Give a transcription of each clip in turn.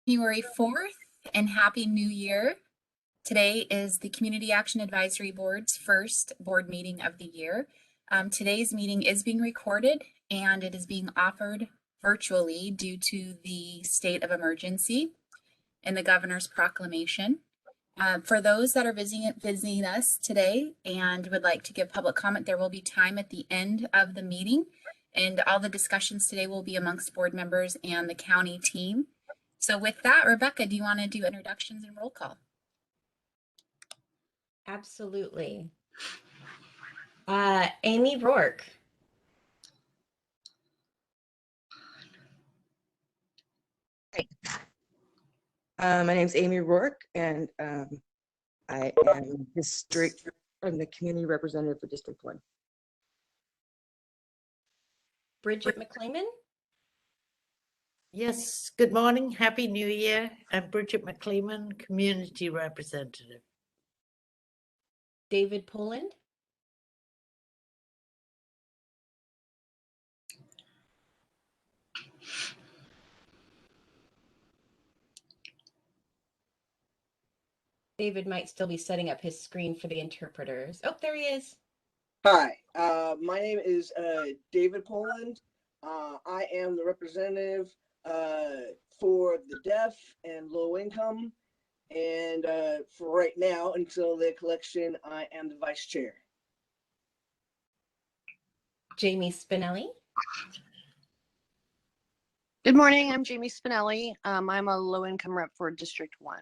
January 4th and Happy New Year. Today is the Community Action Advisory Board's first board meeting of the year. Today's meeting is being recorded and it is being offered virtually due to the state of emergency and the governor's proclamation. For those that are visiting us today and would like to give public comment, there will be time at the end of the meeting, and all the discussions today will be amongst board members and the county team. So with that, Rebecca, do you want to do introductions and roll call? Absolutely. Amy Rourke. My name is Amy Rourke, and I am I'm the community representative for District 1. Bridget McClellan. Yes, good morning. Happy New Year. I'm Bridget McClellan, community representative. David Poland. David might still be setting up his screen for the interpreters. Oh, there he is. Hi, my name is David Poland. I am the representative for the deaf and low income. And for right now, until the collection, I am the vice chair. Jamie Spinelli. Good morning, I'm Jamie Spinelli. I'm a low-income rep for District 1.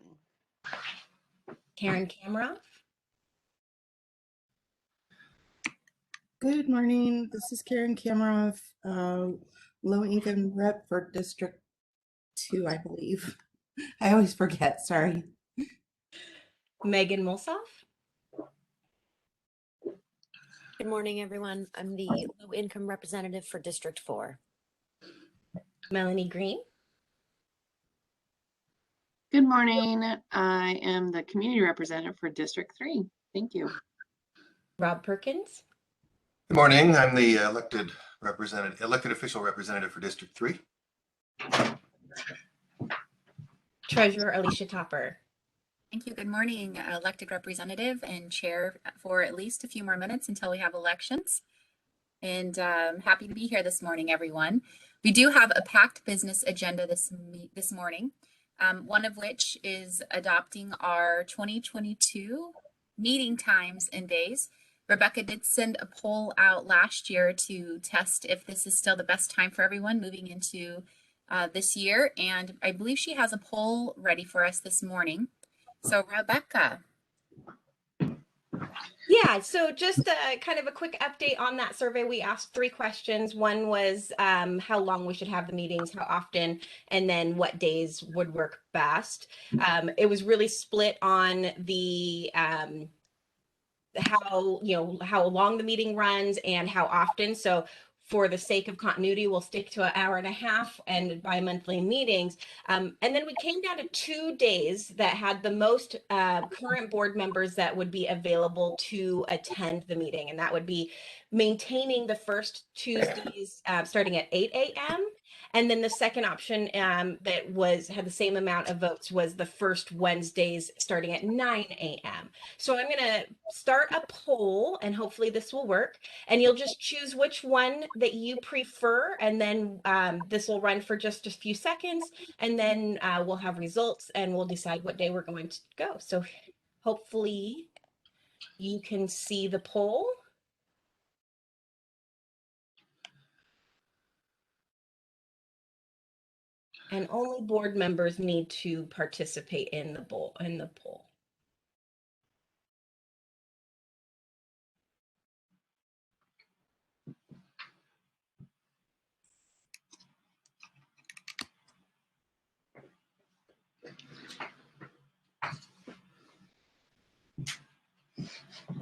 Karen Kamroff. Good morning, this is Karen Kamroff, low-income rep for District 2, I believe. I always forget, sorry. Megan Mulsoff. Good morning, everyone. I'm the low-income representative for District 4. Melanie Green. Good morning. I am the community representative for District 3. Thank you. Rob Perkins. Good morning. I'm the elected official representative for District 3. Treasurer Alicia Topper. Thank you. Good morning, elected representative and chair for at least a few more minutes until we have elections. And happy to be here this morning, everyone. We do have a packed business agenda this morning, one of which is adopting our 2022 meeting times and days. Rebecca did send a poll out last year to test if this is still the best time for everyone moving into this year. And I believe she has a poll ready for us this morning. So Rebecca. Yeah, so just kind of a quick update on that survey. We asked 3 questions. One was how long we should have the meetings, how often, and then what days would work best. It was really split on the how long the meeting runs and how often. So for the sake of continuity, we'll stick to an hour and a half and bi-monthly meetings. And then we came down to 2 days that had the most current board members that would be available to attend the meeting. And that would be maintaining the first Tuesdays starting at 8 a.m. And then the second option that had the same amount of votes was the first Wednesdays starting at 9 a.m. So I'm going to start a poll and hopefully this will work. And you'll just choose which one that you prefer. And then this will run for just a few seconds. And then we'll have results and we'll decide what day we're going to go. So hopefully you can see the poll. And only board members need to participate in the poll.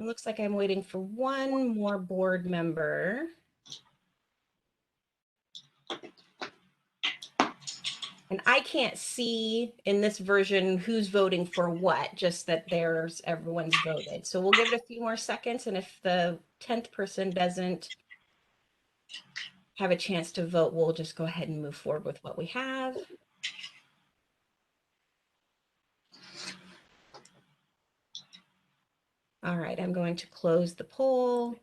It looks like I'm waiting for one more board member. And I can't see in this version who's voting for what, just that everyone's voted. So we'll give it a few more seconds. And if the 10th person doesn't have a chance to vote, we'll just go ahead and move forward with what we have. All right, I'm going to close the poll.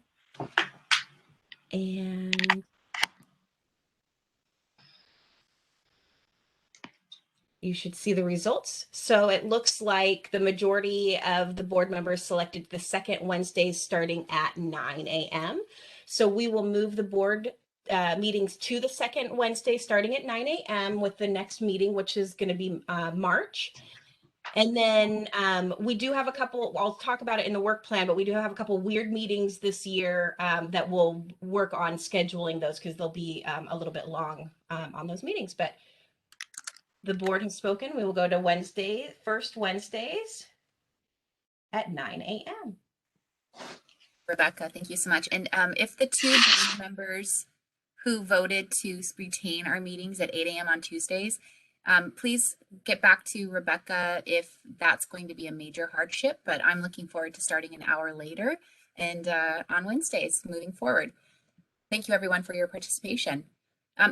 And you should see the results. So it looks like the majority of the board members selected the second Wednesdays starting at 9 a.m. So we will move the board meetings to the second Wednesday starting at 9 a.m. with the next meeting, which is going to be March. And then we do have a couple, I'll talk about it in the work plan, but we do have a couple weird meetings this year that we'll work on scheduling those because they'll be a little bit long on those meetings. But the board has spoken. We will go to first Wednesdays at 9 a.m. Rebecca, thank you so much. And if the two board members who voted to retain our meetings at 8 a.m. on Tuesdays, please get back to Rebecca if that's going to be a major hardship, but I'm looking forward to starting an hour later and on Wednesdays moving forward. Thank you everyone for your participation.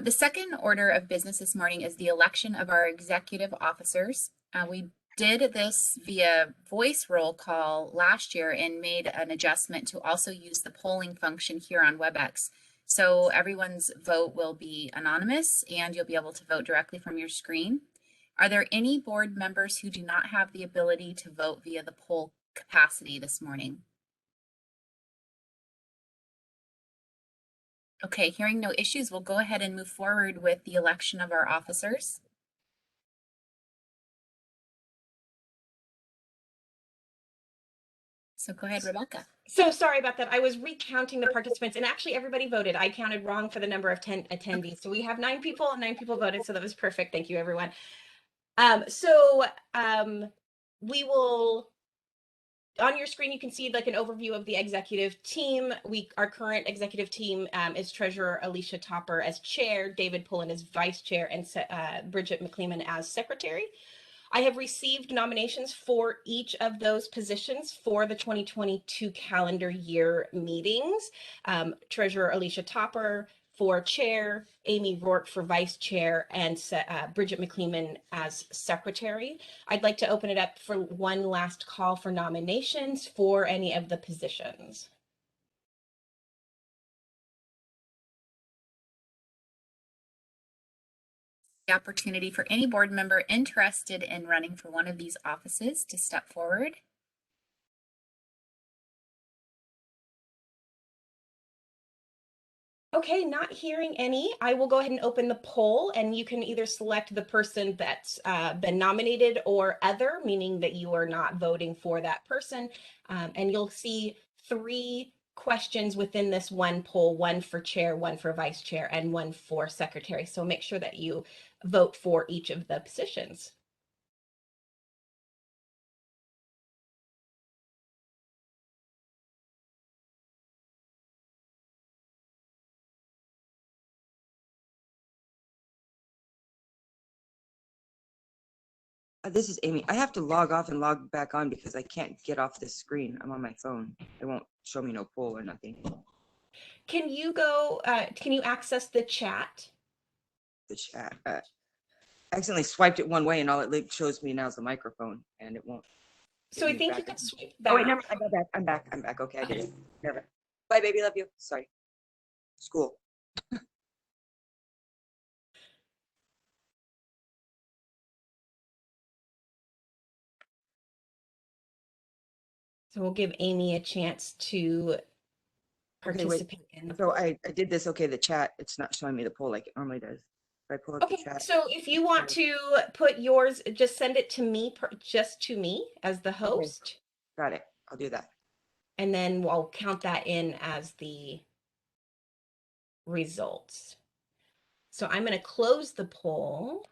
The second order of business this morning is the election of our executive officers. We did this via voice roll call last year and made an adjustment to also use the polling function here on WebEx. So everyone's vote will be anonymous and you'll be able to vote directly from your screen. Are there any board members who do not have the ability to vote via the poll capacity this morning? Okay, hearing no issues, we'll go ahead and move forward with the election of our officers. So go ahead, Rebecca. So sorry about that. I was recounting the participants and actually everybody voted. I counted wrong for the number of 10 attendees. So we have 9 people and 9 people voted. So that was perfect. Thank you, everyone. We will, on your screen, you can see like an overview of the executive team. Our current executive team is Treasurer Alicia Topper as chair, David Pullen as vice chair, and Bridget McCleman as secretary. I have received nominations for each of those positions for the 2022 calendar year meetings. Treasurer Alicia Topper for chair, Amy Rourke for vice chair, and Bridget McCleman as secretary. I'd like to open it up for one last call for nominations for any of the positions. The opportunity for any board member interested in running for one of these offices to step forward. Okay, not hearing any. I will go ahead and open the poll and you can either select the person that's been nominated or other, meaning that you are not voting for that person. And you'll see 3 questions within this one poll, one for chair, one for vice chair, and one for secretary. So make sure that you vote for each of the positions. This is Amy. I have to log off and log back on because I can't get off this screen. I'm on my phone. It won't show me no poll or nothing. Can you access the chat? The chat. I accidentally swiped it one way and all it shows me now is the microphone and it won't. So I think you could swipe back. Oh wait, never mind. I got back. I'm back. Okay, I did it. Never. Bye, baby. Love you. Sorry. School. So we'll give Amy a chance to participate in. So I did this. Okay, the chat, it's not showing me the poll like it normally does. If I pull up the chat. So if you want to put yours, just send it to me, just to me as the host. Okay. Got it. I'll do that. And then I'll count that in as the results. So I'm going to close the poll.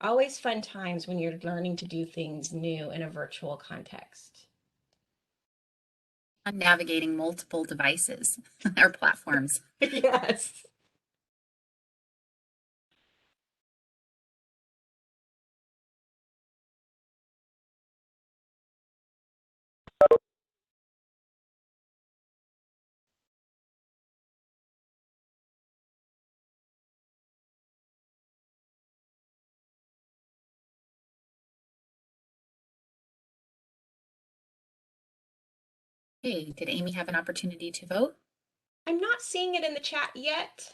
Always fun times when you're learning to do things new in a virtual context. I'm navigating multiple devices or platforms. Yes. Hey, did Amy have an opportunity to vote? I'm not seeing it in the chat yet.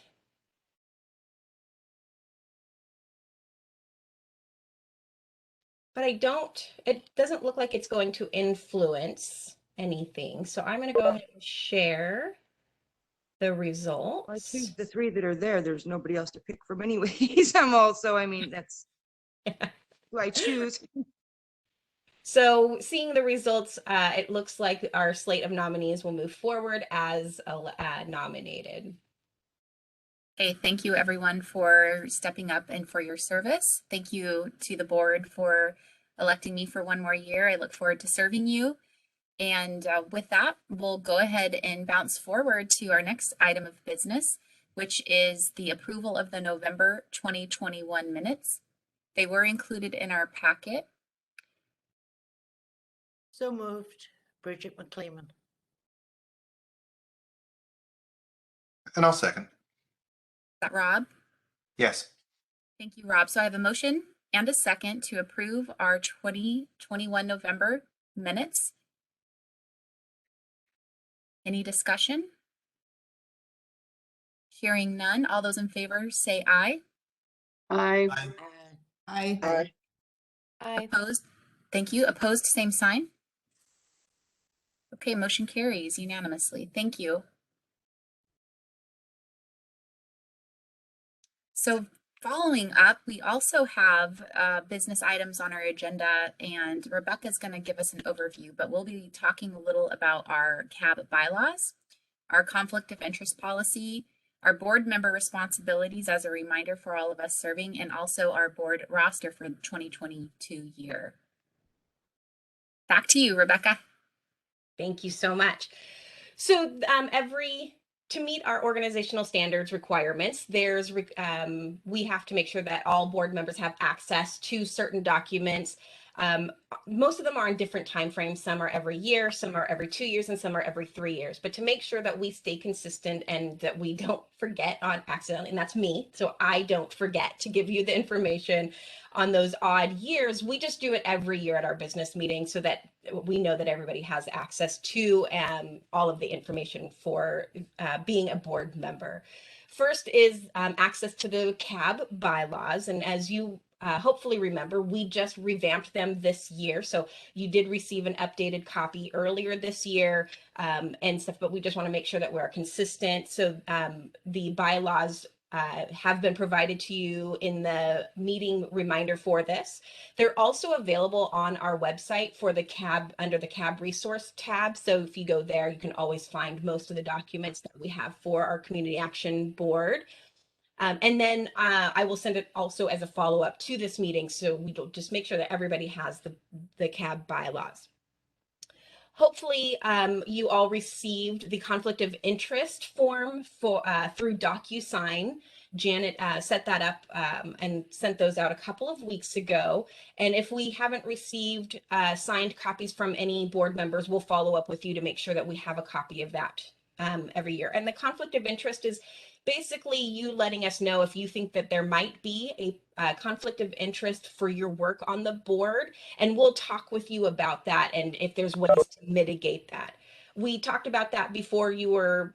But it doesn't look like it's going to influence anything. So I'm going to go ahead and share the results. I choose the three that are there. There's nobody else to pick from anyways. I'm also, I mean, that's who I choose. So seeing the results, it looks like our slate of nominees will move forward as nominated. Hey, thank you everyone for stepping up and for your service. Thank you to the board for electing me for one more year. I look forward to serving you. And with that, we'll go ahead and bounce forward to our next item of business, which is the approval of the November 2021 minutes. They were included in our packet. So moved. Bridget McCleman. And I'll second. Is that Rob? Yes. Thank you, Rob. So I have a motion and a second to approve our 2021 November minutes. Any discussion? Hearing none, all those in favor say aye. Aye. I Aye. Aye. Opposed? Thank you. Opposed, same sign. Okay, motion carries unanimously. Thank you. So following up, we also have business items on our agenda, and Rebecca's going to give us an overview, but we'll be talking a little about our CAB bylaws, our conflict of interest policy, our board member responsibilities as a reminder for all of us serving, and also our board roster for the 2022 year. Back to you, Rebecca. Thank you so much. So to meet our organizational standards requirements, we have to make sure that all board members have access to certain documents. Most of them are in different timeframes. Some are every year, some are every 2 years, and some are every 3 years. But to make sure that we stay consistent and that we don't forget on accidentally, and that's me, so I don't forget to give you the information on those odd years, we just do it every year at our business meeting so that we know that everybody has access to all of the information for being a board member. First is access to the CAB bylaws. And as you hopefully remember, we just revamped them this year. So you did receive an updated copy earlier this year and stuff, but we just want to make sure that we're consistent. So the bylaws have been provided to you in the meeting reminder for this. They're also available on our website for the CAB under the CAB resource tab. So if you go there, you can always find most of the documents that we have for our community action board. And then I will send it also as a follow-up to this meeting. So we will just make sure that everybody has the CAB bylaws. Hopefully you all received the conflict of interest form through DocuSign. Janet set that up and sent those out a couple of weeks ago. And if we haven't received signed copies from any board members, we'll follow up with you to make sure that we have a copy of that every year. And the conflict of interest is basically you letting us know if you think that there might be a conflict of interest for your work on the board, and we'll talk with you about that and if there's ways to mitigate that. We talked about that before you were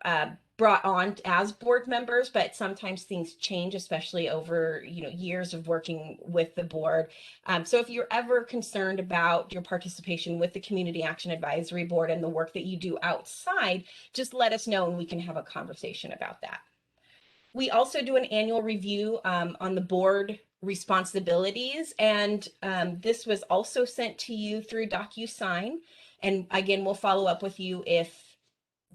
brought on as board members, but sometimes things change, especially over years of working with the board. So if you're ever concerned about your participation with the Community Action Advisory Board and the work that you do outside, just let us know and we can have a conversation about that. We also do an annual review on the board responsibilities, and this was also sent to you through DocuSign. And again, we'll follow up with you if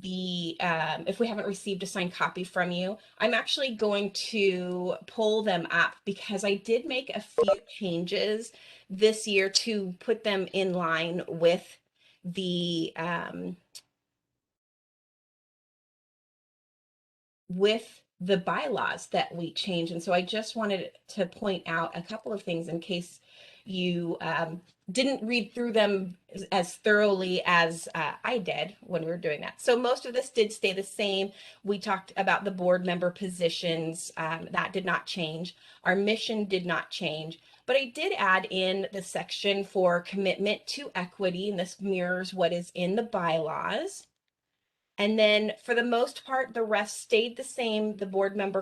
we haven't received a signed copy from you. I'm actually going to pull them up because I did make a few changes this year to put them in line with the bylaws that we changed. And so I just wanted to point out a couple of things in case you didn't read through them as thoroughly as I did when we were doing that. So most of this did stay the same. We talked about the board member positions. That did not change. Our mission did not change. But I did add in the section for commitment to equity, and this mirrors what is in the bylaws. And then for the most part, the rest stayed the same. The board member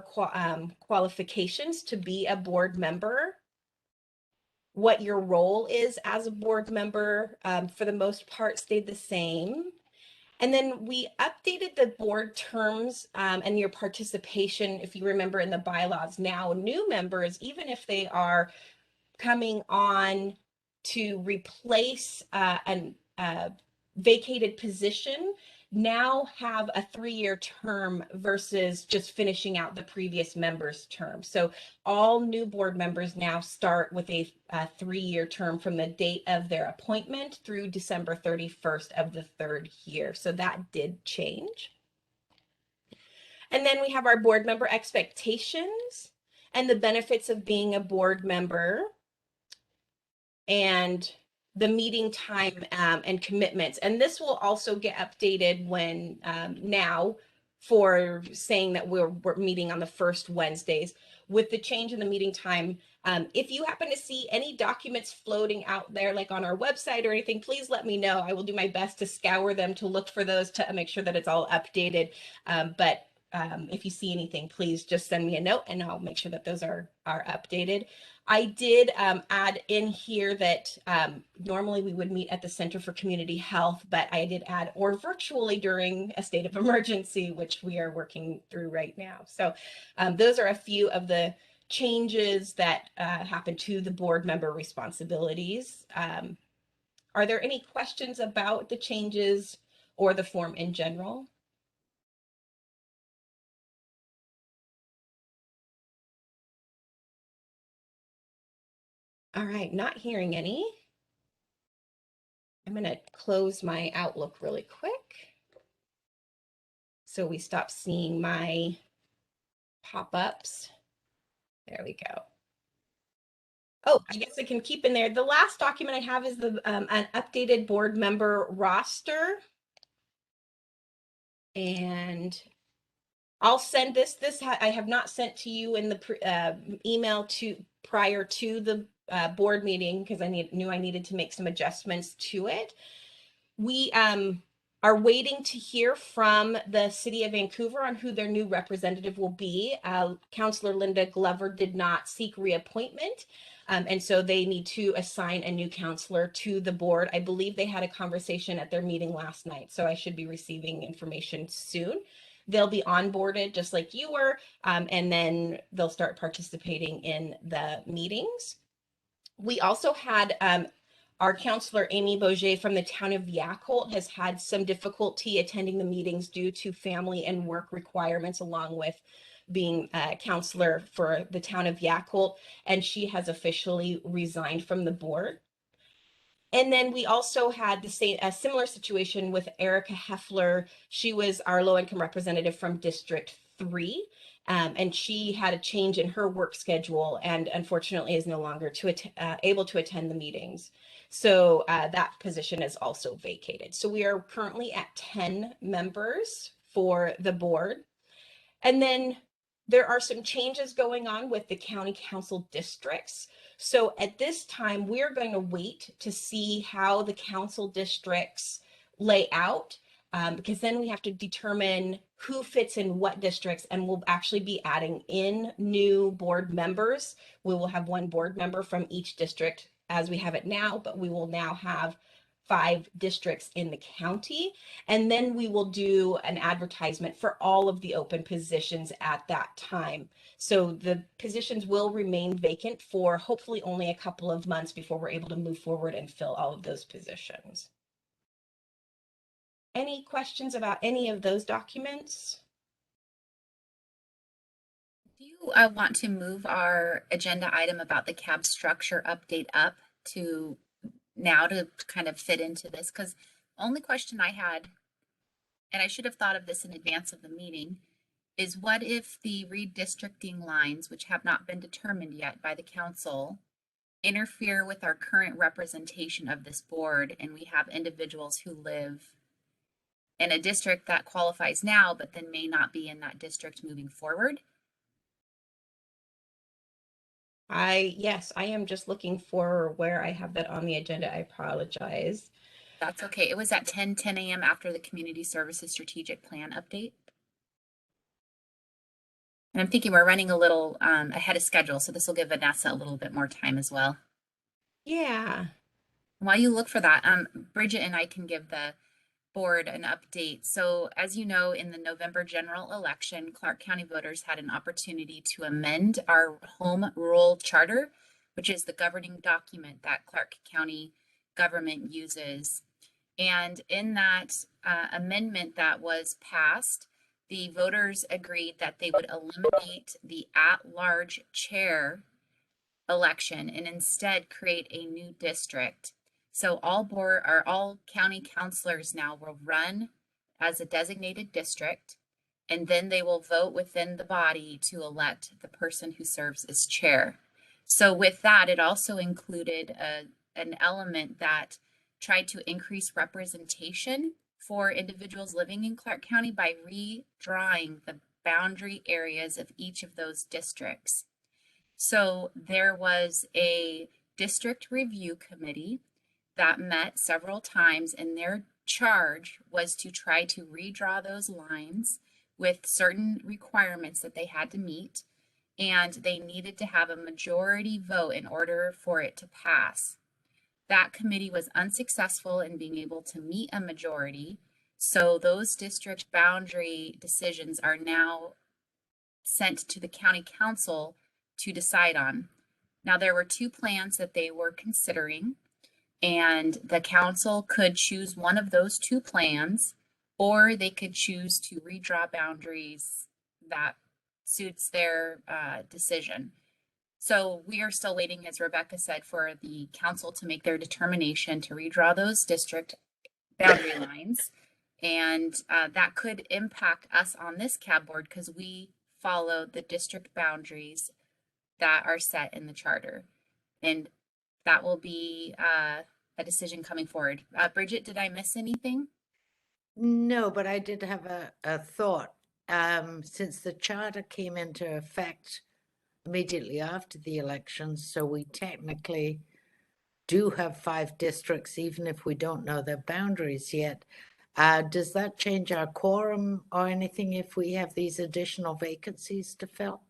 qualifications to be a board member, what your role is as a board member, for the most part stayed the same. And then we updated the board terms and your participation. If you remember in the bylaws now, new members, even if they are coming on to replace a vacated position, now have a 3-year term versus just finishing out the previous member's term. So all new board members now start with a 3-year term from the date of their appointment through December 31st of the 3rd year. So that did change. And then we have our board member expectations and the benefits of being a board member, and the meeting time and commitments. And this will also get updated when now for saying that we're meeting on the first Wednesdays. With the change in the meeting time, if you happen to see any documents floating out there, like on our website or anything, please let me know. I will do my best to scour them to look for those to make sure that it's all updated. But if you see anything, please just send me a note and I'll make sure that those are updated. I did add in here that normally we would meet at the Center for Community Health, but I did add or virtually during a state of emergency, which we are working through right now. So those are a few of the changes that happen to the board member responsibilities. Are there any questions about the changes or the form in general? All right, not hearing any. I'm going to close my Outlook really quick so we stop seeing my pop-ups. There we go. Oh, I guess I can keep in there. The last document I have is the an updated board member roster. And I'll send this. I have not sent to you in the email prior to the board meeting because I knew I needed to make some adjustments to it. We are waiting to hear from the City of Vancouver on who their new representative will be. Councillor Linda Glover did not seek reappointment, and so they need to assign a new councillor to the board. I believe they had a conversation at their meeting last night, so I should be receiving information soon. They'll be onboarded just like you were, and then they'll start participating in the meetings. We also had our councillor Amy Bourget from the town of Yacolt has had some difficulty attending the meetings due to family and work requirements, along with being a councillor for the town of Yacolt, and she has officially resigned from the board. And then we also had a similar situation with Erica Heffler. She was our low-income representative from District 3. And she had a change in her work schedule and unfortunately is no longer able to attend the meetings. So that position is also vacated. So we are currently at 10 members for the board. And then there are some changes going on with the county council districts. So at this time, we're going to wait to see how the council districts lay out. Because then we have to determine who fits in what districts, and we'll actually be adding in new board members. We will have one board member from each district as we have it now, but we will now have 5 districts in the county. And then we will do an advertisement for all of the open positions at that time. So the positions will remain vacant for hopefully only a couple of months before we're able to move forward and fill all of those positions. Any questions about any of those documents? Do you want to move our agenda item about the CAB structure update up to now to kind of fit into this? Because the only question I had, and I should have thought of this in advance of the meeting, is what if the redistricting lines, which have not been determined yet by the council, interfere with our current representation of this board, and we have individuals who live in a district that qualifies now, but then may not be in that district moving forward? Yes, I am just looking for where I have that on the agenda. I apologize. That's okay. It was at 10 a.m. after the Community Services Strategic Plan update. And I'm thinking we're running a little ahead of schedule, so this will give Vanessa a little bit more time as well. Yeah. While you look for that, Bridget and I can give the board an update. So as you know, in the November general election, Clark County voters had an opportunity to amend our home rule charter, which is the governing document that Clark County government uses. And in that amendment that was passed, the voters agreed that they would eliminate the at-large chair election and instead create a new district. So all county councilors now will run as a designated district, and then they will vote within the body to elect the person who serves as chair. So with that, it also included an element that tried to increase representation for individuals living in Clark County by redrawing the boundary areas of each of those districts. So there was a district review committee that met several times, and their charge was to try to redraw those lines with certain requirements that they had to meet, and they needed to have a majority vote in order for it to pass. That committee was unsuccessful in being able to meet a majority, so those district boundary decisions are now sent to the county council to decide on. Now, there were two plans that they were considering, and the council could choose one of those two plans, or they could choose to redraw boundaries that suits their decision. So we are still waiting, as Rebecca said, for the council to make their determination to redraw those district boundary lines. And that could impact us on this CAB board because we follow the district boundaries that are set in the charter. And that will be a decision coming forward. Bridget, did I miss anything? No, but I did have a thought. Since the charter came into effect immediately after the election, so we technically do have 5 districts, even if we don't know their boundaries yet. Does that change our quorum or anything if we have these additional vacancies to fill?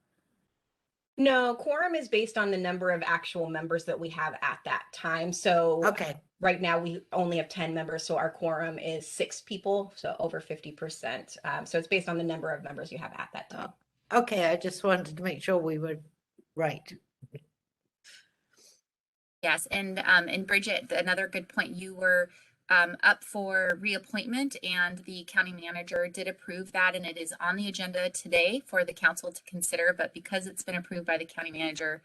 No, quorum is based on the number of actual members that we have at that time. So Okay. Right now we only have 10 members, so our quorum is 6 people, so over 50%. So it's based on the number of members you have at that time. Okay, I just wanted to make sure we were right. Yes, and Bridget, another good point, you were up for reappointment, and the county manager did approve that, and it is on the agenda today for the council to consider. But because it's been approved by the county manager,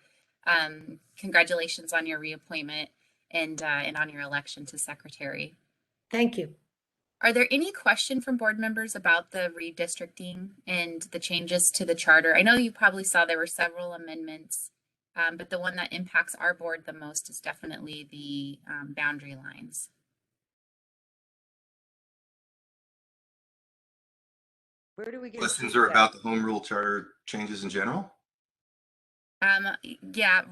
congratulations on your reappointment and on your election to secretary. Thank you. Are there any questions from board members about the redistricting and the changes to the charter? I know you probably saw there were several amendments, but the one that impacts our board the most is definitely the boundary lines. Where do we get? Questions are about the home rule charter changes in general? Yeah,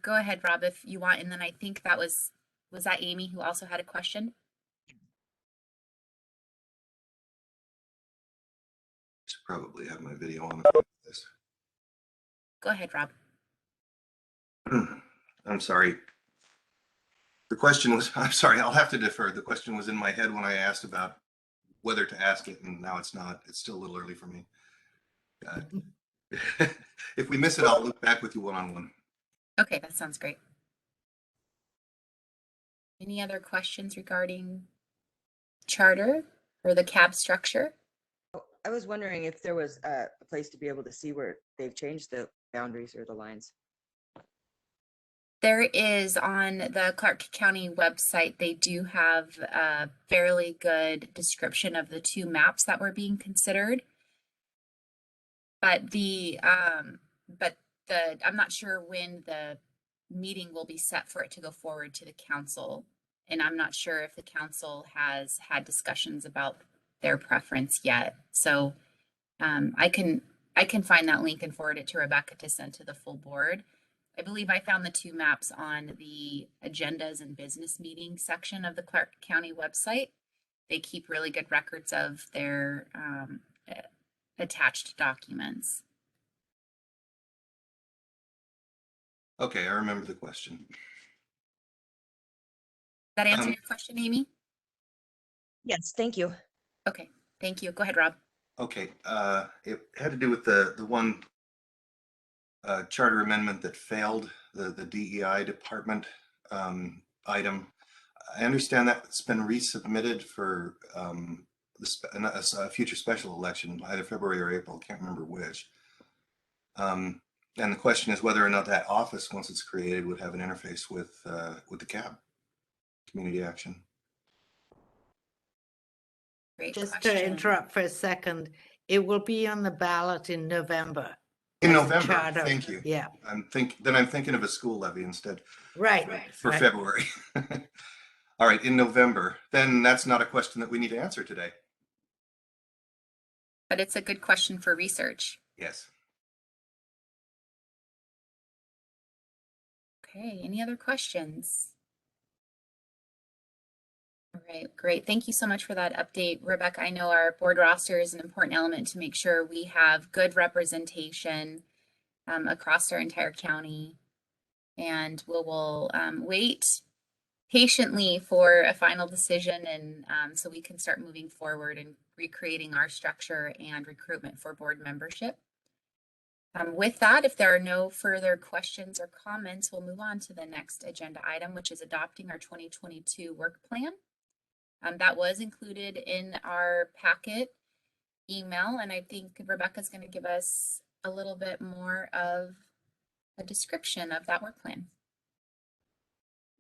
go ahead, Rob, if you want. And then I think that was that Amy who also had a question? Should probably have my video on. Go ahead, Rob. I'm sorry. The question was, I'm sorry, I'll have to defer. The question was in my head when I asked about whether to ask it, and now it's not. It's still a little early for me. If we miss it, I'll loop back with you one-on-one. Okay, that sounds great. Any other questions regarding charter or the CAB structure? I was wondering if there was a place to be able to see where they've changed the boundaries or the lines. There is on the Clark County website. They do have a fairly good description of the two maps that were being considered. But I'm not sure when the meeting will be set for it to go forward to the council. And I'm not sure if the council has had discussions about their preference yet. So I can find that link and forward it to Rebecca to send to the full board. I believe I found the two maps on the agendas and business meetings section of the Clark County website. They keep really good records of their attached documents. Okay, I remember the question. That answer your question, Amy? Yes, thank you. Okay, thank you. Go ahead, Rob. Okay, it had to do with the one charter amendment that failed, the DEI department item. I understand that it's been resubmitted for a future special election, either February or April, can't remember which. And the question is whether or not that office, once it's created, would have an interface with the CAAB, Community Action. Great Just question. to interrupt for a second, it will be on the ballot in November. In as a November, charter. thank you. Yeah, I'm thinking of a school levy instead right. for right. February. All right, in November, then that's not a question that we need to answer today. But it's a good question for research. Yes. Okay, any other questions? All right, great. Thank you so much for that update, Rebecca. I know our board roster is an important element to make sure we have good representation across our entire county. And we'll wait patiently for a final decision and so we can start moving forward and recreating our structure and recruitment for board membership. With that, if there are no further questions or comments, we'll move on to the next agenda item, which is adopting our 2022 work plan. That was included in our packet email, and I think Rebecca's going to give us a little bit more of a description of that work plan.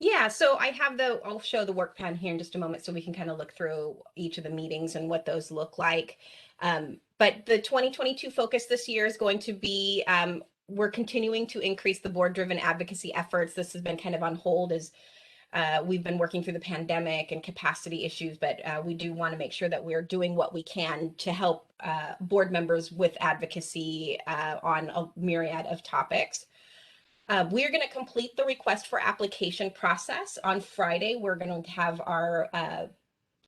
Yeah, so I'll show the work plan here in just a moment so we can kind of look through each of the meetings and what those look like. But the 2022 focus this year is going to be, we're continuing to increase the board-driven advocacy efforts. This has been kind of on hold as we've been working through the pandemic and capacity issues, but we do want to make sure that we're doing what we can to help board members with advocacy on a myriad of topics. We are going to complete the request for application process on Friday. We're going to have our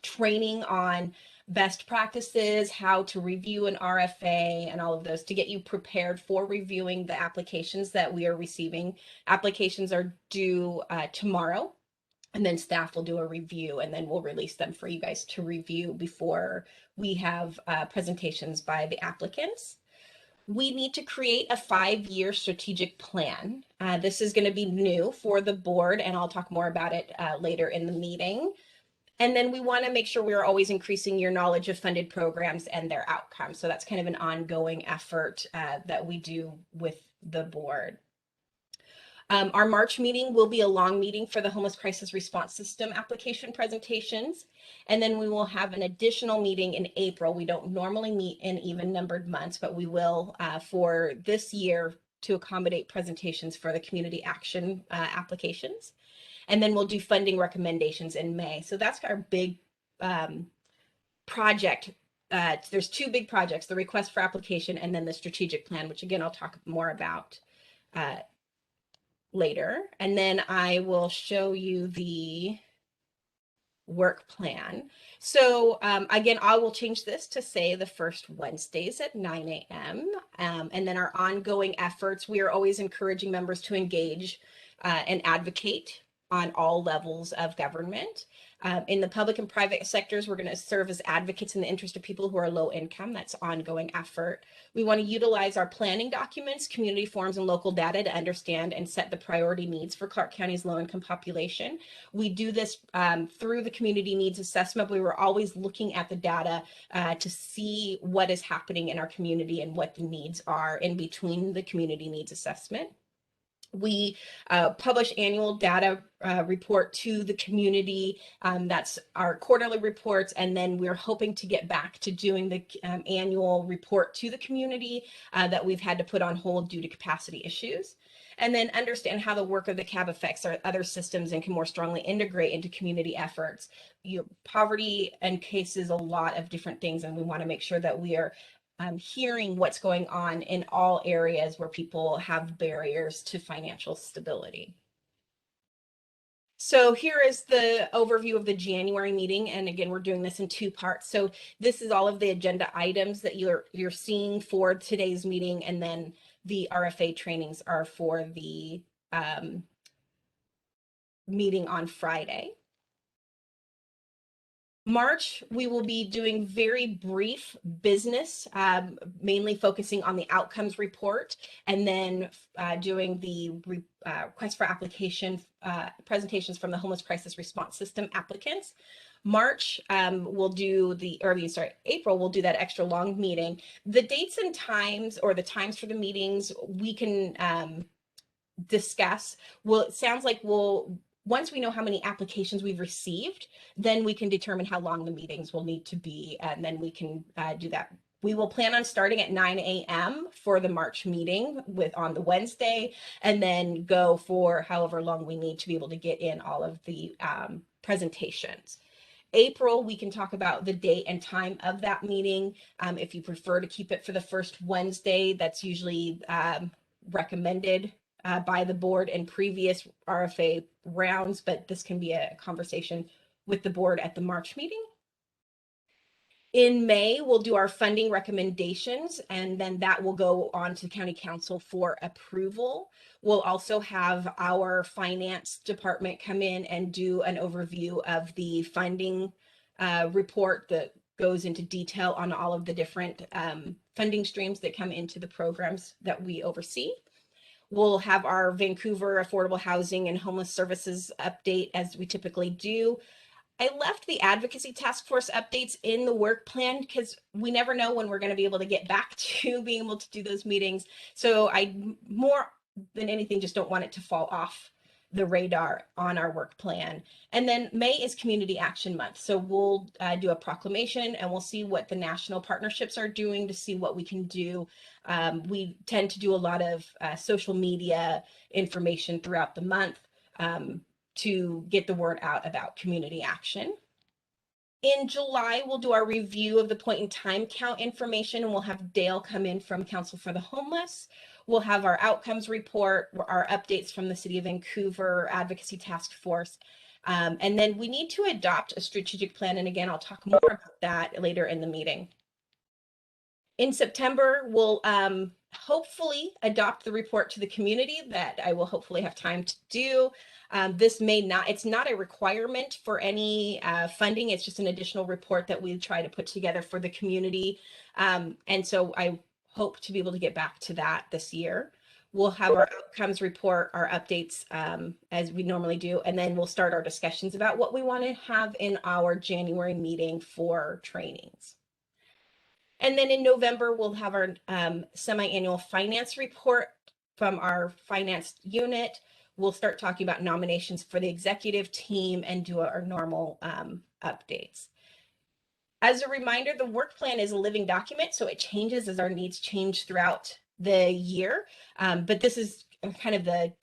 training on best practices, how to review an RFA, and all of those to get you prepared for reviewing the applications that we are receiving. Applications are due tomorrow, and then staff will do a review, and then we'll release them for you guys to review before we have presentations by the applicants. We need to create a 5-year strategic plan. This is going to be new for the board, and I'll talk more about it later in the meeting. And then we want to make sure we're always increasing your knowledge of funded programs and their outcomes. So that's kind of an ongoing effort that we do with the board. Our March meeting will be a long meeting for the Homeless Crisis Response System application presentations. And then we will have an additional meeting in April. We don't normally meet in even numbered months, but we will for this year to accommodate presentations for the community action applications. And then we'll do funding recommendations in May. So that's our big project. There's 2 big projects, the request for application and then the strategic plan, which again, I'll talk more about later. And then I will show you the work plan. So again, I will change this to say the first Wednesdays at 9 a.m. And then our ongoing efforts, we are always encouraging members to engage and advocate on all levels of government. In the public and private sectors, we're going to serve as advocates in the interest of people who are low income. That's ongoing effort. We want to utilize our planning documents, community forums, and local data to understand and set the priority needs for Clark County's low income population. We do this through the community needs assessment. We were always looking at the data to see what is happening in our community and what the needs are in between the community needs assessment. We publish annual data report to the community. That's our quarterly reports. And then we're hoping to get back to doing the annual report to the community that we've had to put on hold due to capacity issues. And then understand how the work of the CAAB affects our other systems and can more strongly integrate into community efforts. Poverty encases a lot of different things, and we want to make sure that we are hearing what's going on in all areas where people have barriers to financial stability. So here is the overview of the January meeting. And again, we're doing this in 2 parts. So this is all of the agenda items that you're seeing for today's meeting. And then the RFA trainings are for the meeting on Friday. March, we will be doing very brief business, mainly focusing on the outcomes report, and then doing the request for application presentations from the Homeless Crisis Response System applicants. March, we'll do April, we'll do that extra long meeting. The dates and times, or the times for the meetings, we can discuss. Well, it sounds like once we know how many applications we've received, then we can determine how long the meetings will need to be, and then we can do that. We will plan on starting at 9 a.m. for the March meeting on the Wednesday, and then go for however long we need to be able to get in all of the presentations. April, we can talk about the date and time of that meeting. If you prefer to keep it for the first Wednesday, that's usually recommended by the board in previous RFA rounds, but this can be a conversation with the board at the March meeting. In May, we'll do our funding recommendations, and then that will go on to County Council for approval. We'll also have our finance department come in and do an overview of the funding report that goes into detail on all of the different funding streams that come into the programs that we oversee. We'll have our Vancouver Affordable Housing and Homeless Services update, as we typically do. I left the Advocacy Task Force updates in the work plan because we never know when we're going to be able to get back to being able to do those meetings. So I, more than anything, just don't want it to fall off the radar on our work plan. And then May is Community Action Month. So we'll do a proclamation, and we'll see what the national partnerships are doing to see what we can do. We tend to do a lot of social media information throughout the month to get the word out about community action. In July, we'll do our review of the point in time count information, and we'll have Dale come in from Council for the Homeless. We'll have our outcomes report, our updates from the City of Vancouver Advocacy Task Force. And then we need to adopt a strategic plan. And again, I'll talk more about that later in the meeting. In September, we'll hopefully adopt the report to the community that I will hopefully have time to do. This may not, it's not a requirement for any funding. It's just an additional report that we try to put together for the community. And so I hope to be able to get back to that this year. We'll have our outcomes report, our updates as we normally do, and then we'll start our discussions about what we want to have in our January meeting for trainings. And then in November, we'll have our semi-annual finance report from our finance unit. We'll start talking about nominations for the executive team and do our normal updates. As a reminder, the work plan is a living document, so it changes as our needs change throughout the year. But this is kind of the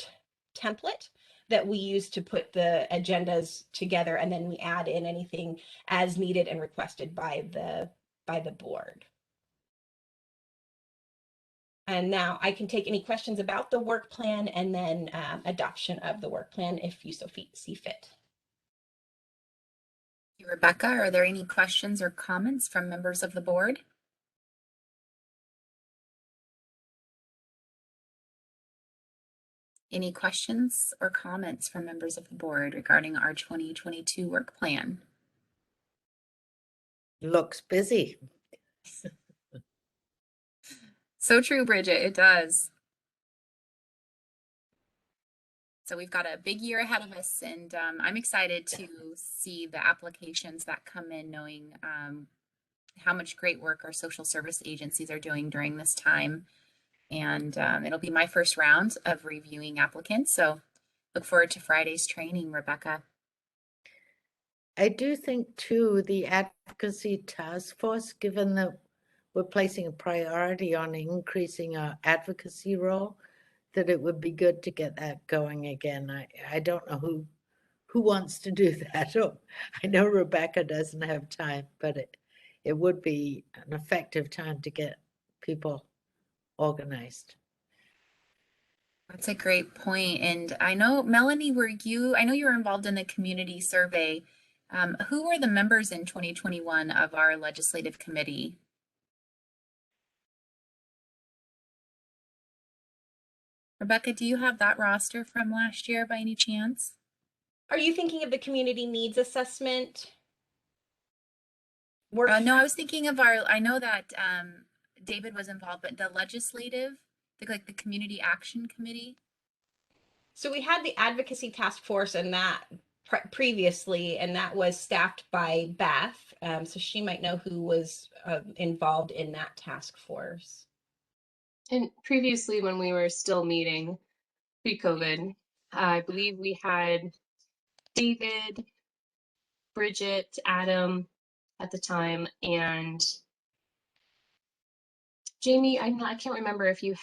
template that we use to put the agendas together, and then we add in anything as needed and requested by the board. And now I can take any questions about the work plan and then adoption of the work plan if you so see fit. Rebecca, are there any questions or comments from members of the board? Any questions or comments from members of the board regarding our 2022 work plan? Looks busy. So true, Bridget, it does. So we've got a big year ahead of us, and I'm excited to see the applications that come in, knowing how much great work our social service agencies are doing during this time. And it'll be my first round of reviewing applicants. So look forward to Friday's training, Rebecca. I do think too, the advocacy task force, given that we're placing a priority on increasing our advocacy role, that it would be good to get that going again. I don't know who wants to do that. Oh, I know Rebecca doesn't have time, but it would be an effective time to get people organized. That's a great point. And I know, Melanie, I know you were involved in the community survey. Who were the members in 2021 of our legislative committee? Rebecca, do you have that roster from last year by any chance? Are you thinking of the community needs assessment? No, I was thinking of I know that David was involved, but the legislative, like the community action committee. So we had the advocacy task force and that previously, and that was staffed by Beth. So she might know who was involved in that task force. And previously, when we were still meeting pre-COVID, I believe we had David, Bridget, Adam at the time, and Jamie. I can't remember if you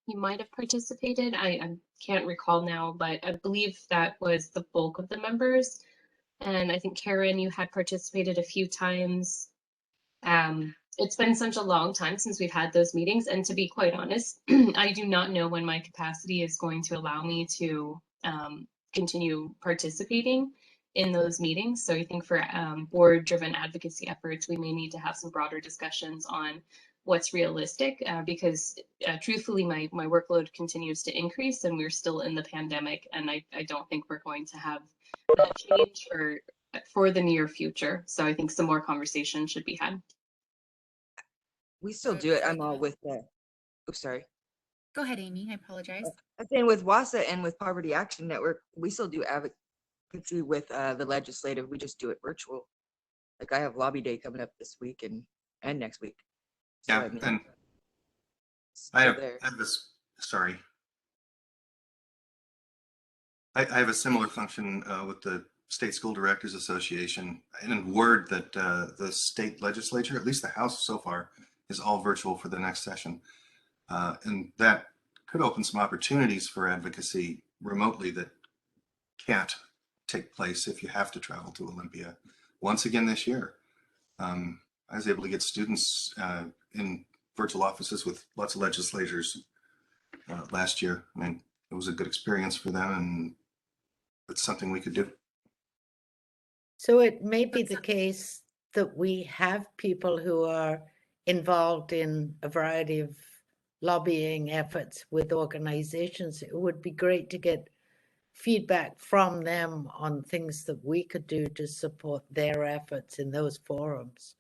might have participated. I can't recall now, but I believe that was the bulk of the members. And I think Karen, you had participated a few times. It's been such a long time since we've had those meetings, and to be quite honest, I do not know when my capacity is going to allow me to continue participating in those meetings. So I think for board-driven advocacy efforts, we may need to have some broader discussions on what's realistic, because truthfully, my workload continues to increase, and we're still in the pandemic, and I don't think we're going to have that change for the near future. So I think some more conversation should be had. We still do it. I'm all with the, oops, sorry. Go ahead, Amy. I apologize. I'm saying with WASA and with Poverty Action Network, we still do advocacy with the legislative. We just do it virtual. Like I have lobby day coming up this week and next week. So, Yeah, I mean, and I have this, sorry. I have a similar function with the State School Directors Association, and word that the state legislature, at least the House so far, is all virtual for the next session. And that could open some opportunities for advocacy remotely that can't take place if you have to travel to Olympia. Once again this year, I was able to get students in virtual offices with lots of legislators last year. I mean, it was a good experience for them, and it's something we could do. So it may be the case that we have people who are involved in a variety of lobbying efforts with organizations. It would be great to get feedback from them on things that we could do to support their efforts in those forums,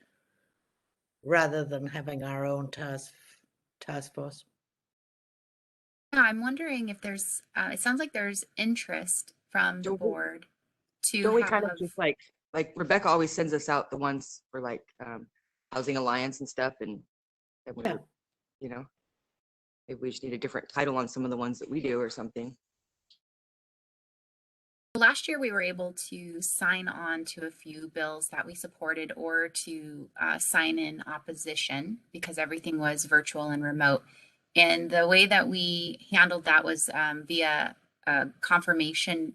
rather than having our own task force. Yeah, I'm wondering if there's, it sounds like there's interest from the board to don't we have, kind of just like Rebecca always sends us out the ones for like Housing Alliance and stuff, and we Yeah. would, you know, maybe we just need a different title on some of the ones that we do or something. last year we were able to sign on to a few bills that we supported, or to sign in opposition, because everything was virtual and remote. And the way that we handled that was via a confirmation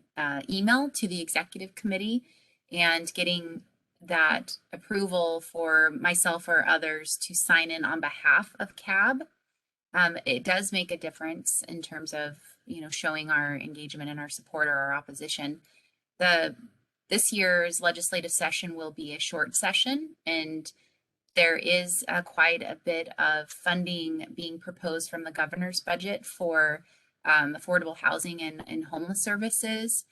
email to the executive committee, and getting that approval for myself or others to sign in on behalf of CAAB. It does make a difference in terms of, you know, showing our engagement and our support or our opposition. This year's legislative session will be a short session, and there is quite a bit of funding being proposed from the governor's budget for affordable housing and homeless services.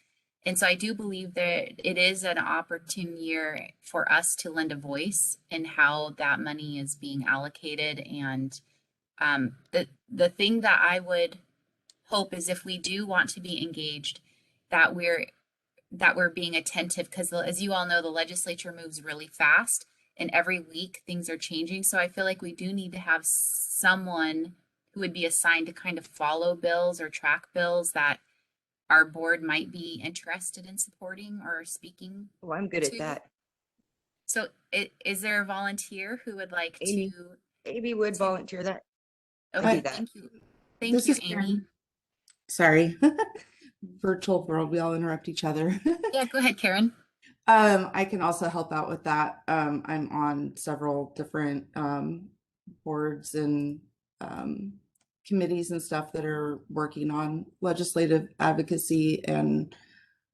And so I do believe that it is an opportune year for us to lend a voice in how that money is being allocated. And the thing that I would hope is, if we do want to be engaged, that we're being attentive, because as you all know, the legislature moves really fast, and every week things are changing. So I feel like we do need to have someone who would be assigned to kind of follow bills or track bills that our board might be interested in supporting or speaking. Oh, I'm good at that. So is there a volunteer who would like Amy. to? Amy would volunteer that. Okay, that. thank you. Thank you, Amy. Sorry. Virtual world, we all interrupt each other. Yeah, go ahead, Karen. I can also help out with that. I'm on several different boards and committees and stuff that are working on legislative advocacy, and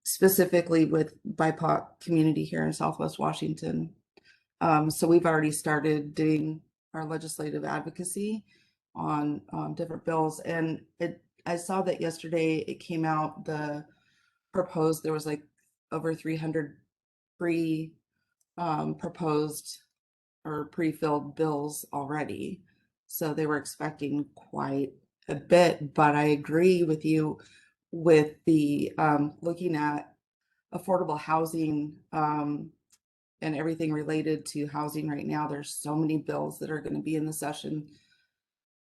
specifically with BIPOC community here in Southwest Washington. So we've already started doing our legislative advocacy on different bills, and I saw that yesterday it came out, the proposed, there was like over 300 proposed or pre-filled bills already. So they were expecting quite a bit, but I agree with you with the looking at affordable housing and everything related to housing right now. There's so many bills that are going to be in the session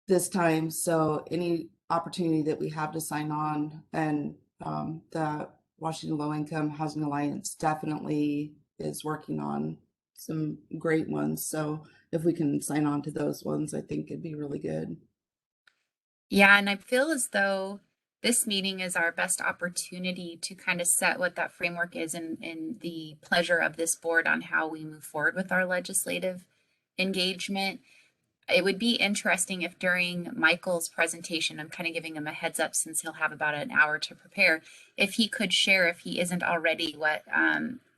this time. So any opportunity that we have to sign on, and the Washington Low Income Housing Alliance definitely is working on some great ones. So if we can sign on to those ones, I think it'd be really good. Yeah, and I feel as though this meeting is our best opportunity to kind of set what that framework is, and the pleasure of this board on how we move forward with our legislative engagement. It would be interesting if during Michael's presentation, I'm kind of giving him a heads up since he'll have about an hour to prepare, if he could share, if he isn't already, what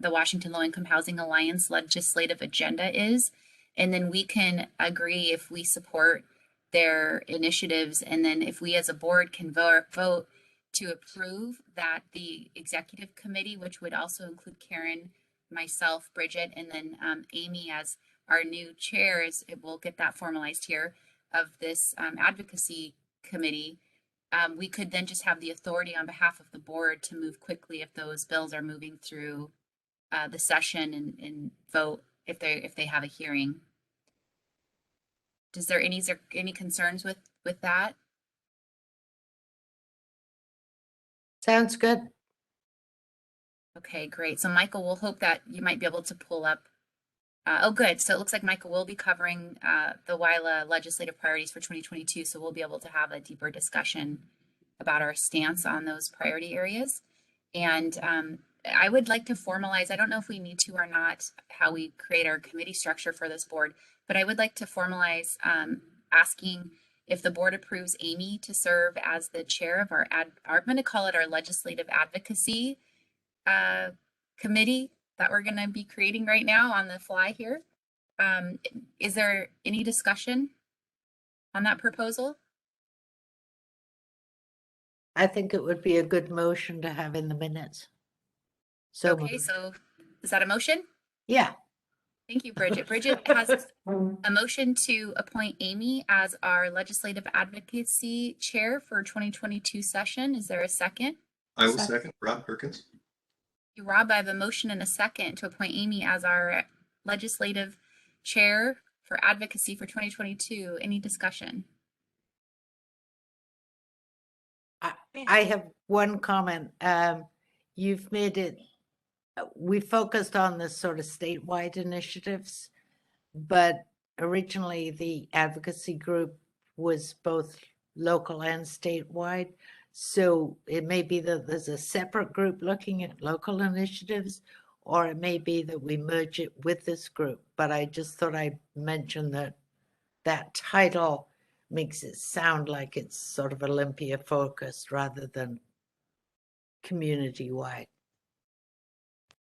the Washington Low Income Housing Alliance legislative agenda is. And then we can agree if we support their initiatives. And then if we as a board can vote to approve that, the executive committee, which would also include Karen, myself, Bridget, and then Amy as our new chairs, it will get that formalized here, of this advocacy committee. We could then just have the authority on behalf of the board to move quickly if those bills are moving through the session, and vote if they have a hearing. Is there any concerns with that? Sounds good. Okay, great. So Michael, we'll hope that you might be able to pull up. Oh, good. So it looks like Michael will be covering the Wyla legislative priorities for 2022. So we'll be able to have a deeper discussion about our stance on those priority areas. And I would like to formalize, I don't know if we need to or not, how we create our committee structure for this board, but I would like to formalize asking if the board approves Amy to serve as the chair of I'm going to call it our legislative advocacy committee that we're going to be creating right now on the fly here. Is there any discussion on that proposal? I think it would be a good motion to have in the minutes. So Okay, so is that a motion? yeah. Thank you, Bridget. Bridget has a motion to appoint Amy as our legislative advocacy chair for 2022 session. Is there a second? I will second. Rob Perkins. Rob, I have a motion and a second to appoint Amy as our legislative chair for advocacy for 2022. Any discussion? I have one comment. You've made it, we focused on the sort of statewide initiatives, but originally the advocacy group was both local and statewide. So it may be that there's a separate group looking at local initiatives, or it may be that we merge it with this group. But I just thought I'd mention that that title makes it sound like it's sort of Olympia focused rather than community-wide.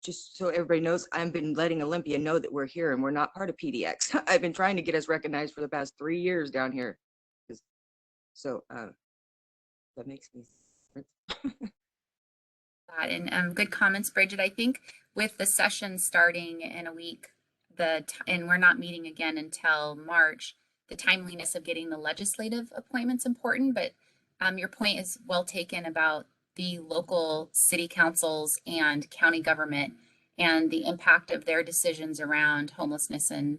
Just so everybody knows, I've been letting Olympia know that we're here and we're not part of PDX. I've been trying to get us recognized for the past 3 years down here. So that makes me and good comments, Bridget. I think with the session starting in a week, and we're not meeting again until March, the timeliness of getting the legislative appointments important, but your point is well taken about the local city councils and county government and the impact of their decisions around homelessness and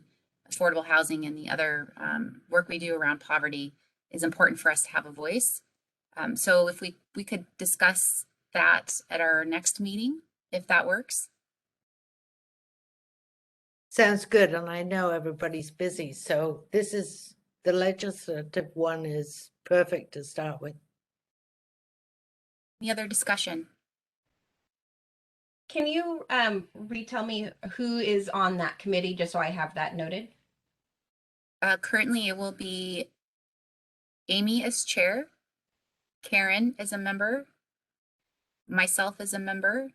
affordable housing, and the other work we do around poverty is important for us to have a voice. So if we could discuss that at our next meeting, if that works. Sounds good. And I know everybody's busy. So this is, the legislative one is perfect to start with. Any other discussion? Can you retell me who is on that committee, just so I have that noted? Currently, it will be Amy as chair, Karen is a member, myself as a member.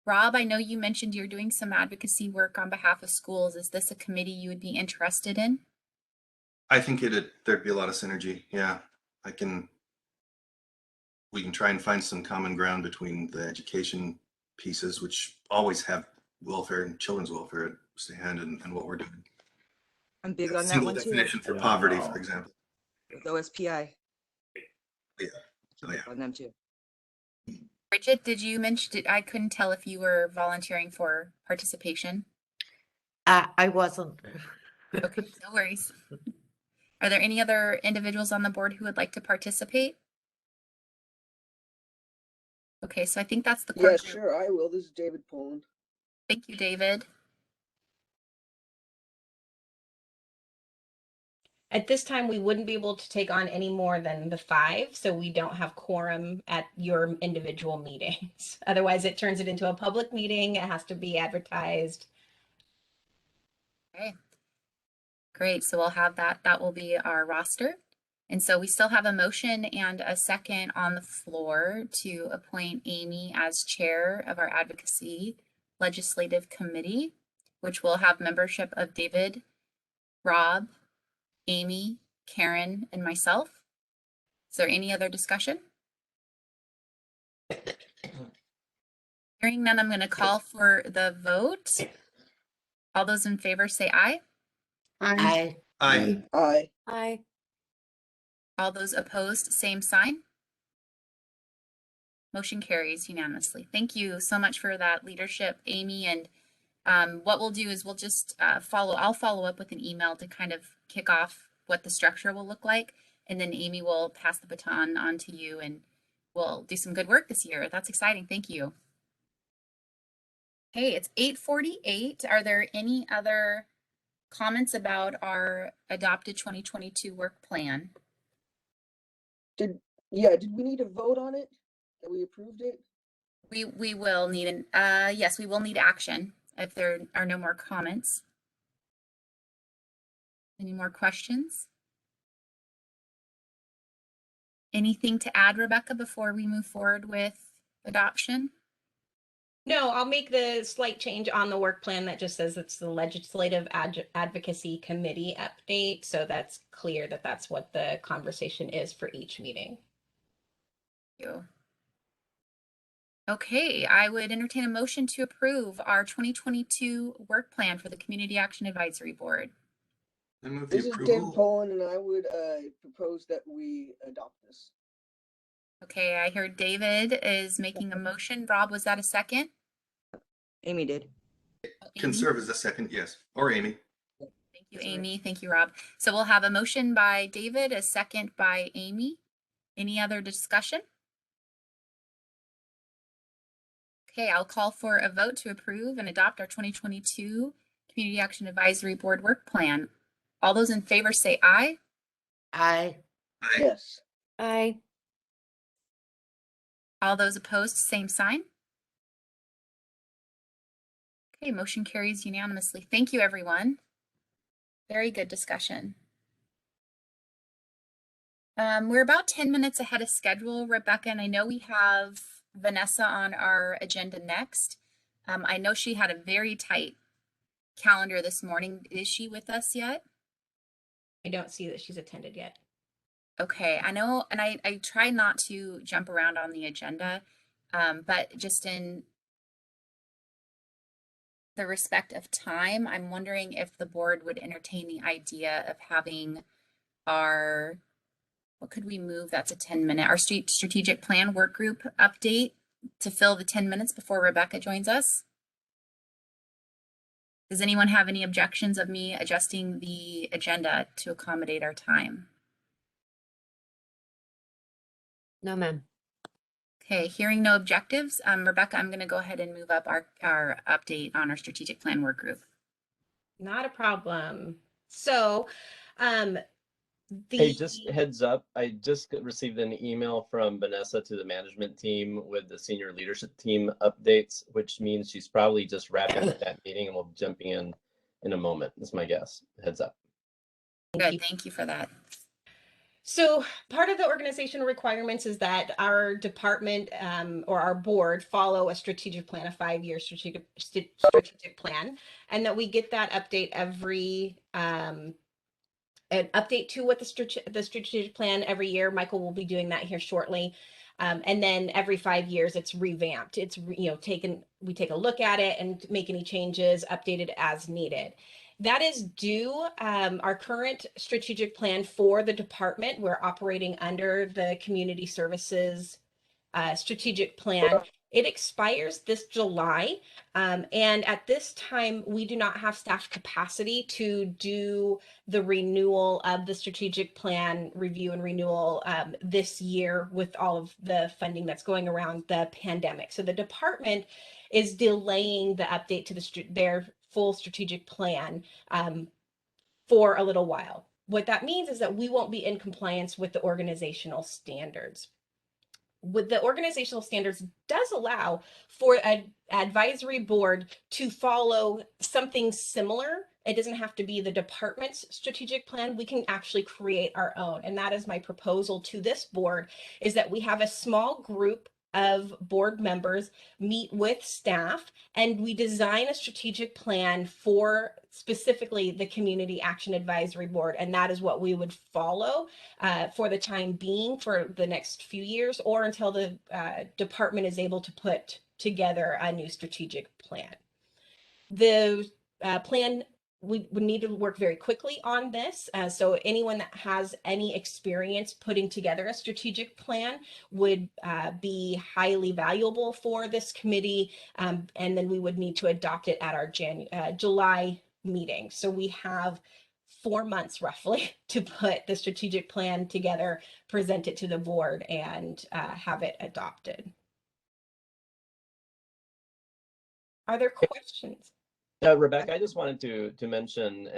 Rob, I know you mentioned you're doing some advocacy work on behalf of schools. Is this a committee you would be interested in? I think there'd be a lot of synergy. Yeah, we can try and find some common ground between the education pieces, which always have welfare and children's welfare at hand, and what we're doing. I'm big on that Single one too. definition for poverty, for example. With OSPI. Yeah. Oh, yeah. On them too. Bridget, did you mention, I couldn't tell if you were volunteering for participation. I wasn't. Okay, no worries. Are there any other individuals on the board who would like to participate? Okay, so I think that's the core Yeah, group. sure, I will. This is David Poland. Thank you, David. At this time, we wouldn't be able to take on any more than the 5, so we don't have quorum at your individual meetings. Otherwise, it turns it into a public meeting. It has to be advertised. Okay, great. So we'll have that. That will be our roster. And so we still have a motion and a second on the floor to appoint Amy as chair of our Advocacy Legislative Committee, which will have membership of David, Rob, Amy, Karen, and myself. Is there any other discussion? Hearing none, I'm going to call for the vote. All those in favor say aye. Aye. Aye. Aye. Aye. All those opposed, same sign. Motion carries unanimously. Thank you so much for that leadership, Amy. And what we'll do is we'll just I'll follow up with an email to kind of kick off what the structure will look like. And then Amy will pass the baton on to you and we'll do some good work this year. That's exciting. Thank you. Hey, it's 8:48. Are there any other comments about our adopted 2022 work plan? Did we need a vote on it? That we approved it? We will need an yes, we will need action if there are no more comments. Any more questions? Anything to add, Rebecca, before we move forward with adoption? No, I'll make the slight change on the work plan that just says it's the Legislative Advocacy Committee update. So that's clear that that's what the conversation is for each meeting. Thank you. Okay, I would entertain a motion to approve our 2022 work plan for the Community Action Advisory Board. I move This the is David approval. Poland, and I would propose that we adopt this. Okay, I heard David is making a motion. Rob, was that a second? Amy did. Can serve as a second, yes. Or Amy. Thank you, Amy. Thank you, Rob. So we'll have a motion by David, a second by Amy. Any other discussion? Okay, I'll call for a vote to approve and adopt our 2022 Community Action Advisory Board work plan. All those in favor say aye. Aye. Yes. Aye. All those opposed, same sign. Okay, motion carries unanimously. Thank you, everyone. Very good discussion. We're about 10 minutes ahead of schedule, Rebecca, and I know we have Vanessa on our agenda next. I know she had a very tight calendar this morning. Is she with us yet? I don't see that she's attended yet. Okay, I know, and I try not to jump around on the agenda, but just in the respect of time, I'm wondering if the board would entertain the idea of having our, what could we move that's a 10-minute, our strategic plan work group update to fill the 10 minutes before Rebecca joins us. Does anyone have any objections of me adjusting the agenda to accommodate our time? No, ma'am. Okay, hearing no objectives, Rebecca, I'm going to go ahead and move up our update on our strategic plan work group. Not a problem. So, Hey, just heads up, I just received an email from Vanessa to the management team with the senior leadership team updates, which means she's probably just wrapping up that meeting and will be jumping in a moment. That's my guess. Heads up. Good, thank you for that. So part of the organizational requirements is that our department or our board follow a strategic plan, a 5-year strategic plan, and that we get that update every an update to what the strategic plan every year. Michael will be doing that here shortly. And then every 5 years it's revamped. It's we take a look at it and make any changes, update it as needed. That is due. Our current strategic plan for the department, we're operating under the community services strategic plan. It expires this July. And at this time, we do not have staff capacity to do the renewal of the strategic plan review and renewal this year with all of the funding that's going around the pandemic. So the department is delaying the update to their full strategic plan for a little while. What that means is that we won't be in compliance with the organizational standards. With the organizational standards does allow for an advisory board to follow something similar. It doesn't have to be the department's strategic plan. We can actually create our own. And that is my proposal to this board, is that we have a small group of board members meet with staff and we design a strategic plan for specifically the Community Action Advisory Board. And that is what we would follow for the time being for the next few years, or until the department is able to put together a new strategic plan. The plan, we would need to work very quickly on this. So anyone that has any experience putting together a strategic plan would be highly valuable for this committee. And then we would need to adopt it at our July meeting. So we have 4 months roughly to put the strategic plan together, present it to the board, and have it adopted. Are there questions? Rebecca, I just wanted to mention,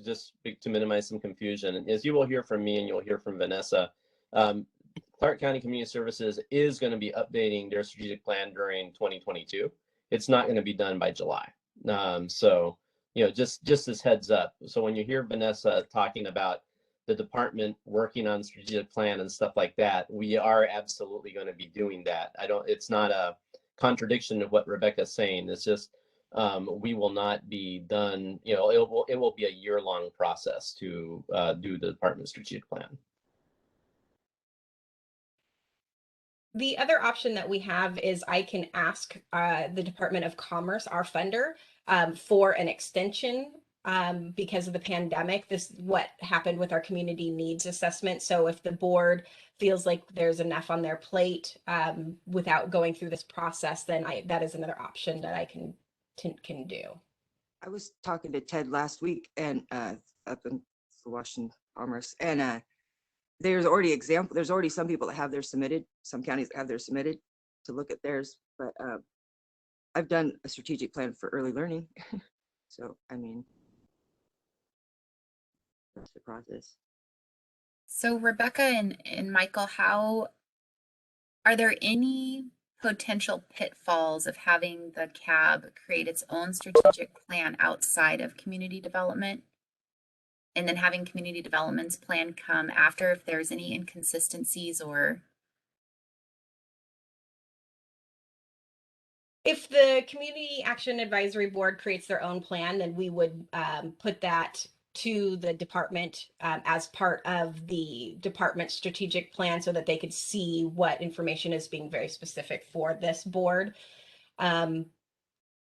just to minimize some confusion, as you will hear from me and you'll hear from Vanessa, Clark County Community Services is going to be updating their strategic plan during 2022. It's not going to be done by July. So, just as heads up. So when you hear Vanessa talking about the department working on strategic plan and stuff like that, we are absolutely going to be doing that. It's not a contradiction of what Rebecca's saying. It's just, we will not be done, it will be a year-long process to do the department's strategic plan. The other option that we have is I can ask the Department of Commerce, our funder, for an extension because of the pandemic. This is what happened with our community needs assessment. So if the board feels like there's enough on their plate without going through this process, then that is another option that I can do. I was talking to Ted last week and up in Washington Commerce, and there's already some people that have theirs submitted, some counties that have theirs submitted to look at theirs, but I've done a strategic plan for early learning. So, I mean, that's the process. So Rebecca and Michael, are there any potential pitfalls of having the CAAB create its own strategic plan outside of community development, and then having community development's plan come after, if there's any inconsistencies? Or if the Community Action Advisory Board creates their own plan, then we would put that to the department as part of the department's strategic plan, so that they could see what information is being very specific for this board.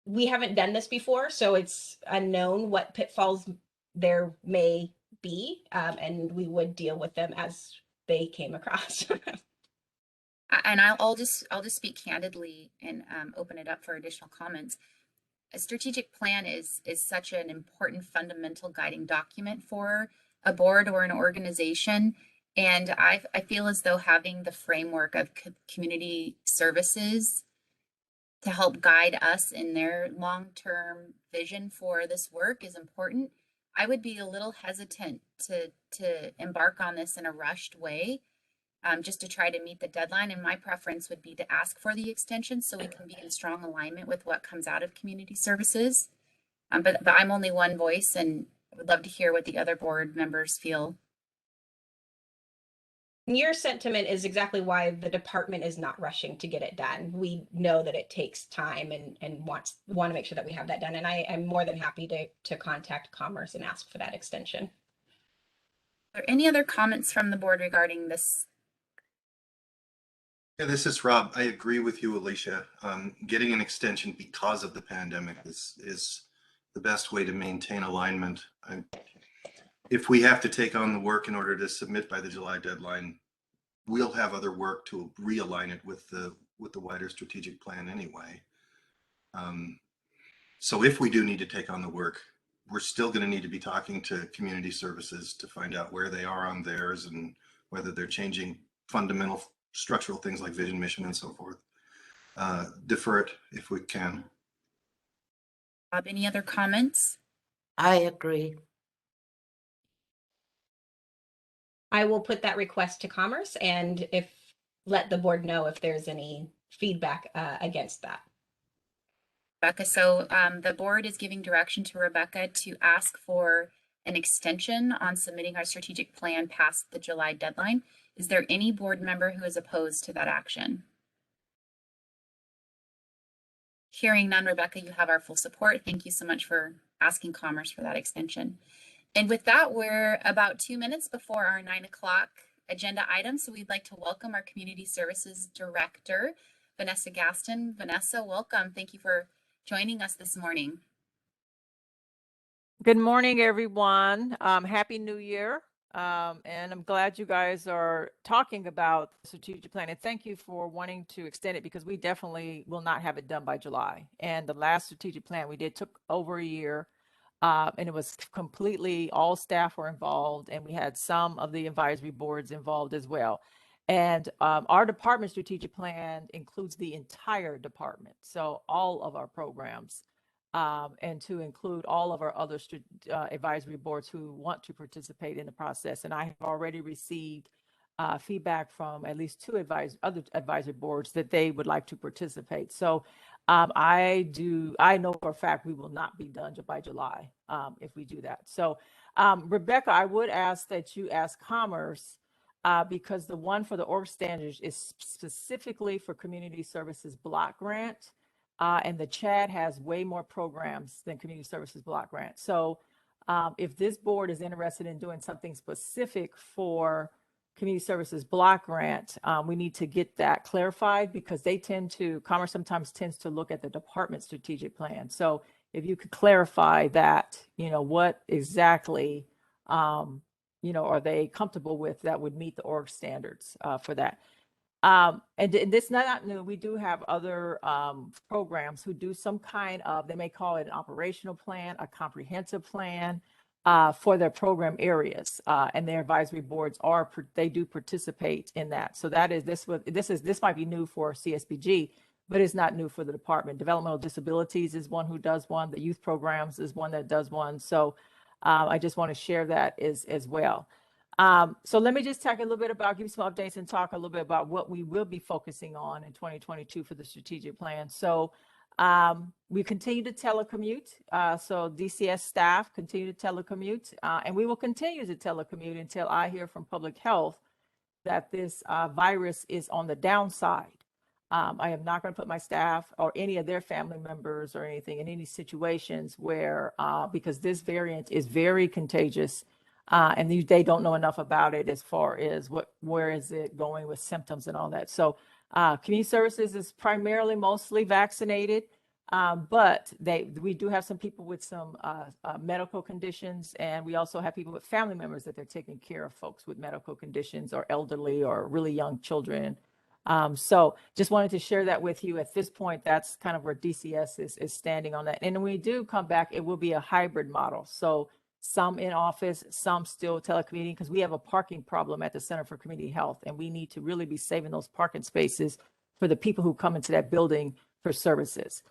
We haven't done this before, so it's unknown what pitfalls there may be, and we would deal with them as they came across. and I'll just speak candidly and open it up for additional comments. A strategic plan is such an important fundamental guiding document for a board or an organization. And I feel as though having the framework of community services to help guide us in their long-term vision for this work is important. I would be a little hesitant to embark on this in a rushed way, just to try to meet the deadline. And my preference would be to ask for the extension so we can be in strong alignment with what comes out of community services. But I'm only one voice, and I would love to hear what the other board members feel. Your sentiment is exactly why the department is not rushing to get it done. We know that it takes time and want to make sure that we have that done. And I am more than happy to contact Commerce and ask for that extension. Are there any other comments from the board regarding this? Yeah, this is Rob. I agree with you, Alicia. Getting an extension because of the pandemic is the best way to maintain alignment. If we have to take on the work in order to submit by the July deadline, we'll have other work to realign it with the wider strategic plan anyway. So if we do need to take on the work, we're still going to need to be talking to community services to find out where they are on theirs and whether they're changing fundamental structural things like vision, mission, and so forth. Defer it if we can. Bob, any other comments? I agree. I will put that request to Commerce and let the board know if there's any feedback against that. Rebecca, so the board is giving direction to Rebecca to ask for an extension on submitting our strategic plan past the July deadline. Is there any board member who is opposed to that action? Hearing none, Rebecca, you have our full support. Thank you so much for asking Commerce for that extension. And with that, we're about 2 minutes before our 9 o'clock agenda item. So we'd like to welcome our Community Services Director, Vanessa Gaston. Vanessa, welcome. Thank you for joining us this morning. Good morning, everyone. Happy New Year. And I'm glad you guys are talking about the strategic plan. And thank you for wanting to extend it, because we definitely will not have it done by July. And the last strategic plan we did took over a year. And it was completely, all staff were involved, and we had some of the advisory boards involved as well. And our department strategic plan includes the entire department, so all of our programs, and to include all of our other advisory boards who want to participate in the process. And I have already received feedback from at least two other advisory boards that they would like to participate. So I know for a fact we will not be done by July if we do that. So Rebecca, I would ask that you ask Commerce, because the one for the org standards is specifically for community services block grant, and the CHAD has way more programs than community services block grant. So if this board is interested in doing something specific for community services block grant, we need to get that clarified, because Commerce sometimes tends to look at the department strategic plan. So if you could clarify that, what exactly, are they comfortable with that would meet the org standards for that. And this is not new. We do have other programs who do some kind of, they may call it an operational plan, a comprehensive plan, for their program areas, and their advisory boards they do participate in that. So this might be new for CSBG, but it's not new for the department. Developmental disabilities is one who does one. The youth programs is one that does one. So I just want to share that as well. So let me just talk a little bit give you some updates and talk a little bit about what we will be focusing on in 2022 for the strategic plan. So we continue to telecommute. So DCS staff continue to telecommute, and we will continue to telecommute until I hear from public health that this virus is on the downside. I am not going to put my staff or any of their family members or anything in any situations where, because this variant is very contagious, and they don't know enough about it as far as where is it going with symptoms and all that. So community services is primarily mostly vaccinated, but we do have some people with some medical conditions, and we also have people with family members that they're taking care of, folks with medical conditions or elderly or really young children. So just wanted to share that with you. At this point, that's kind of where DCS is standing on that. And when we do come back, it will be a hybrid model. So some in office, some still telecommuting, because we have a parking problem at the Center for Community Health, and we need to really be saving those parking spaces for the people who come into that building for services.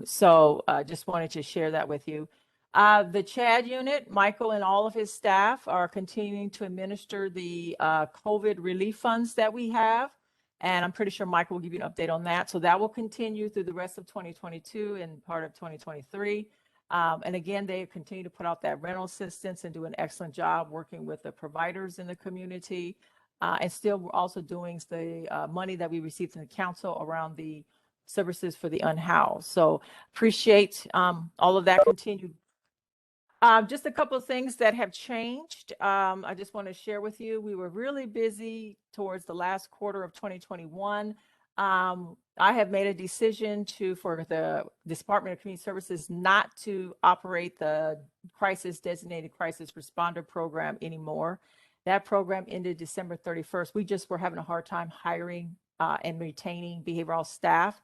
So just wanted to share that with you. The CHAD unit, Michael and all of his staff are continuing to administer the COVID relief funds that we have. And I'm pretty sure Michael will give you an update on that. So that will continue through the rest of 2022 and part of 2023. And again, they continue to put out that rental assistance and do an excellent job working with the providers in the community. And still we're also doing the money that we received from the council around the services for the unhoused. So appreciate all of that continued. Just a couple of things that have changed. I just want to share with you. We were really busy towards the last quarter of 2021. I have made a decision for the Department of Community Services not to operate the designated crisis responder program anymore. That program ended December 31st. We just were having a hard time hiring and retaining behavioral staff.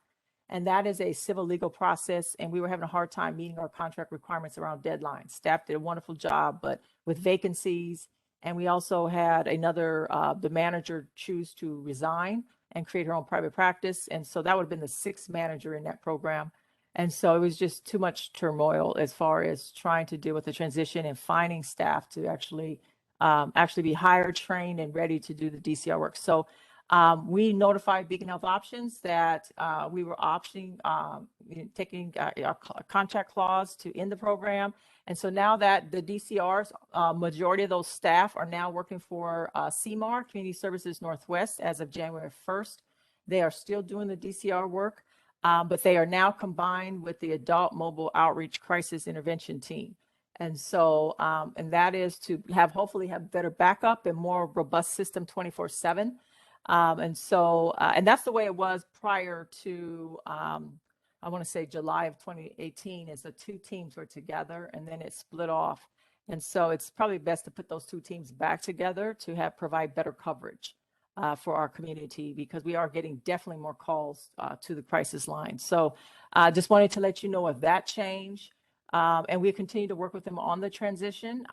And that is a civil legal process. And we were having a hard time meeting our contract requirements around deadlines. Staff did a wonderful job, but with vacancies. And we also had the manager choose to resign and create her own private practice. And so that would have been the sixth manager in that program. And so it was just too much turmoil as far as trying to deal with the transition and finding staff to actually be hired, trained, and ready to do the DCR work. So we notified Beacon Health Options that we were taking our contract clause to end the program. And so now that the DCRs, majority of those staff are now working for CMAR, Community Services Northwest, as of January 1st. They are still doing the DCR work, but they are now combined with the Adult Mobile Outreach Crisis Intervention Team. And so, and that is to hopefully have better backup and more robust system 24/7. And that's the way it was prior to, I want to say July of 2018, is the two teams were together and then it split off. And so it's probably best to put those two teams back together to provide better coverage for our community, because we are getting definitely more calls to the crisis line. So just wanted to let you know of that change. And we continue to work with them on the transition.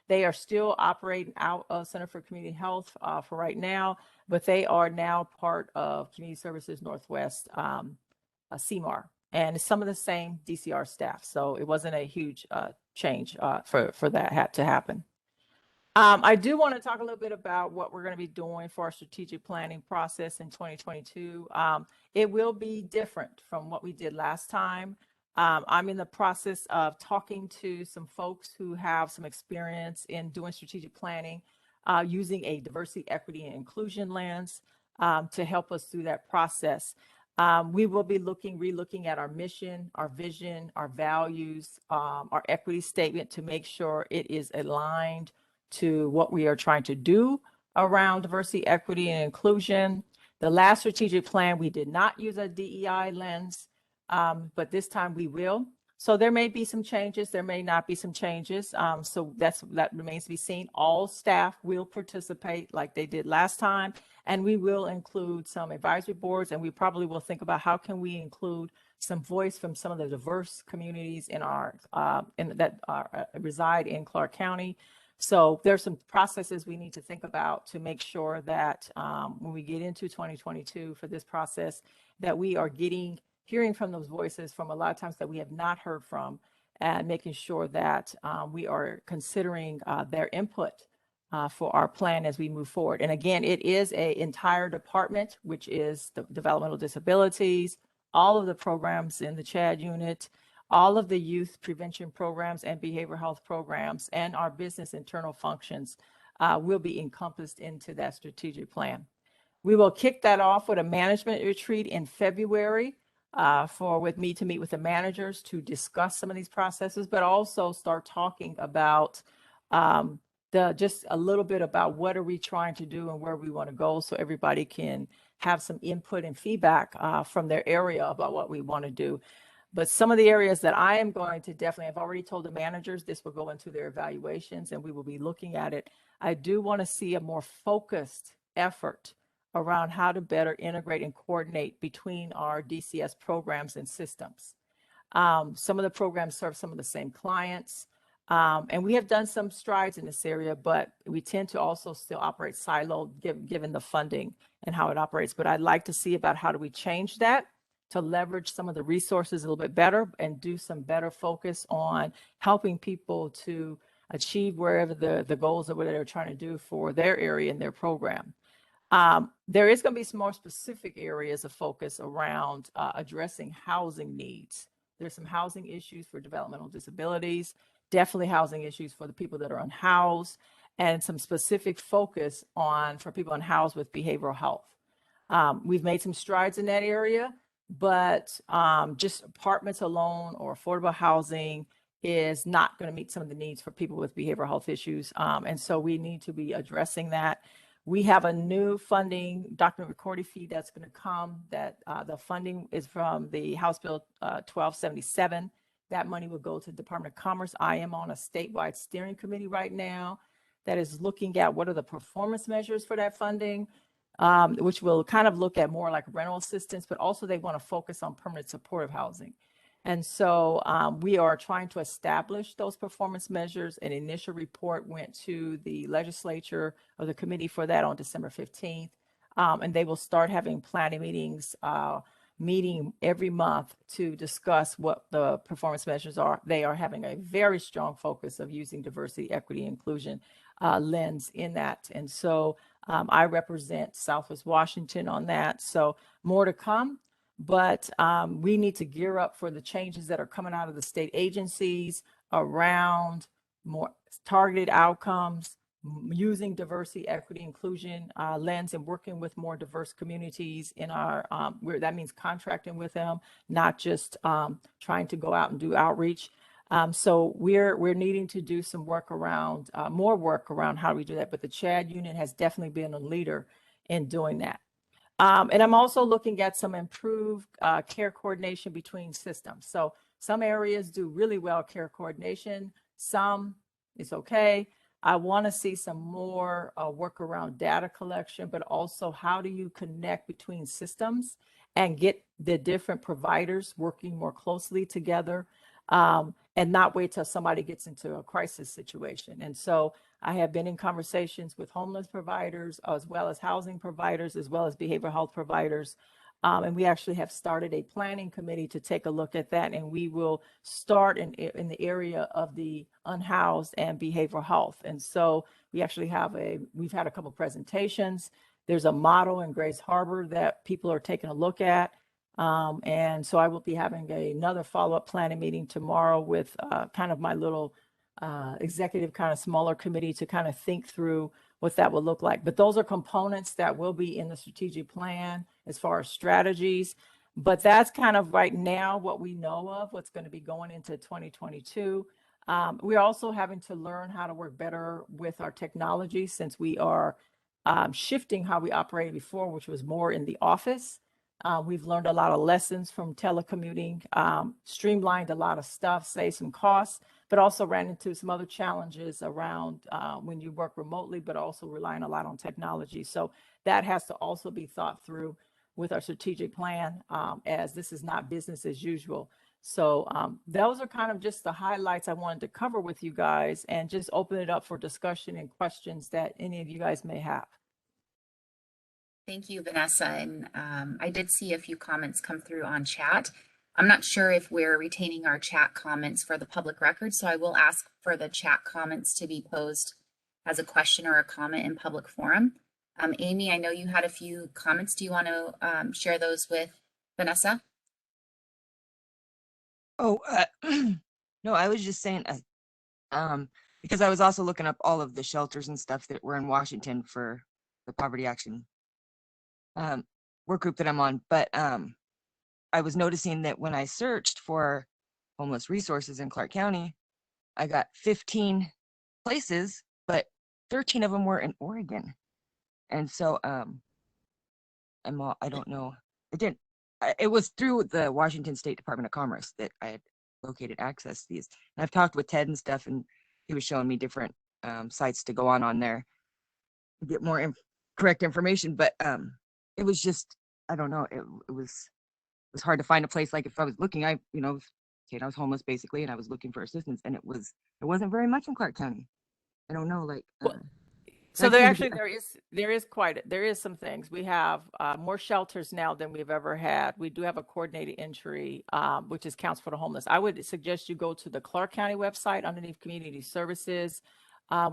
They are still operating out of Center for Community Health for right now, but they are now part of Community Services Northwest, CMAR, and some of the same DCR staff. So it wasn't a huge change for that to happen. I do want to talk a little bit about what we're going to be doing for our strategic planning process in 2022. It will be different from what we did last time. I'm in the process of talking to some folks who have some experience in doing strategic planning using a diversity, equity, and inclusion lens to help us through that process. We will be relooking at our mission, our vision, our values, our equity statement to make sure it is aligned to what we are trying to do around diversity, equity, and inclusion. The last strategic plan, we did not use a DEI lens, but this time we will. So there may be some changes, there may not be some changes. So that remains to be seen. All staff will participate like they did last time, and we will include some advisory boards, and we probably will think about how can we include some voice from some of the diverse communities in that reside in Clark County. So there's some processes we need to think about to make sure that when we get into 2022 for this process, that we are hearing from those voices from a lot of times that we have not heard from, and making sure that we are considering their input for our plan as we move forward. And again, it is an entire department, which is the developmental disabilities, all of the programs in the CHAD unit, all of the youth prevention programs and behavioral health programs, and our business internal functions will be encompassed into that strategic plan. We will kick that off with a management retreat in February with me to meet with the managers to discuss some of these processes, but also start talking about just a little bit about what are we trying to do and where we want to go, so everybody can have some input and feedback from their area about what we want to do. But some of the areas that I am going to definitely, I've already told the managers this will go into their evaluations and we will be looking at it. I do want to see a more focused effort around how to better integrate and coordinate between our DCS programs and systems. Some of the programs serve some of the same clients, and we have done some strides in this area, but we tend to also still operate siloed given the funding and how it operates. But I'd like to see about how do we change that to leverage some of the resources a little bit better and do some better focus on helping people to achieve wherever the goals of what they're trying to do for their area and their program. There is going to be some more specific areas of focus around addressing housing needs There's some housing issues for developmental disabilities, definitely housing issues for the people that are unhoused, and some specific focus on for people unhoused with behavioral health. We've made some strides in that area, but just apartments alone or affordable housing is not going to meet some of the needs for people with behavioral health issues. And so we need to be addressing that. We have a new funding document recording fee that's going to come, that the funding is from the House Bill 1277. That money will go to the Department of Commerce. I am on a statewide steering committee right now that is looking at what are the performance measures for that funding, which will kind of look at more like rental assistance, but also they want to focus on permanent supportive housing. And so we are trying to establish those performance measures. An initial report went to the legislature or the committee for that on December 15th. And they will start having planning meetings, meeting every month to discuss what the performance measures are. They are having a very strong focus of using diversity, equity, inclusion lens in that. And so I represent Southwest Washington on that. So more to come. But we need to gear up for the changes that are coming out of the state agencies around more targeted outcomes, using diversity, equity, inclusion lens, and working with more diverse communities in our, where that means contracting with them, not just trying to go out and do outreach. So we're needing to do some work around, more work around how we do that. But the CHAD unit has definitely been a leader in doing that. And I'm also looking at some improved care coordination between systems. So some areas do really well care coordination, some is okay. I want to see some more work around data collection, but also how do you connect between systems and get the different providers working more closely together, and not wait till somebody gets into a crisis situation. And so I have been in conversations with homeless providers, as well as housing providers, as well as behavioral health providers. And we actually have started a planning committee to take a look at that. And we will start in the area of the unhoused and behavioral health. And so we actually we've had a couple presentations. There's a model in Grace Harbor that people are taking a look at. And so I will be having another follow-up planning meeting tomorrow with kind of my little executive kind of smaller committee to kind of think through what that will look like. But those are components that will be in the strategic plan as far as strategies. But that's kind of right now what we know of, what's going to be going into 2022. We're also having to learn how to work better with our technology, since we are shifting how we operated before, which was more in the office. We've learned a lot of lessons from telecommuting, streamlined a lot of stuff, saved some costs, but also ran into some other challenges around when you work remotely, but also relying a lot on technology. So that has to also be thought through with our strategic plan, as this is not business as usual. So those are kind of just the highlights I wanted to cover with you guys, and just open it up for discussion and questions that any of you guys may have. Thank you, Vanessa. And I did see a few comments come through on chat. I'm not sure if we're retaining our chat comments for the public record, so I will ask for the chat comments to be posed as a question or a comment in public forum. Amy, I know you had a few comments. Do you want to share those with Vanessa? Oh, no, I was just saying, because I was also looking up all of the shelters and stuff that were in Washington for the poverty action work group that I'm on. But I was noticing that when I searched for homeless resources in Clark County, I got 15 places, but 13 of them were in Oregon. And so I don't know. It was through the Washington State Department of Commerce that I had located access to these. And I've talked with Ted and stuff, and he was showing me different sites to go on there to get more correct information. But it was just, I don't know, it was hard to find a place. Like if I was looking, I was homeless basically, and I was looking for assistance, and there wasn't very much in Clark County. I don't know, like. So there is some things. We have more shelters now than we've ever had. We do have a coordinated entry, which is Counts for the Homeless. I would suggest you go to the Clark County website underneath Community Services.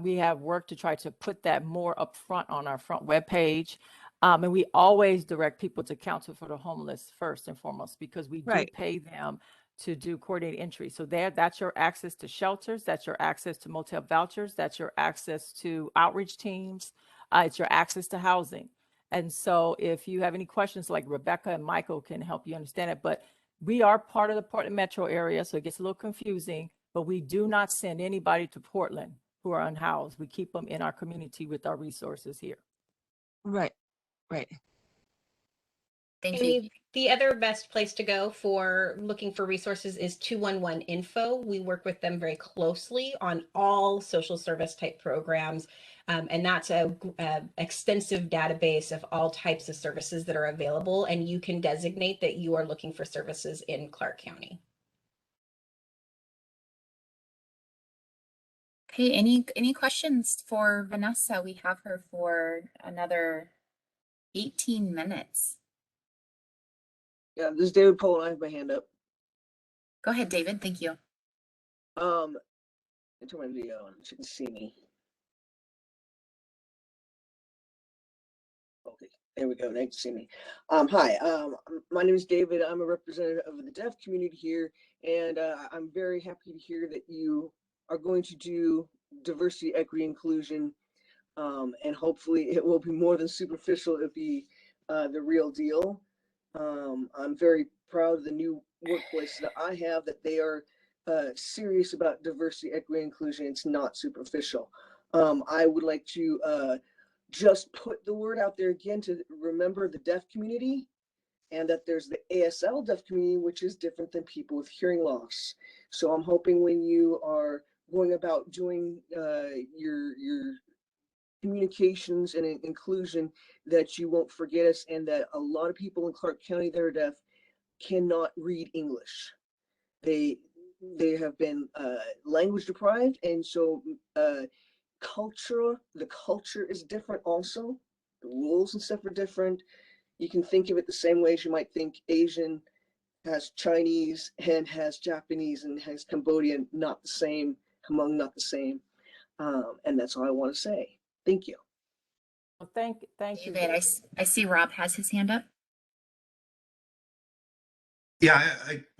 We have worked to try to put that more up front on our front webpage. And we always direct people to Counsel for the Homeless first and foremost, because we do pay them to do coordinated entry. So that's your access to shelters, that's your access to motel vouchers, that's your access to outreach teams, it's your access to housing. And so if you have any questions, like Rebecca and Michael can help you understand it, but we are part of the Portland metro area, so it gets a little confusing, but we do not send anybody to Portland who are unhoused. We keep them in our community with our resources here. Right. Thank you. The other best place to go for looking for resources is 211 Info. We work with them very closely on all social service type programs. And that's a extensive database of all types of services that are available. And you can designate that you are looking for services in Clark County. Okay, any questions for Vanessa? We have her for another 18 minutes. Yeah, this is David Poland. I have my hand up. Go ahead, David. Thank you. I turn my video on. You can see me. Okay, there we go. Nice to see me. Hi, my name is David. I'm a representative of the deaf community here, and I'm very happy to hear that you are going to do diversity, equity, inclusion, and hopefully it will be more than superficial. It'll be the real deal. I'm very proud of the new workplace that I have, that they are serious about diversity, equity, inclusion. It's not superficial. I would like to just put the word out there again to remember the deaf community, and that there's the ASL deaf community, which is different than people with hearing loss. So I'm hoping when you are going about doing your communications and inclusion, that you won't forget us, and that a lot of people in Clark County that are deaf cannot read English. They have been language deprived, and so the culture is different also. The rules and stuff are different. You can think of it the same way as you might think Asian has Chinese and has Japanese and has Cambodian, not the same, Hmong not the same. And that's all I want to say. Thank you. Well, thank you. David, I see Rob has his hand up. Yeah,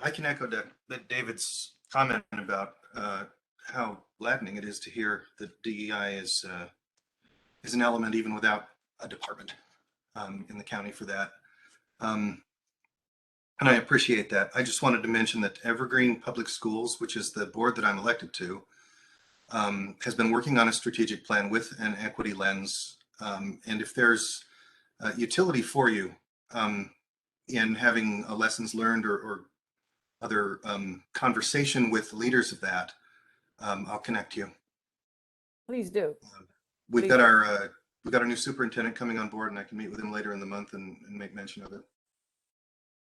I can echo that David's comment about how gladdening it is to hear that DEI is an element even without a department in the county for that. And I appreciate that. I just wanted to mention that Evergreen Public Schools, which is the board that I'm elected to, has been working on a strategic plan with an equity lens. And if there's utility for you in having a lessons learned or other conversation with leaders of that, I'll connect you. Please do. We've got our new superintendent coming on board, and I can meet with him later in the month and make mention of it.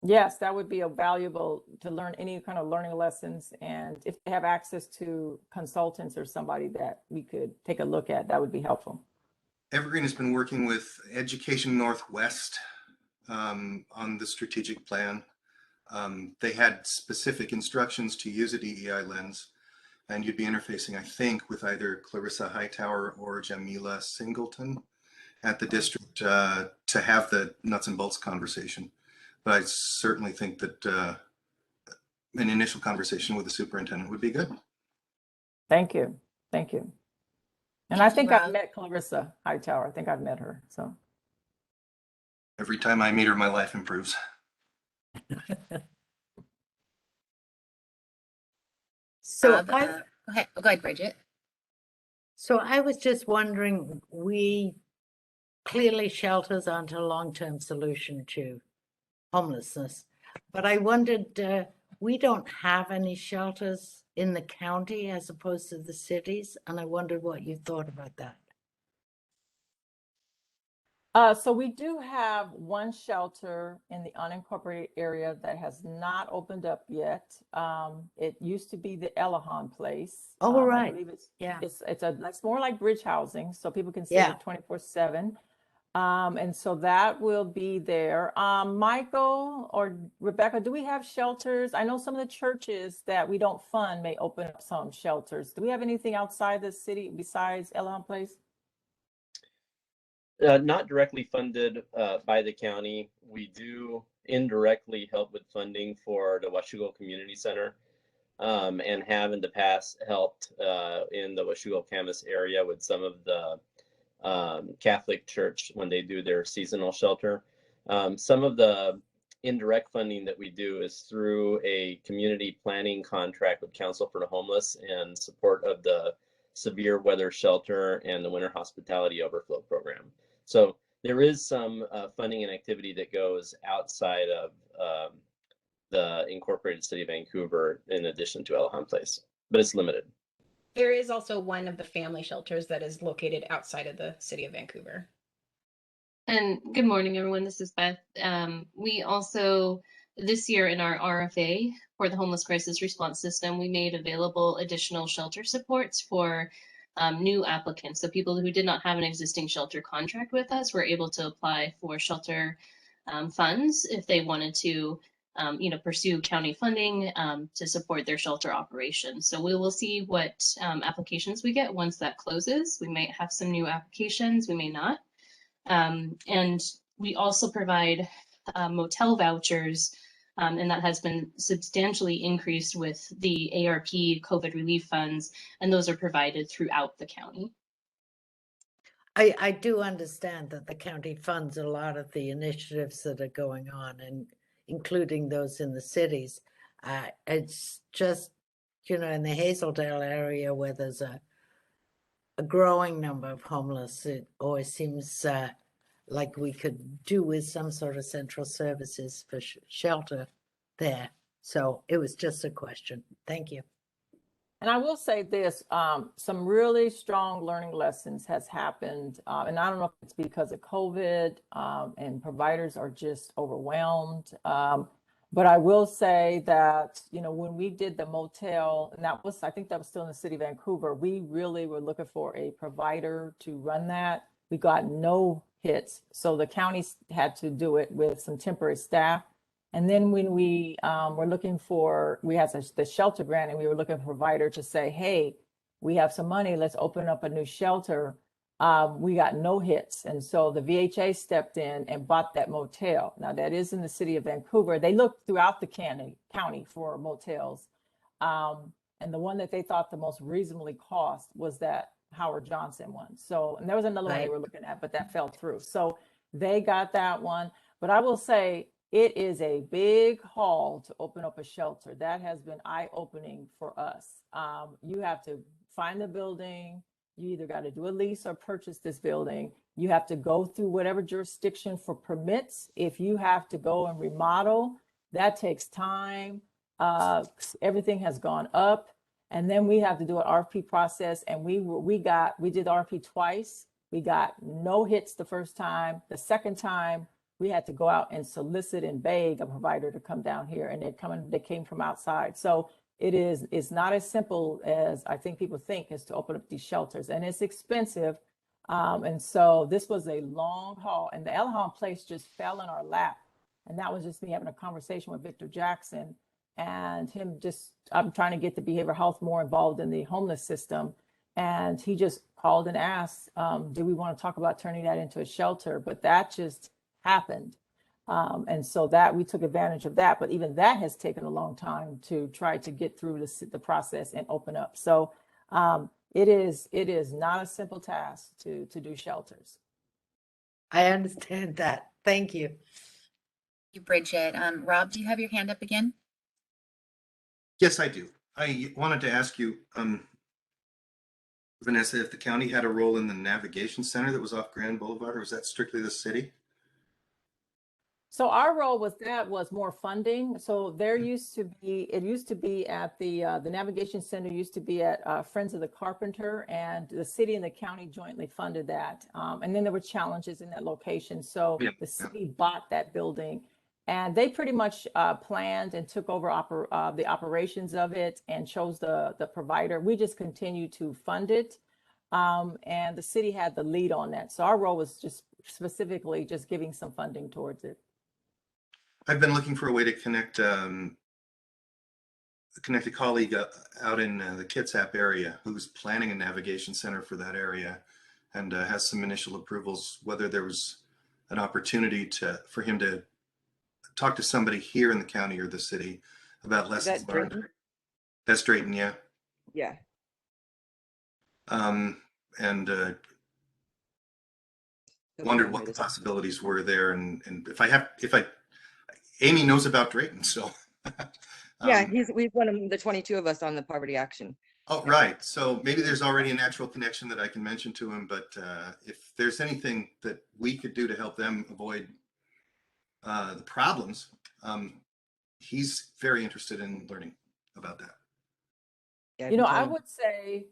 Yes, that would be valuable to learn any kind of learning lessons. And if they have access to consultants or somebody that we could take a look at, that would be helpful. Evergreen has been working with Education Northwest on the strategic plan. They had specific instructions to use a DEI lens, and you'd be interfacing, I think, with either Clarissa Hightower or Jamila Singleton at the district to have the nuts and bolts conversation. But I certainly think that an initial conversation with the superintendent would be good. Thank you. Thank you. And I think I've met Clarissa Hightower. I think I've met her. So every time I meet her, my life improves. So Go ahead, Bridget. So I was just wondering, clearly shelters aren't a long-term solution to homelessness, but I wondered, we don't have any shelters in the county as opposed to the cities, and I wondered what you thought about that. So we do have one shelter in the unincorporated area that has not opened up yet. It used to be the Elahan place. Oh, right. I believe Yeah. It's more like bridge housing, so people can stay 24/7. And so that will be there. Michael or Rebecca, do we have shelters? I know some of the churches that we don't fund may open up some shelters. Do we have anything outside the city besides Elahan Place? Not directly funded by the county. We do indirectly help with funding for the Washougal Community Center, and have in the past helped in the Washougal campus area with some of the Catholic Church when they do their seasonal shelter. Some of the indirect funding that we do is through a community planning contract with Council for the Homeless in support of the severe weather shelter and the winter hospitality overflow program. So there is some funding and activity that goes outside of the incorporated city of Vancouver in addition to Elahan Place, but it's limited. There is also one of the family shelters that is located outside of the city of Vancouver. And good morning, everyone. This is Beth. We also, this year in our RFA for the Homeless Crisis Response System, we made available additional shelter supports for new applicants. So people who did not have an existing shelter contract with us were able to apply for shelter funds if they wanted to pursue county funding to support their shelter operations. So we will see what applications we get once that closes. We might have some new applications, we may not. And we also provide motel vouchers, and that has been substantially increased with the ARP COVID relief funds, and those are provided throughout the county. I do understand that the county funds a lot of the initiatives that are going on, and including those in the cities. It's just, in the Hazeldale area where there's a growing number of homeless, it always seems like we could do with some sort of central services for shelter there. So it was just a question. Thank you. And I will say this, some really strong learning lessons has happened. And I don't know if it's because of COVID and providers are just overwhelmed. But I will say that, when we did the motel, and I think that was still in the city of Vancouver, we really were looking for a provider to run that. We got no hits. So the county had to do it with some temporary staff. And then when we were looking for, we had the shelter grant and we were looking for a provider to say, hey, we have some money, let's open up a new shelter. We got no hits. And so the VHA stepped in and bought that motel. Now that is in the city of Vancouver. They looked throughout the county for motels. And the one that they thought the most reasonably cost was that Howard Johnson one. So, and there was another one they were looking at, but that fell through. So they got that one. But I will say, it is a big haul to open up a shelter. That has been eye-opening for us. You have to find the building. You either got to do a lease or purchase this building. You have to go through whatever jurisdiction for permits. If you have to go and remodel, that takes time. Everything has gone up. And then we have to do an RFP process. And we did RFP twice. We got no hits the first time. The second time, we had to go out and solicit and beg a provider to come down here, and they came from outside. So it's not as simple as I think people think is to open up these shelters, and it's expensive. And so this was a long haul, and the Elahan Place just fell in our lap. And that was just me having a conversation with Victor Jackson and I'm trying to get the behavioral health more involved in the homeless system. And he just called and asked, do we want to talk about turning that into a shelter? But that just happened. And so that we took advantage of that, but even that has taken a long time to try to get through the process and open up. So it is not a simple task to do shelters. I understand that. Thank you. Thank you, Bridget. Rob, do you have your hand up again? Yes, I do. I wanted to ask you, Vanessa, if the county had a role in the navigation center that was off Grand Boulevard, or was that strictly the city? So our role with that was more funding. So it used to be at the Navigation Center used to be at Friends of the Carpenter, and the city and the county jointly funded that. And then there were challenges in that location. So the city bought that building, and they pretty much planned and took over the operations of it and chose the provider. We just continued to fund it. And the city had the lead on that. So our role was just specifically just giving some funding towards it. I've been looking for a way to connect a colleague out in the Kitsap area who's planning a navigation center for that area. and has some initial approvals, whether there was an opportunity for him to talk to somebody here in the county or the city about lessons learned. Drayton? That's Drayton, yeah. Yeah. And He'll be wondered down what here the this possibilities were there, and Amy knows about Drayton, so. Yeah, we've one of the 22 of us on the poverty action. Oh, right. So maybe there's already a natural connection that I can mention to him, but if there's anything that we could do to help them avoid the problems, he's very interested in learning about that. Yeah, You know, I would say,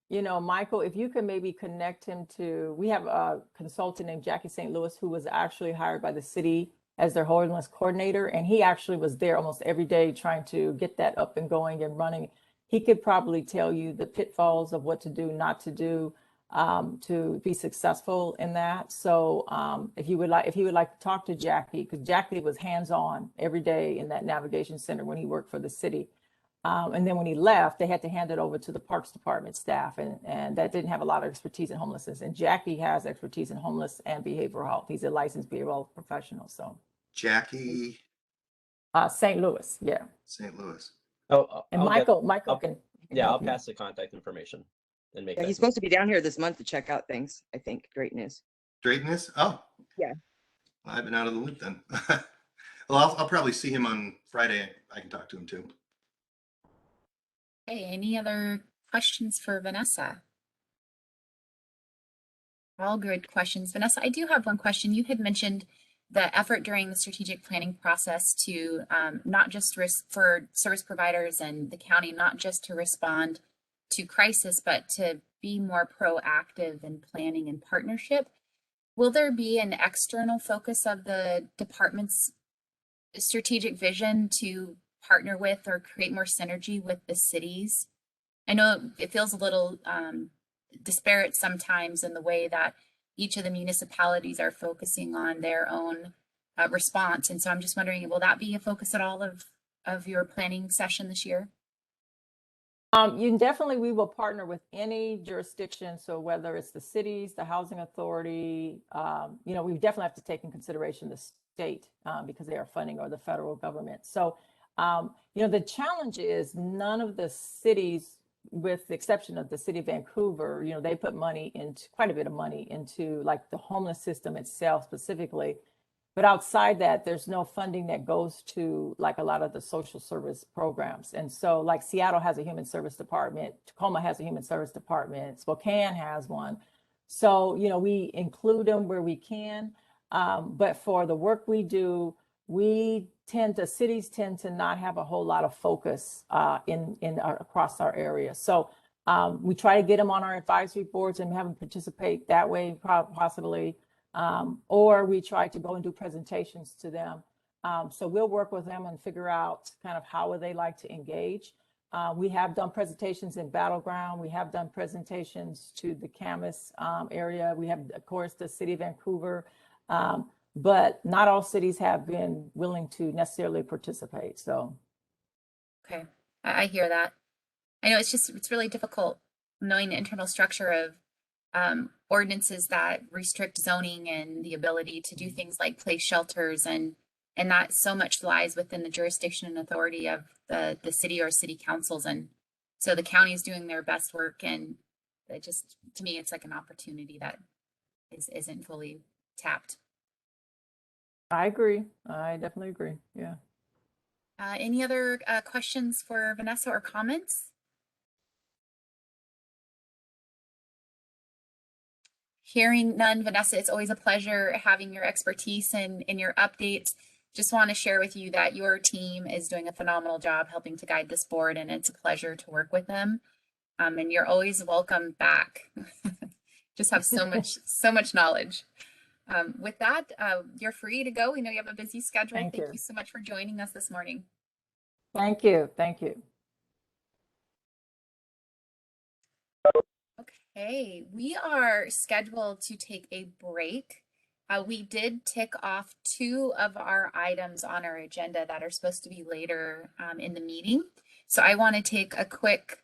you know, Michael, if you could maybe connect him to, we have a consultant named Jackie St. Louis who was actually hired by the city as their homeless coordinator. And he actually was there almost every day trying to get that up and going and running. He could probably tell you the pitfalls of what to do, not to do, to be successful in that. So if he would like to talk to Jackie, because Jackie was hands-on every day in that navigation center when he worked for the city. And then when he left, they had to hand it over to the Parks Department staff, and that didn't have a lot of expertise in homelessness. And Jackie has expertise in homeless and behavioral health. He's a licensed behavioral health professional. So Jackie? St. Louis, yeah. St. Louis. Oh, And Michael can Yeah, I'll help you. pass the contact information and make Yeah, that. he's supposed to be down here this month to check out things. I think Drayton is. Drayton is? Oh. Yeah. Well, I've been out of the loop then. Well, I'll probably see him on Friday. I can talk to him too. Okay, any other questions for Vanessa? All good questions. Vanessa, I do have one question. You had mentioned the effort during the strategic planning process to not just for service providers and the county, not just to respond to crisis, but to be more proactive in planning and partnership. Will there be an external focus of the department's strategic vision to partner with or create more synergy with the cities? I know it feels a little disparate sometimes in the way that each of the municipalities are focusing on their own response. And so I'm just wondering, will that be a focus at all of your planning session this year? We will partner with any jurisdiction. So whether it's the cities, the housing authority, you know, we definitely have to take in consideration the state because they are funding, or the federal government. So, you know, the challenge is none of the cities, with the exception of the city of Vancouver, you know, they put money into, quite a bit of money into like the homeless system itself specifically. But outside that, there's no funding that goes to like a lot of the social service programs. And so like Seattle has a human service department, Tacoma has a human service department, Spokane has one. So, you know, we include them where we can. But for the work we do, cities tend to not have a whole lot of focus across our area. So we try to get them on our advisory boards and have them participate that way, possibly. Or we try to go and do presentations to them. So we'll work with them and figure out kind of how would they like to engage. We have done presentations in Battleground. We have done presentations to the Camas area. We have, of course, the city of Vancouver. But not all cities have been willing to necessarily participate. So. Okay, I hear that. I know it's really difficult knowing the internal structure of ordinances that restrict zoning and the ability to do things like place shelters, and that so much lies within the jurisdiction and authority of the city or city councils. And so the county is doing their best work, and it just, to me, it's like an opportunity that isn't fully tapped. I agree. I definitely agree. Yeah. Any other questions for Vanessa or comments? Hearing none, Vanessa, it's always a pleasure having your expertise and your updates. Just want to share with you that your team is doing a phenomenal job helping to guide this board, and it's a pleasure to work with them. And you're always welcome back. Just have so much knowledge. With that, you're free to go. We know you have a busy schedule. Thank you so much for joining us this morning. Thank you. Thank you. Okay, we are scheduled to take a break. We did tick off 2 of our items on our agenda that are supposed to be later in the meeting. So I want to take a quick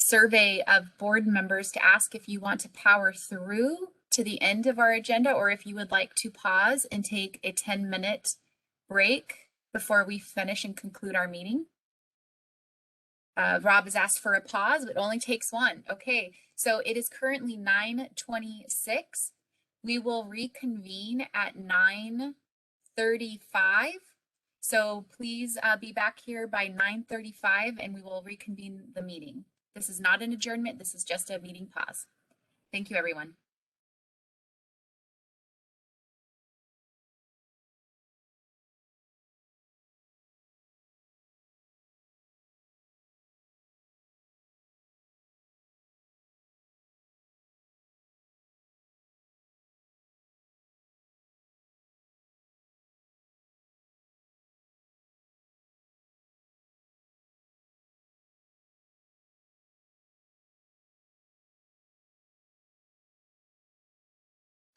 survey of board members to ask if you want to power through to the end of our agenda, or if you would like to pause and take a 10-minute break before we finish and conclude our meeting. Rob has asked for a pause, but it only takes one. Okay, so it is currently 9:26. We will reconvene at 9:35. So please be back here by 9:35 and we will reconvene the meeting. This is not an adjournment. This is just a meeting pause. Thank you, everyone.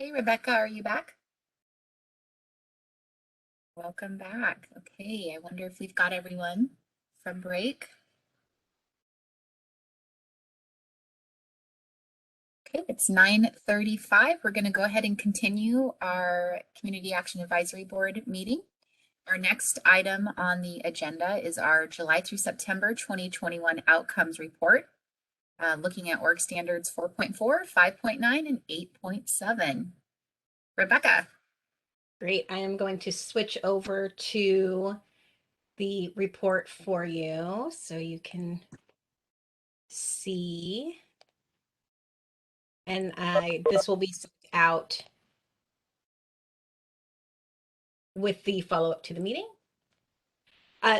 Hey, Rebecca, are you back? Welcome back. Okay, I wonder if we've got everyone from break. Okay, it's 9:35. We're going to go ahead and continue our Community Action Advisory Board meeting. Our next item on the agenda is our July through September 2021 Outcomes Report, looking at org standards 4.4, 5.9, and 8.7. Rebecca. Great. I am going to switch over to the report for you so you can see. And this will be sent out with the follow-up to the meeting.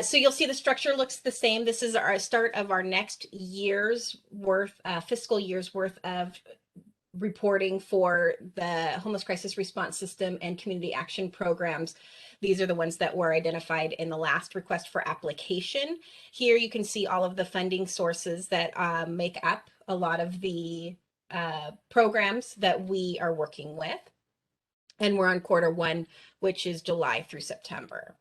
So you'll see the structure looks the same. This is our start of our next year's worth, fiscal year's worth of reporting for the homeless crisis response system and community action programs. These are the ones that were identified in the last request for application. Here you can see all of the funding sources that make up a lot of the programs that we are working with. And we're on Q1, which is July through September.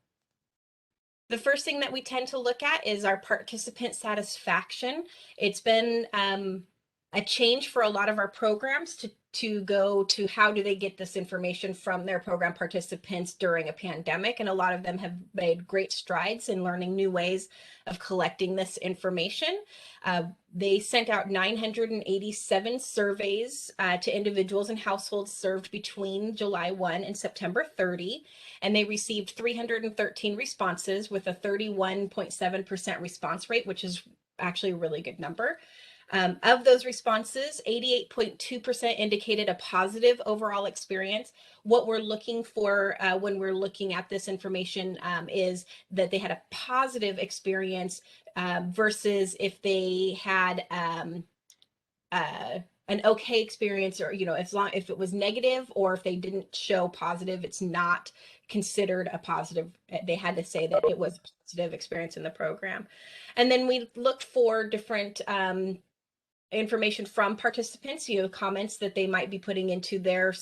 The first thing that we tend to look at is our participant satisfaction. It's been a change for a lot of our programs to go to how do they get this information from their program participants during a pandemic. And a lot of them have made great strides in learning new ways of collecting this information. They sent out 987 surveys to individuals and households served between July 1 and September 30. And they received 313 responses with a 31.7% response rate, which is actually a really good number. Of those responses, 88.2% indicated a positive overall experience. What we're looking for when we're looking at this information is that they had a positive experience versus if they had an okay experience, or if it was negative or if they didn't show positive, it's not considered a positive. They had to say that it was a positive experience in the program. And then we looked for different information from participants, comments that they might be putting into their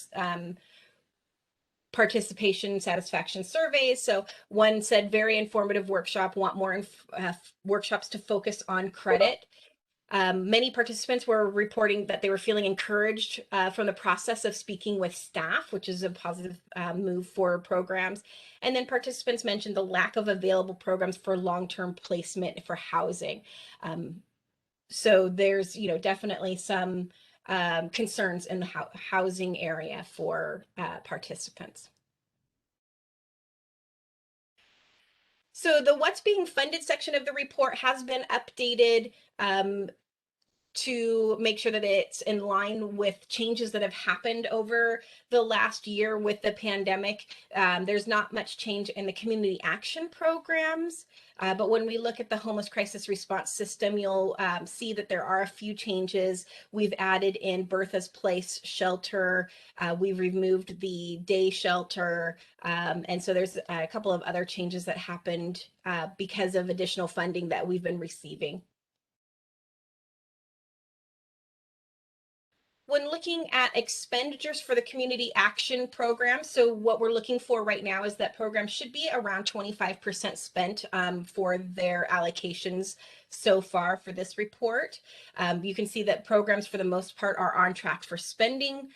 participation satisfaction surveys. So one said, very informative workshop, want more workshops to focus on credit. Many participants were reporting that they were feeling encouraged from the process of speaking with staff, which is a positive move for programs. And then participants mentioned the lack of available programs for long-term placement for housing. So there's, definitely some concerns in the housing area for participants. So the what's being funded section of the report has been updated to make sure that it's in line with changes that have happened over the last year with the pandemic. There's not much change in the community action programs, but when we look at the homeless crisis response system, you'll see that there are a few changes. We've added in Bertha's Place shelter. We've removed the day shelter. And so there's a couple of other changes that happened because of additional funding that we've been receiving. When looking at expenditures for the community action program, so what we're looking for right now is that programs should be around 25% spent for their allocations so far for this report. You can see that programs for the most part are on track for spending.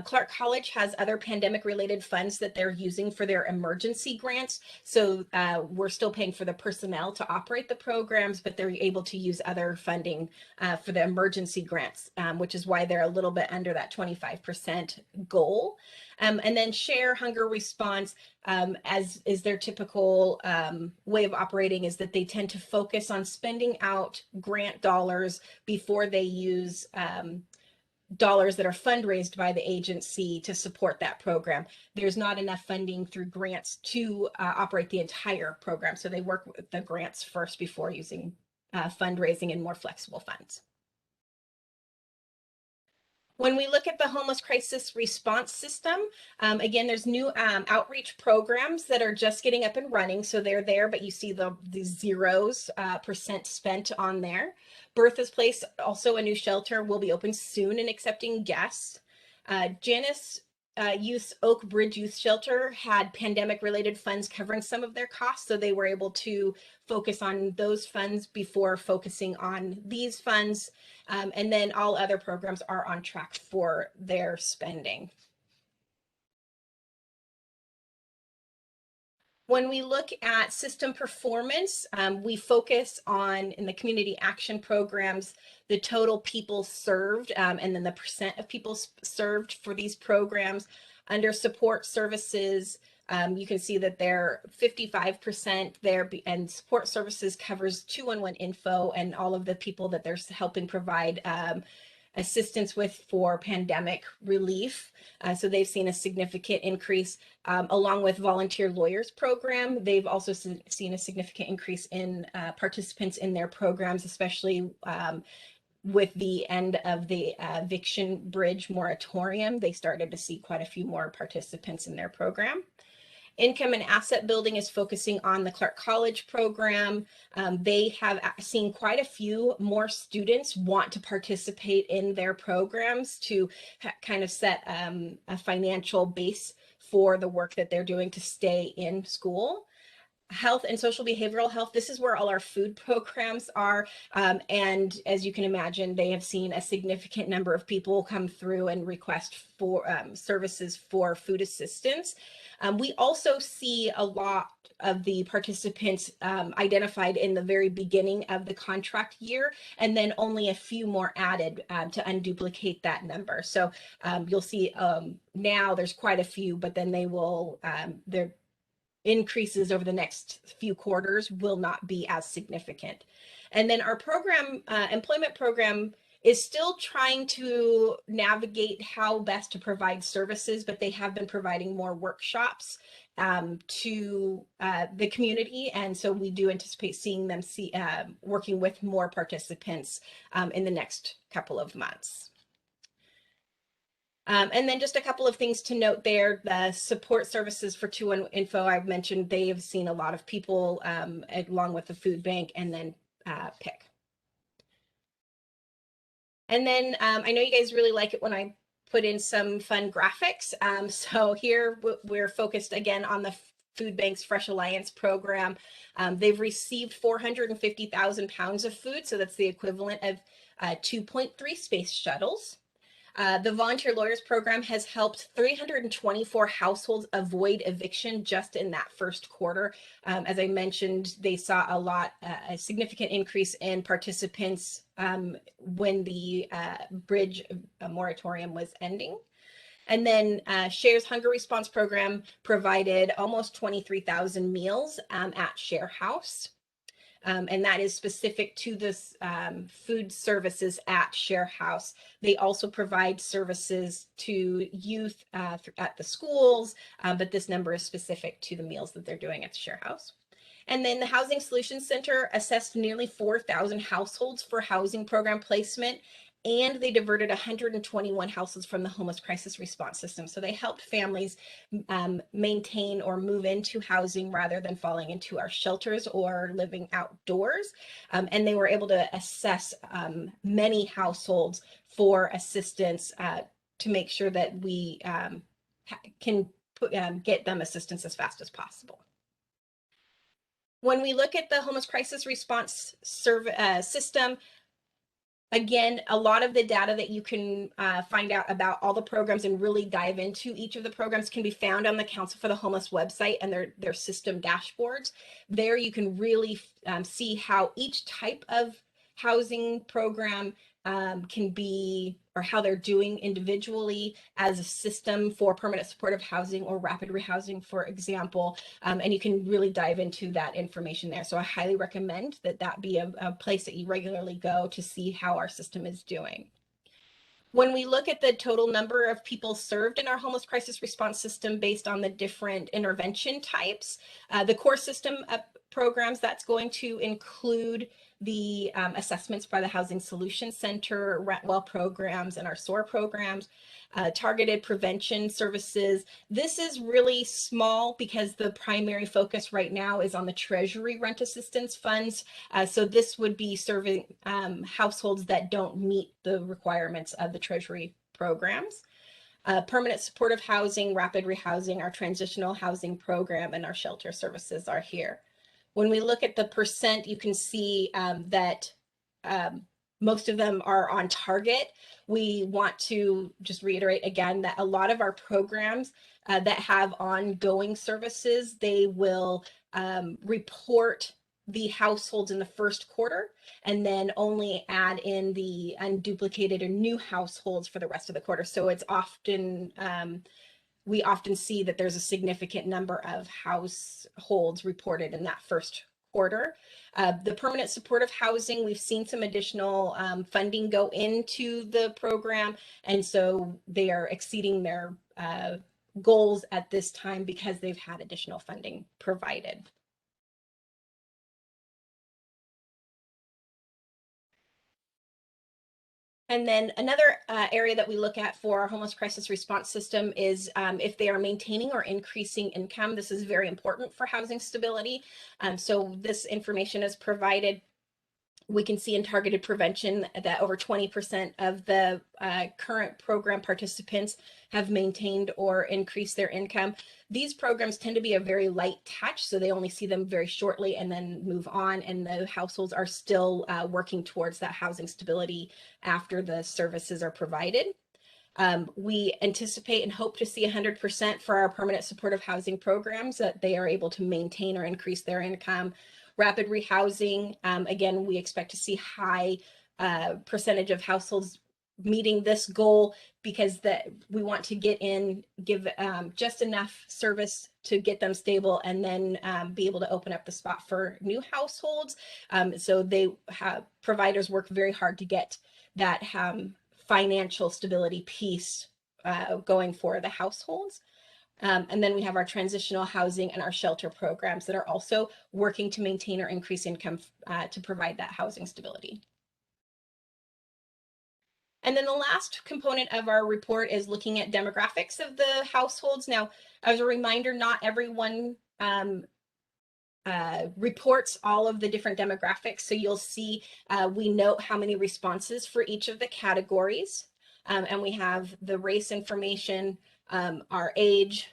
Clark College has other pandemic related funds that they're using for their emergency grants. So we're still paying for the personnel to operate the programs, but they're able to use other funding for the emergency grants, which is why they're a little bit under that 25% goal. And then Share Hunger Response, as is their typical way of operating, is that they tend to focus on spending out grant dollars before they use dollars that are fundraised by the agency to support that program. There's not enough funding through grants to operate the entire program. So they work with the grants first before using fundraising and more flexible funds. When we look at the homeless crisis response system, again, there's new outreach programs that are just getting up and running. So they're there, but you see the zeros % spent on there. Bertha's Place, also a new shelter, will be open soon and accepting guests. Janice Youth Oak Bridge Youth Shelter had pandemic related funds covering some of their costs. So they were able to focus on those funds before focusing on these funds. And then all other programs are on track for their spending. When we look at system performance, we focus on, in the community action programs, the total people served, and then the % of people served for these programs. Under support services, you can see that they're 55% there, and support services covers 211 info and all of the people that they're helping provide assistance with for pandemic relief. So they've seen a significant increase, along with volunteer lawyers program. They've also seen a significant increase in participants in their programs, especially with the end of the eviction bridge moratorium. They started to see quite a few more participants in their program. Income and asset building is focusing on the Clark College program. They have seen quite a few more students want to participate in their programs to kind of set a financial base for the work that they're doing to stay in school. Health and social behavioral health, this is where all our food programs are. And as you can imagine, they have seen a significant number of people come through and request for services for food assistance. We also see a lot of the participants identified in the very beginning of the contract year, and then only a few more added to unduplicate that number. So you'll see now there's quite a few, but then they will, their increases over the next few quarters will not be as significant. And then our program, employment program, is still trying to navigate how best to provide services, but they have been providing more workshops to the community. And so we do anticipate seeing them working with more participants in the next couple of months. And then just a couple of things to note there, the support services for 211 Info, I've mentioned they have seen a lot of people along with the food bank, and then PIC. And then I know you guys really like it when I put in some fun graphics. So here we're focused again on the food bank's Fresh Alliance program. They've received 450,000 pounds of food. So that's the equivalent of 2.3 space shuttles. The Volunteer Lawyers Program has helped 324 households avoid eviction just in that first quarter. As I mentioned, they saw a significant increase in participants when the bridge moratorium was ending. And then Share's Hunger Response Program provided almost 23,000 meals at Share House. And that is specific to this food services at Share House. They also provide services to youth at the schools, but this number is specific to the meals that they're doing at the Share House. And then the Housing Solutions Center assessed nearly 4,000 households for housing program placement, and they diverted 121 households from the homeless crisis response system. So they helped families maintain or move into housing rather than falling into our shelters or living outdoors. And they were able to assess many households for assistance to make sure that we can get them assistance as fast as possible. When we look at the homeless crisis response system, again, a lot of the data that you can find out about all the programs and really dive into each of the programs can be found on the Council for the Homeless website and their system dashboards. There you can really see how each type of housing program can be, or how they're doing individually as a system for permanent supportive housing or rapid rehousing, for example. And you can really dive into that information there. So I highly recommend that that be a place that you regularly go to see how our system is doing. When we look at the total number of people served in our homeless crisis response system based on the different intervention types, the core system programs, that's going to include the assessments by the Housing Solutions Center, Rent Well programs, and our SOAR programs, targeted prevention services. This is really small because the primary focus right now is on the Treasury rent assistance funds. So this would be serving households that don't meet the requirements of the Treasury programs. Permanent supportive housing, rapid rehousing, our transitional housing program, and our shelter services are here. When we look at the percent, you can see that most of them are on target. We want to just reiterate again that a lot of our programs that have ongoing services, they will report the households in the first quarter and then only add in the unduplicated or new households for the rest of the quarter. So it's often, we often see that there's a significant number of households reported in that first quarter. The permanent supportive housing, we've seen some additional funding go into the program, and so they are exceeding their goals at this time because they've had additional funding provided. And then another area that we look at for our homeless crisis response system is if they are maintaining or increasing income. This is very important for housing stability. So this information is provided. We can see in targeted prevention that over 20% of the current program participants have maintained or increased their income. These programs tend to be a very light touch, so they only see them very shortly and then move on, and the households are still working towards that housing stability after the services are provided. We anticipate and hope to see 100% for our permanent supportive housing programs, that they are able to maintain or increase their income. Rapid rehousing, again, we expect to see high percentage of households meeting this goal because we want to get in, give just enough service to get them stable, and then be able to open up the spot for new households. So providers work very hard to get that financial stability piece going for the households. And then we have our transitional housing and our shelter programs that are also working to maintain or increase income to provide that housing stability. And then the last component of our report is looking at demographics of the households. Now, as a reminder, not everyone reports all of the different demographics. So you'll see we note how many responses for each of the categories. And we have the race information, our age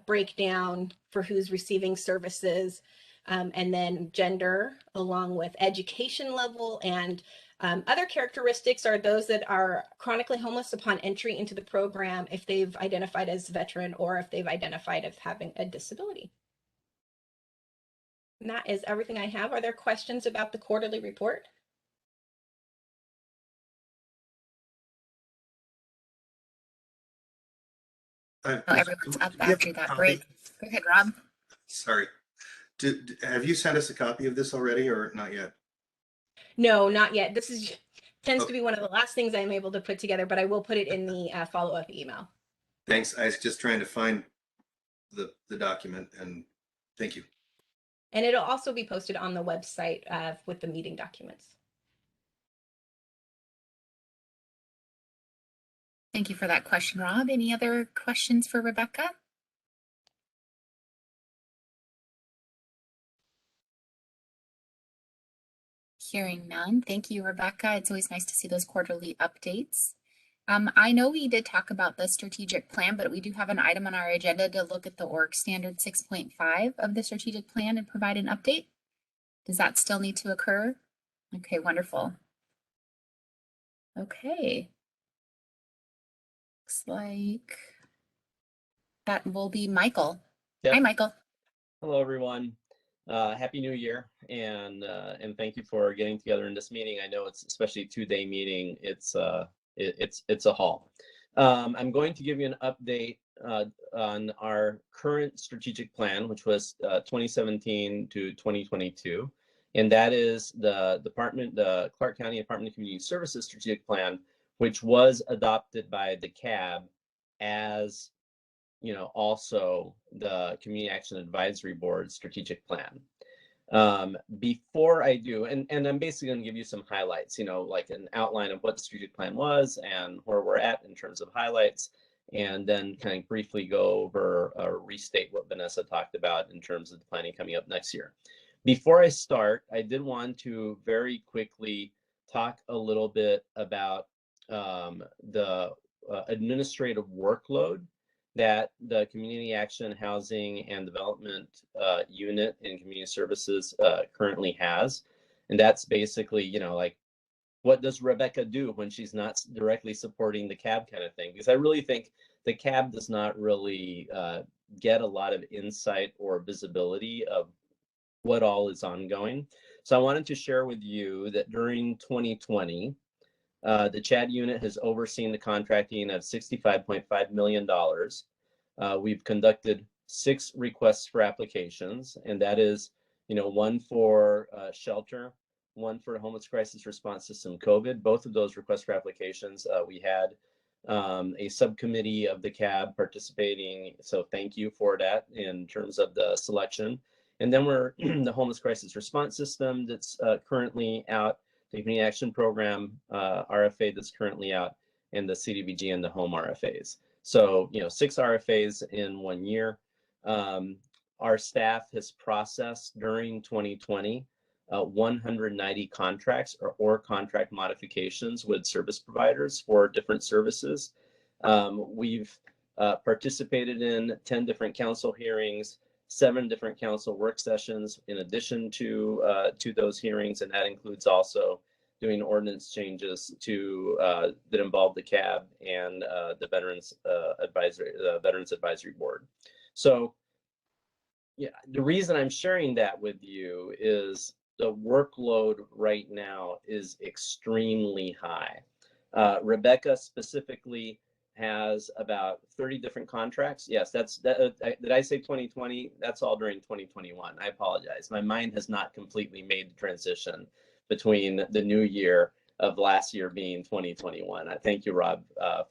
breakdown for who's receiving services, and then gender, along with education level, and other characteristics are those that are chronically homeless upon entry into the program if they've identified as veteran or if they've identified as having a disability. And that is everything I have. Are there questions about the quarterly report? Everyone's up after that break. Go ahead, Rob. Sorry. Have you sent us a copy of this already or not yet? No, not yet. This tends to be one of the last things I'm able to put together, but I will put it in the follow-up email. Thanks. I was just trying to find the document, and thank you. And it'll also be posted on the website with the meeting documents. Thank you for that question, Rob. Any other questions for Rebecca? Hearing none. Thank you, Rebecca. It's always nice to see those quarterly updates. I know we did talk about the strategic plan, but we do have an item on our agenda to look at the org standard 6.5 of the strategic plan and provide an update. Does that still need to occur? Okay, wonderful. Okay. Looks like that will be Michael. Yep. Hi, Michael. Hello, everyone. Happy New Year, and thank you for getting together in this meeting. I know it's especially a 2-day meeting. It's a haul. I'm going to give you an update on our current strategic plan, which was 2017 to 2022, and that is the Clark County Department of Community Services strategic plan, which was adopted by the CAAB as also the Community Action Advisory Board strategic plan. Before I do, and I'm basically going to give you some highlights, like an outline of what the strategic plan was and where we're at in terms of highlights, and then kind of briefly go over or restate what Vanessa talked about in terms of the planning coming up next year. Before I start, I did want to very quickly talk a little bit about the administrative workload that the Community Action Housing and Development Unit in Community Services currently has. And that's basically, like, what does Rebecca do when she's not directly supporting the CAAB kind of thing? Because I really think the CAAB does not really get a lot of insight or visibility of what all is ongoing. So I wanted to share with you that during 2020, the CHAD unit has overseen the contracting of $65.5 million. We've conducted 6 requests for applications, and that is, one for shelter, one for homeless crisis response system COVID. Both of those requests for applications, we had a subcommittee of the CAAB participating, so thank you for that in terms of the selection. And then we're the homeless crisis response system that's currently out, the Community Action Program RFA that's currently out, and the CDBG and the home RFAs. So, 6 RFAs in 1 year. Our staff has processed during 2020 190 contracts or contract modifications with service providers for different services. We've participated in 10 different council hearings, 7 different council work sessions in addition to those hearings, and that includes also doing ordinance changes to that involve the CAAB and the Veterans Advisory Board. So, yeah, the reason I'm sharing that with you is the workload right now is extremely high. Rebecca specifically has about 30 different contracts. Yes, did I say 2020? That's all during 2021. I apologize. My mind has not completely made the transition between the new year of last year being 2021. I thank you, Rob,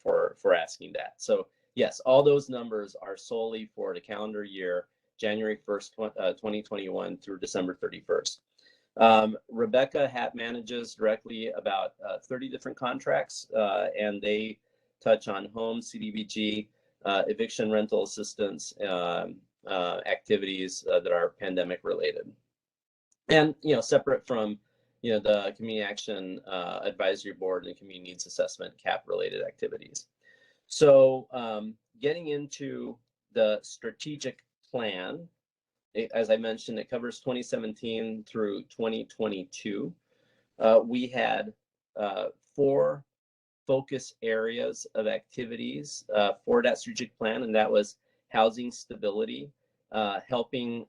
for asking that. So yes, all those numbers are solely for the calendar year, January 1st, 2021 through December 31st. Rebecca manages directly about 30 different contracts, and they touch on home, CDBG, eviction rental assistance, activities that are pandemic related. And, separate from, the Community Action Advisory Board and Community Needs Assessment, CAP related activities. So getting into the strategic plan, as I mentioned, it covers 2017 through 2022. We had 4 focus areas of activities for that strategic plan, and that was housing stability, helping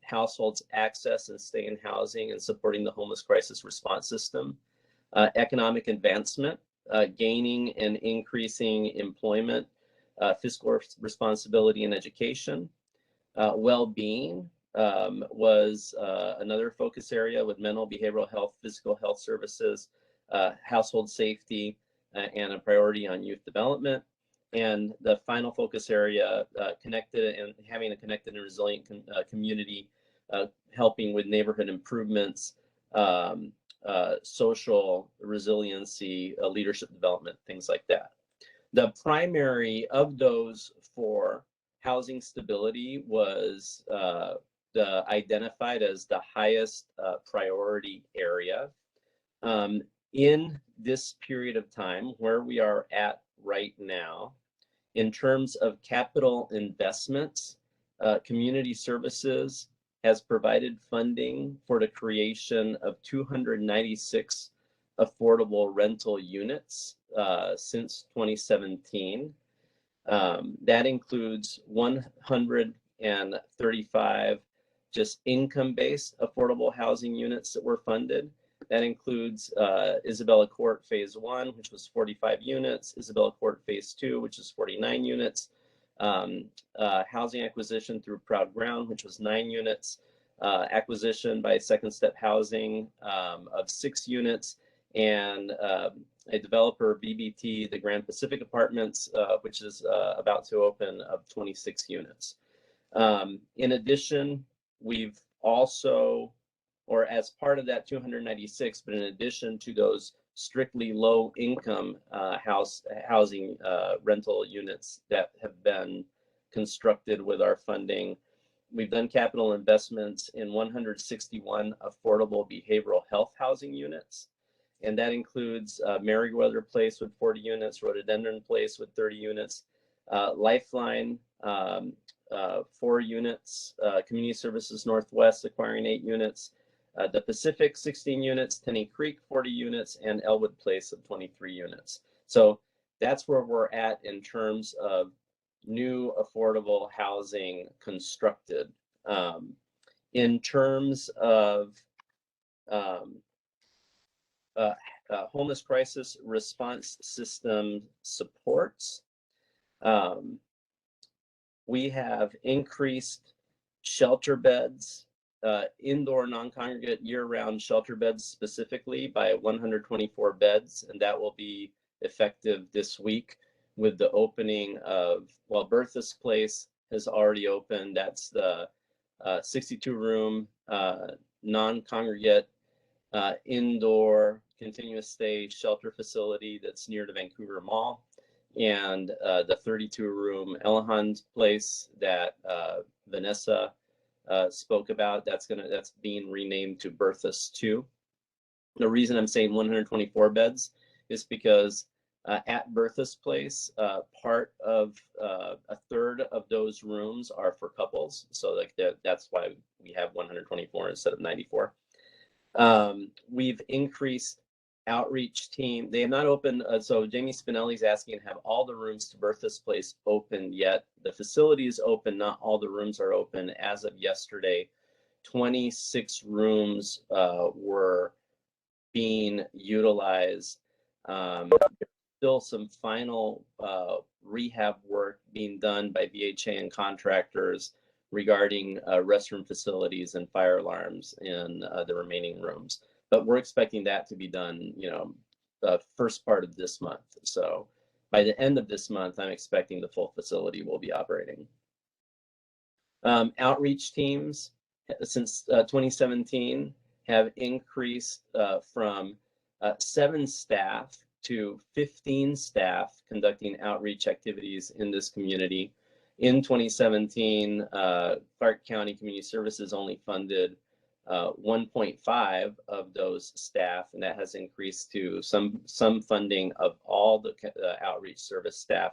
households access and stay in housing and supporting the homeless crisis response system, economic advancement, gaining and increasing employment, fiscal responsibility and education, well-being was another focus area with mental, behavioral health, physical health services, household safety, and a priority on youth development. And the final focus area, connected and having a connected and resilient community, helping with neighborhood improvements, social resiliency, leadership development, things like that. The primary of those 4, housing stability, was identified as the highest priority area. In this period of time where we are at right now. In terms of capital investments, Community Services has provided funding for the creation of 296 affordable rental units since 2017. That includes 135 just income-based affordable housing units that were funded. That includes Isabella Court Phase 1, which was 45 units, Isabella Court Phase 2, which is 49 units, housing acquisition through Proud Ground, which was 9 units, acquisition by Second Step Housing of 6 units, and a developer, BBT, the Grand Pacific Apartments, which is about to open, of 26 units. In addition, we've also, or as part of that 296, but in addition to those strictly low income housing rental units that have been constructed with our funding, we've done capital investments in 161 affordable behavioral health housing units. And that includes Merriweather Place with 40 units, Rhododendron Place with 30 units, Lifeline, 4 units, Community Services Northwest acquiring 8 units, the Pacific 16 units, Tenney Creek 40 units, and Elwood Place of 23 units. So that's where we're at in terms of new affordable housing constructed. In terms of homeless crisis response system supports, we have increased shelter beds, indoor non-congregate year-round shelter beds specifically by 124 beds, and that will be effective this week with the opening of, well, Bertha's Place has already opened. That's the 62-room non-congregate indoor continuous stay shelter facility that's near the Vancouver Mall, and the 32-room Elahand Place that Vanessa spoke about. That's being renamed to Berthas 2. The reason I'm saying 124 beds is because at Berthas Place, part of a third of those rooms are for couples. So like that's why we have 124 instead of 94. We've increased outreach team. They have not opened. So Jamie Spinelli's asking, have all the rooms to Bertha's Place opened yet? The facility is open. Not all the rooms are open. As of yesterday, 26 rooms were being utilized. There's still some final rehab work being done by VHA and contractors regarding restroom facilities and fire alarms in the remaining rooms. But we're expecting that to be done, the first part of this month. So by the end of this month, I'm expecting the full facility will be operating. Outreach teams since 2017 have increased from 7 staff to 15 staff conducting outreach activities in this community. In 2017, Clark County Community Services only funded 1.5 of those staff, and that has increased to some funding of all the outreach service staff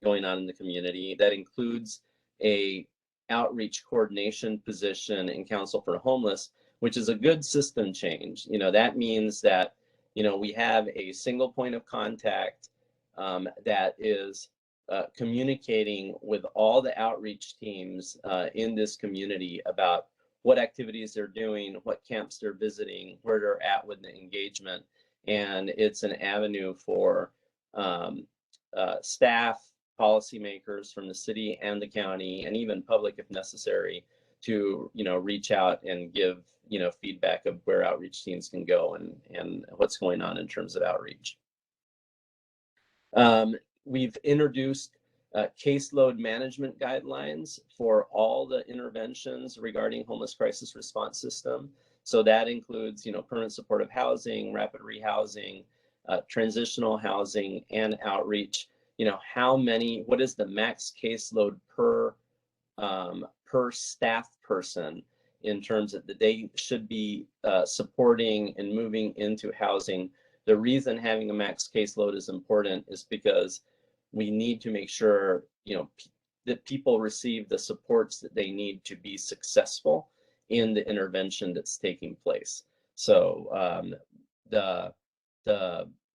going on in the community. That includes a outreach coordination position in Council for Homeless, which is a good system change. That means that we have a single point of contact that is communicating with all the outreach teams in this community about what activities they're doing, what camps they're visiting, where they're at with the engagement. And it's an avenue for staff, policymakers from the city and the county, and even public if necessary, to reach out and give feedback of where outreach teams can go and what's going on in terms of outreach. We've introduced caseload management guidelines for all the interventions regarding homeless crisis response system. So that includes, permanent supportive housing, rapid rehousing, transitional housing, and outreach. What is the max caseload per staff person in terms of that they should be supporting and moving into housing. The reason having a max caseload is important is because we need to make sure, that people receive the supports that they need to be successful in the intervention that's taking place. So the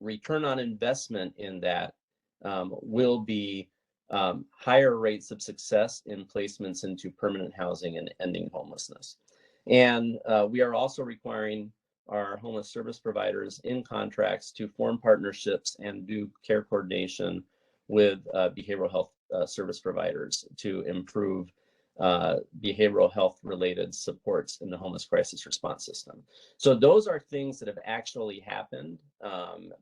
return on investment in that will be higher rates of success in placements into permanent housing and ending homelessness. And we are also requiring our homeless service providers in contracts to form partnerships and do care coordination with behavioral health service providers to improve behavioral health related supports in the homeless crisis response system. So those are things that have actually happened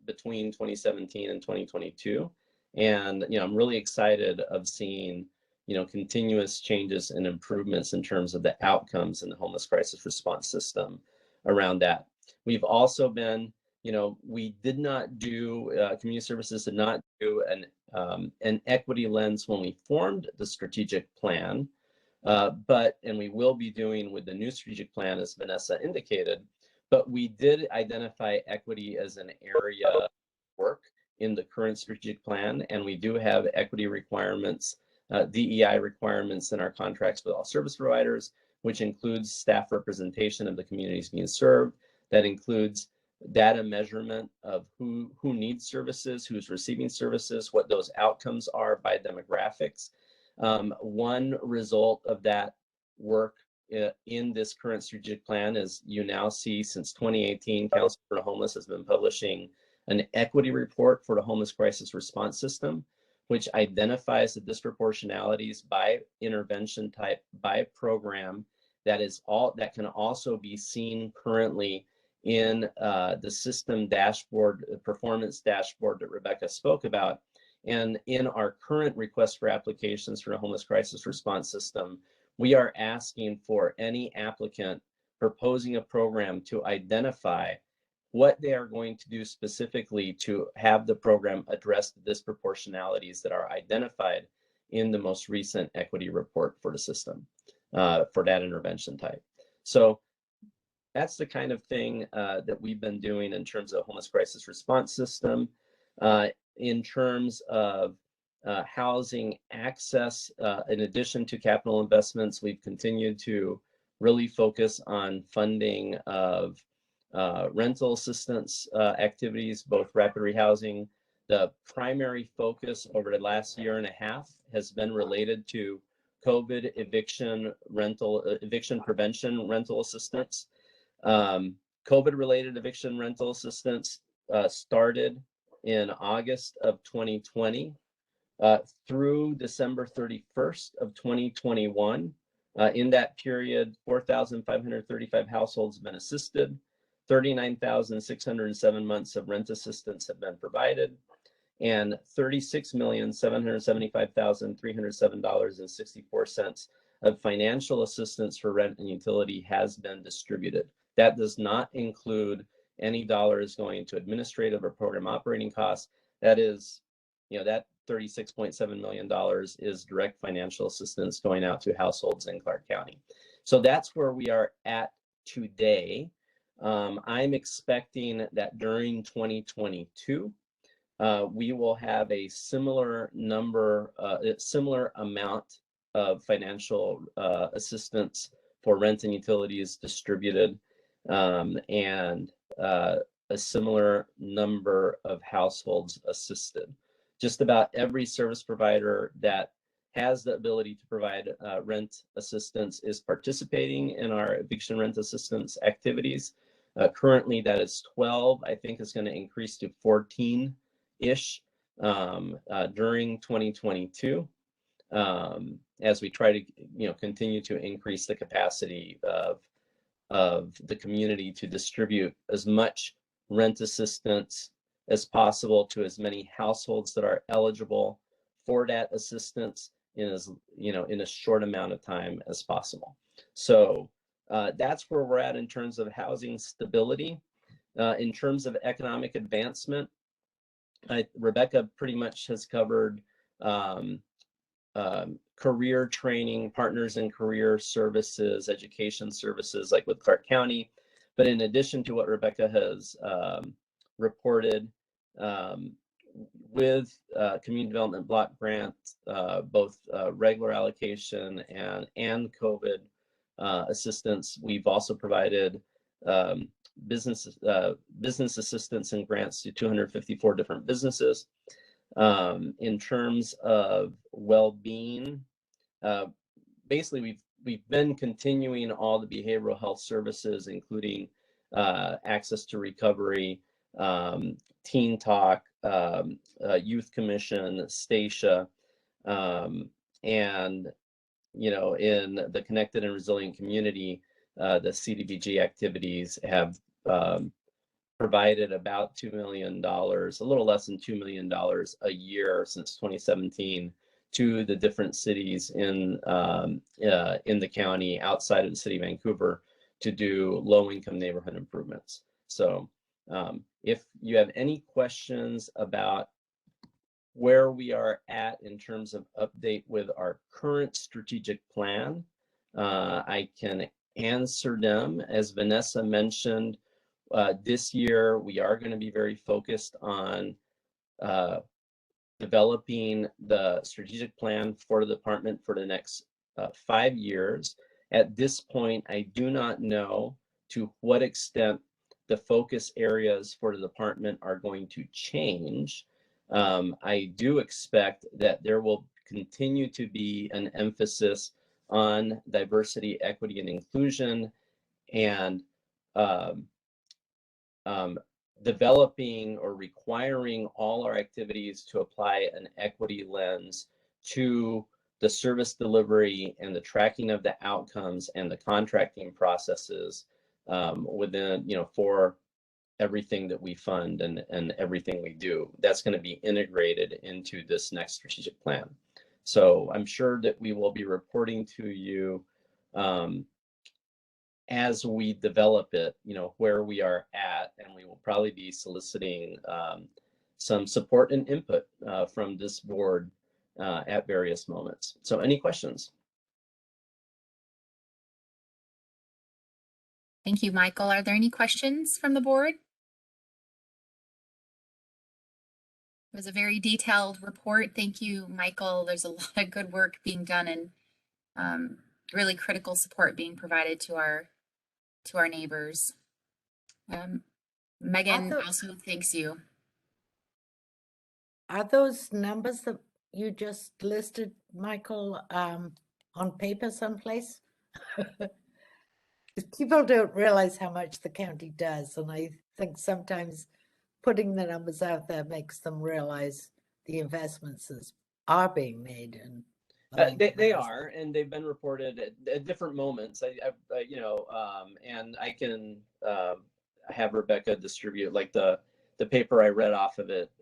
between 2017 and 2022. And, I'm really excited of seeing, continuous changes and improvements in terms of the outcomes in the homeless crisis response system around that. We've also been, we did not do, community services did not do an equity lens when we formed the strategic plan, and we will be doing with the new strategic plan, as Vanessa indicated, but we did identify equity as an area of work in the current strategic plan, and we do have equity requirements, DEI requirements in our contracts with all service providers, which includes staff representation of the communities being served. That includes data measurement of who needs services, who's receiving services, what those outcomes are by demographics. One result of that work in this current strategic plan is you now see since 2018, Council for the Homeless has been publishing an equity report for the homeless crisis response system, which identifies the disproportionalities by intervention type, by program, that can also be seen currently in the system dashboard, performance dashboard that Rebecca spoke about. And in our current request for applications for the homeless crisis response system, we are asking for any applicant proposing a program to identify what they are going to do specifically to have the program address the disproportionalities that are identified in the most recent equity report for the system, for that intervention type. So that's the kind of thing that we've been doing in terms of homeless crisis response system. In terms of housing access, in addition to capital investments, we've continued to really focus on funding of rental assistance activities, both rapid rehousing. The primary focus over the last year and a half has been related to COVID eviction prevention rental assistance. COVID-related eviction rental assistance started in August of 2020 through December 31st of 2021. In that period, 4,535 households have been assisted. 39,607 months of rent assistance have been provided, and $36,775,307.64 of financial assistance for rent and utility has been distributed. That does not include any dollars going to administrative or program operating costs. That is, that $36.7 million is direct financial assistance going out to households in Clark County. So that's where we are at today. I'm expecting that during 2022, we will have a similar amount of financial assistance for rent and utilities distributed, and a similar number of households assisted. Just about every service provider that has the ability to provide rent assistance is participating in our eviction rent assistance activities. Currently, that is 12. I think it's going to increase to 14-ish during 2022, as we try to continue to increase the capacity of the community to distribute as much rent assistance as possible to as many households that are eligible for that assistance in a short amount of time as possible. So that's where we're at in terms of housing stability. In terms of economic advancement, Rebecca pretty much has covered career training, partners in career services, education services, like with Clark County. But in addition to what Rebecca has reported, with community development block grant, both regular allocation and COVID assistance. We've also provided business assistance and grants to 254 different businesses. In terms of well-being, basically we've been continuing all the behavioral health services, including access to recovery, Teen Talk, Youth Commission, Stacia, and in the connected and resilient community, the CDBG activities have provided about $2 million, a little less than $2 million a year since 2017 to the different cities in the county outside of the city of Vancouver to do low-income neighborhood improvements. So if you have any questions about where we are at in terms of update with our current strategic plan, I can answer them. As Vanessa mentioned, this year we are going to be very focused on developing the strategic plan for the department for the next 5 years. At this point, I do not know to what extent the focus areas for the department are going to change. I do expect that there will continue to be an emphasis on diversity, equity, and inclusion, and developing or requiring all our activities to apply an equity lens to the service delivery and the tracking of the outcomes and the contracting processes within, for everything that we fund and everything we do. That's going to be integrated into this next strategic plan. So I'm sure that we will be reporting to you as we develop it, where we are at, and we will probably be soliciting some support and input from this board at various moments. So any questions? Thank you, Michael. Are there any questions from the board? It was a very detailed report. Thank you, Michael. There's a lot of good work being done and really critical support being provided to our neighbors. Megan also thanks you. Are those numbers that you just listed, Michael, on paper someplace? People don't realize how much the county does, and I think sometimes putting the numbers out there makes them realize the investments that are being made. And they are, and they've been reported at different moments. And I can have Rebecca distribute like the paper I read off of it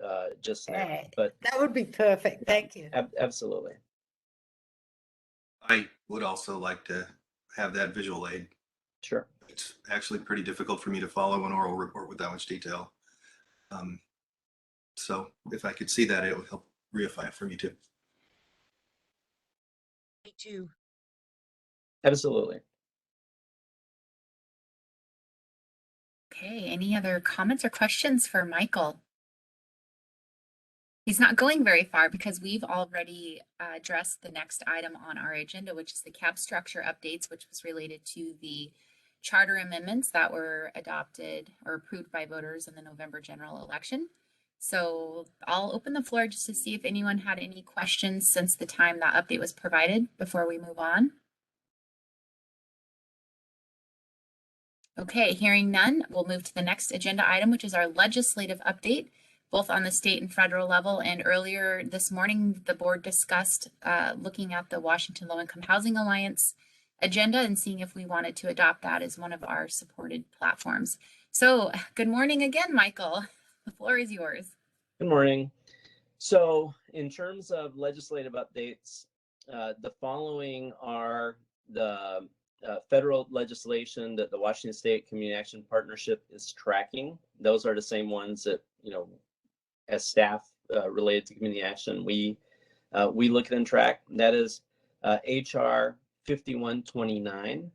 just now. But that would be perfect. Thank you. Absolutely. I would also like to have that visual aid. Sure. It's actually pretty difficult for me to follow an oral report with that much detail. So if I could see that, it would help reify it for me too. Me too. Absolutely. Okay, any other comments or questions for Michael? He's not going very far because we've already addressed the next item on our agenda, which is the CAAB structure updates, which was related to the charter amendments that were adopted or approved by voters in the November general election. So I'll open the floor just to see if anyone had any questions since the time that update was provided before we move on. Okay, hearing none, we'll move to the next agenda item, which is our legislative update, both on the state and federal level. And earlier this morning, the board discussed looking at the Washington Low-Income Housing Alliance agenda and seeing if we wanted to adopt that as one of our supported platforms. So good morning again, Michael. The floor is yours. Good morning. So in terms of legislative updates, the following are the federal legislation that the Washington State Community Action Partnership is tracking. Those are the same ones that, as staff related to community action, we look at and track. That is HR 5129.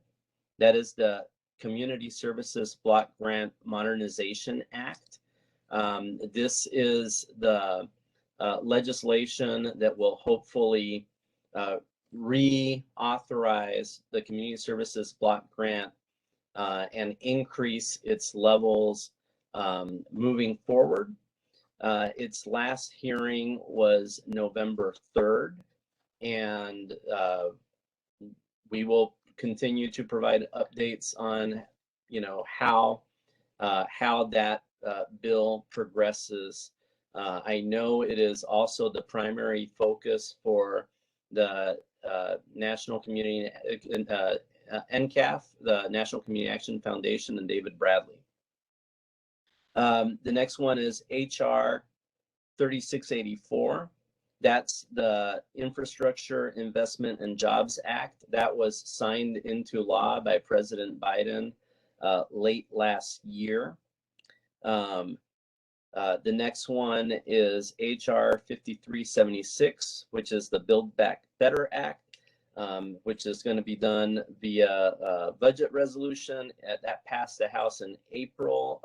That is the Community Services Block Grant Modernization Act. This is the legislation that will hopefully reauthorize the community services block grant and increase its levels moving forward. Its last hearing was November 3rd, and we will continue to provide updates on, how that bill progresses. I know it is also the primary focus for the National Community NCAF, the National Community Action Foundation, and David Bradley. The next one is HR 3684. That's the Infrastructure Investment and Jobs Act that was signed into law by President Biden late last year. The next one is HR 5376, which is the Build Back Better Act, which is going to be done via budget resolution. That passed the House in April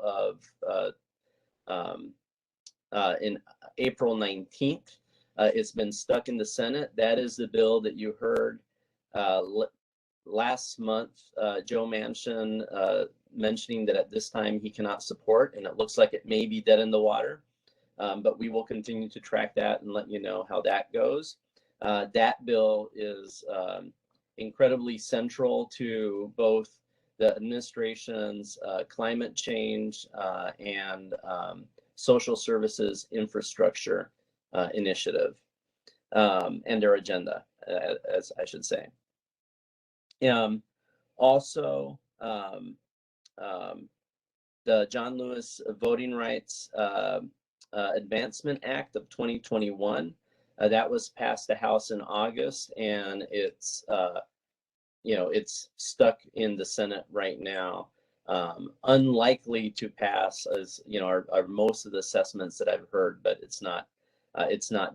19th. It's been stuck in the Senate. That is the bill that you heard last month, Joe Manchin mentioning that at this time he cannot support, and it looks like it may be dead in the water. But we will continue to track that and let you know how that goes. That bill is incredibly central to both the administration's climate change and social services infrastructure initiative and their agenda, as I should say. Also, the John Lewis Voting Rights Advancement Act of 2021, that was passed the House in August, and it's it's stuck in the Senate right now. Unlikely to pass, as are most of the assessments that I've heard, but it's not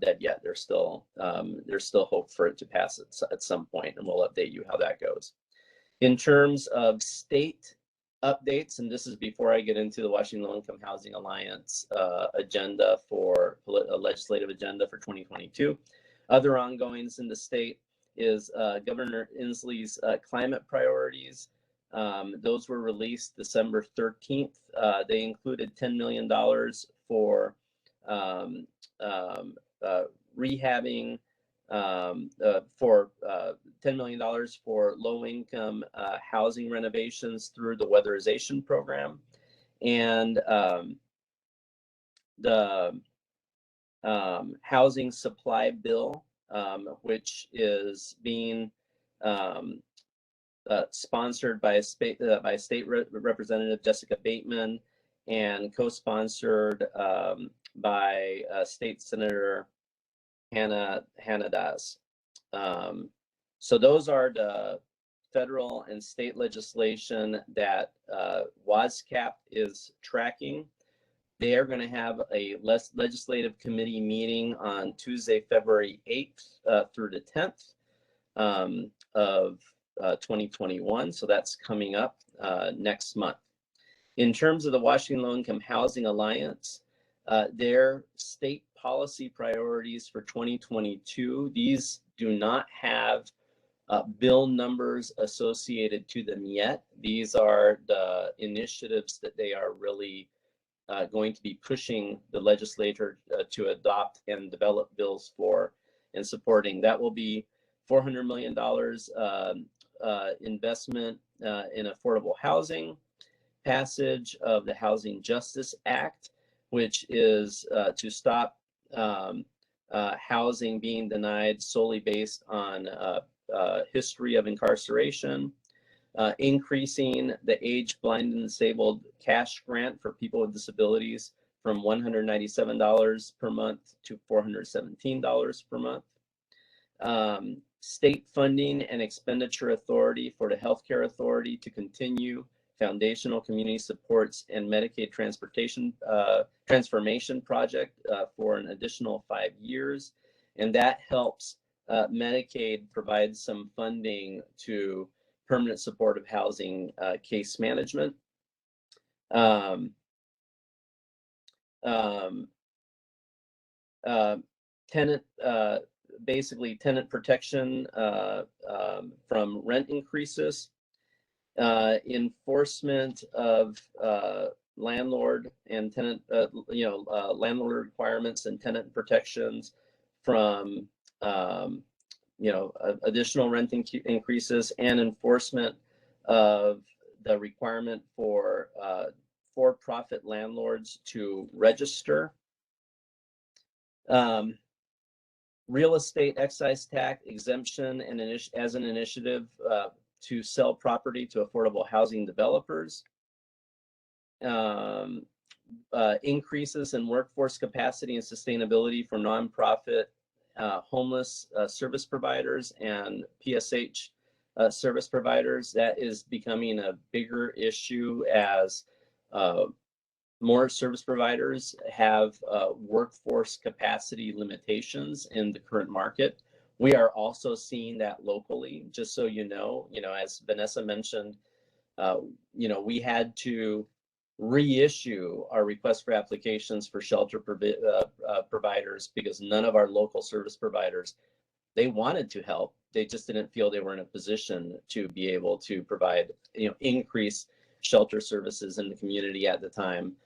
dead yet. There's still hope for it to pass at some point, and we'll update you how that goes. In terms of state updates, and this is before I get into the Washington Low Income Housing Alliance agenda for a legislative agenda for 2022. Other ongoings in the state is Governor Inslee's climate priorities. Those were released December 13th. They included $10 million for rehabbing, for $10 million for low-income housing renovations through the weatherization program, and the housing supply bill, which is being sponsored by State Representative Jessica Bateman and co-sponsored by State Senator Hannah Das. So those are the federal and state legislation that WASCAP is tracking. They are going to have a legislative committee meeting on Tuesday, February 8th through the 10th of 2021. So that's coming up next month. In terms of the Washington Low Income Housing Alliance, their state policy priorities for 2022, these do not have bill numbers associated to them yet. These are the initiatives that they are really going to be pushing the legislature to adopt and develop bills for and supporting. That will be $400 million investment in affordable housing, passage of the Housing Justice Act, which is to stop housing being denied solely based on history of incarceration, increasing the age blind and disabled cash grant for people with disabilities from $197 per month to $417 per month. State funding and expenditure authority for the Healthcare Authority to continue foundational community supports and Medicaid transportation transformation project for an additional 5 years. And that helps Medicaid provide some funding to permanent supportive housing case management. um, tenant, basically tenant protection from rent increases, enforcement of landlord and tenant, landlord requirements and tenant protections from, additional rent increases, and enforcement of the requirement for for-profit landlords to register. Real estate excise tax exemption and as an initiative to sell property to affordable housing developers. Increases in workforce capacity and sustainability for nonprofit homeless service providers and PSH service providers. That is becoming a bigger issue as more service providers have workforce capacity limitations in the current market. We are also seeing that locally, just so you know, as Vanessa mentioned, we had to reissue our request for applications for shelter providers because none of our local service providers, they wanted to help. They just didn't feel they were in a position to be able to provide, increase shelter services in the community at the time.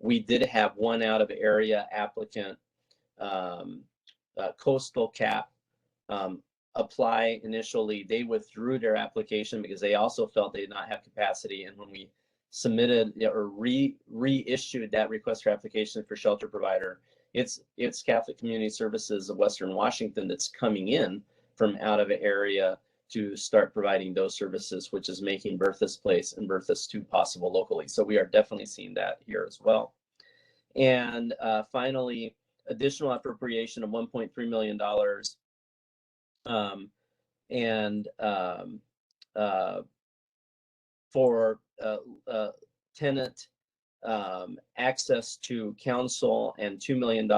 We did have one out of area applicant, Coastal CAAB, apply initially. They withdrew their application because they also felt they did not have capacity. And when we submitted or reissued that request for application for shelter provider, it's Catholic Community Services of Western Washington that's coming in from out of area to start providing those services, which is making Bertha's Place and Bertha's 2 possible locally. So we are definitely seeing that here as well. And finally, additional appropriation of $1.3 million for tenant access to counsel, and $2 million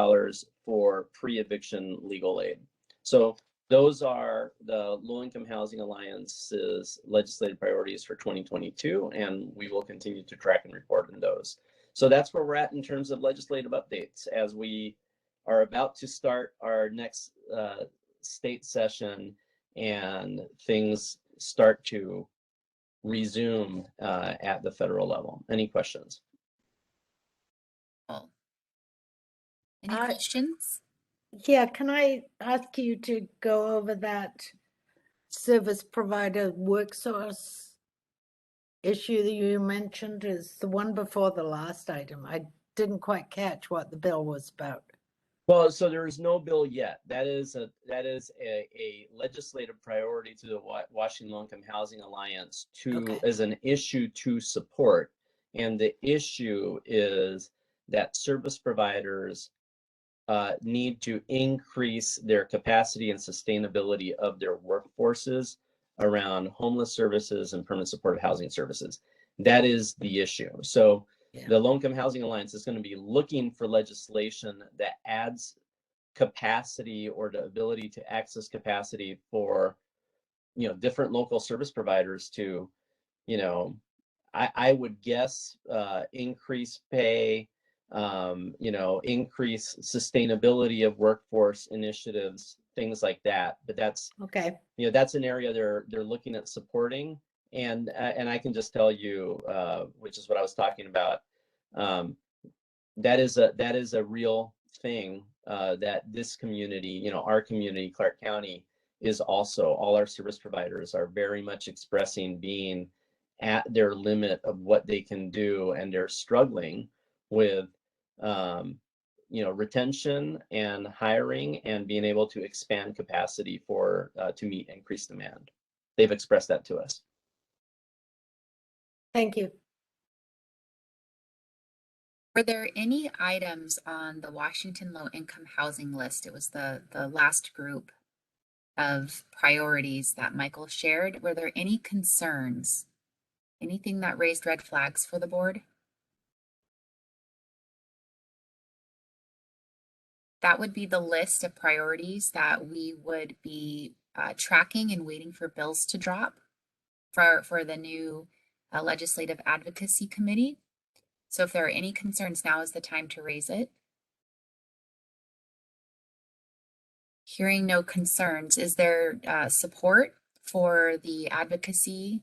for pre-eviction legal aid. So those are the Low Income Housing Alliance's legislative priorities for 2022, and we will continue to track and report on those. So that's where we're at in terms of legislative updates as we are about to start our next state session and things start to resume at the federal level. Any questions? Any questions? Yeah, can I ask you to go over that service provider work source issue that you mentioned? Is the one before the last item. I didn't quite catch what the bill was about. Well, so there is no bill yet. That is a legislative priority to the Washington Low Income Housing Alliance as an issue to support. And the issue is that service providers need to increase their capacity and sustainability of their workforces around homeless services and permanent supportive housing services. That is the issue. So the Low Income Housing Alliance is going to be looking for legislation that adds capacity or the ability to access capacity for, different local service providers to, I would guess, increase pay, increase sustainability of workforce initiatives, things like that. But that's that's an area they're looking at supporting. And I can just tell you, which is what I was talking about, that is a real thing that this community, our community, Clark County, is also, all our service providers are very much expressing being at their limit of what they can do, and they're struggling with retention and hiring and being able to expand capacity for to meet increased demand. They've expressed that to us. Thank you. Were there any items on the Washington Low Income Housing list? It was the last group of priorities that Michael shared. Were there any concerns? Anything that raised red flags for the board? That would be the list of priorities that we would be tracking and waiting for bills to drop for the new Legislative Advocacy Committee. So if there are any concerns, now is the time to raise it. Hearing no concerns, is there support for the Advocacy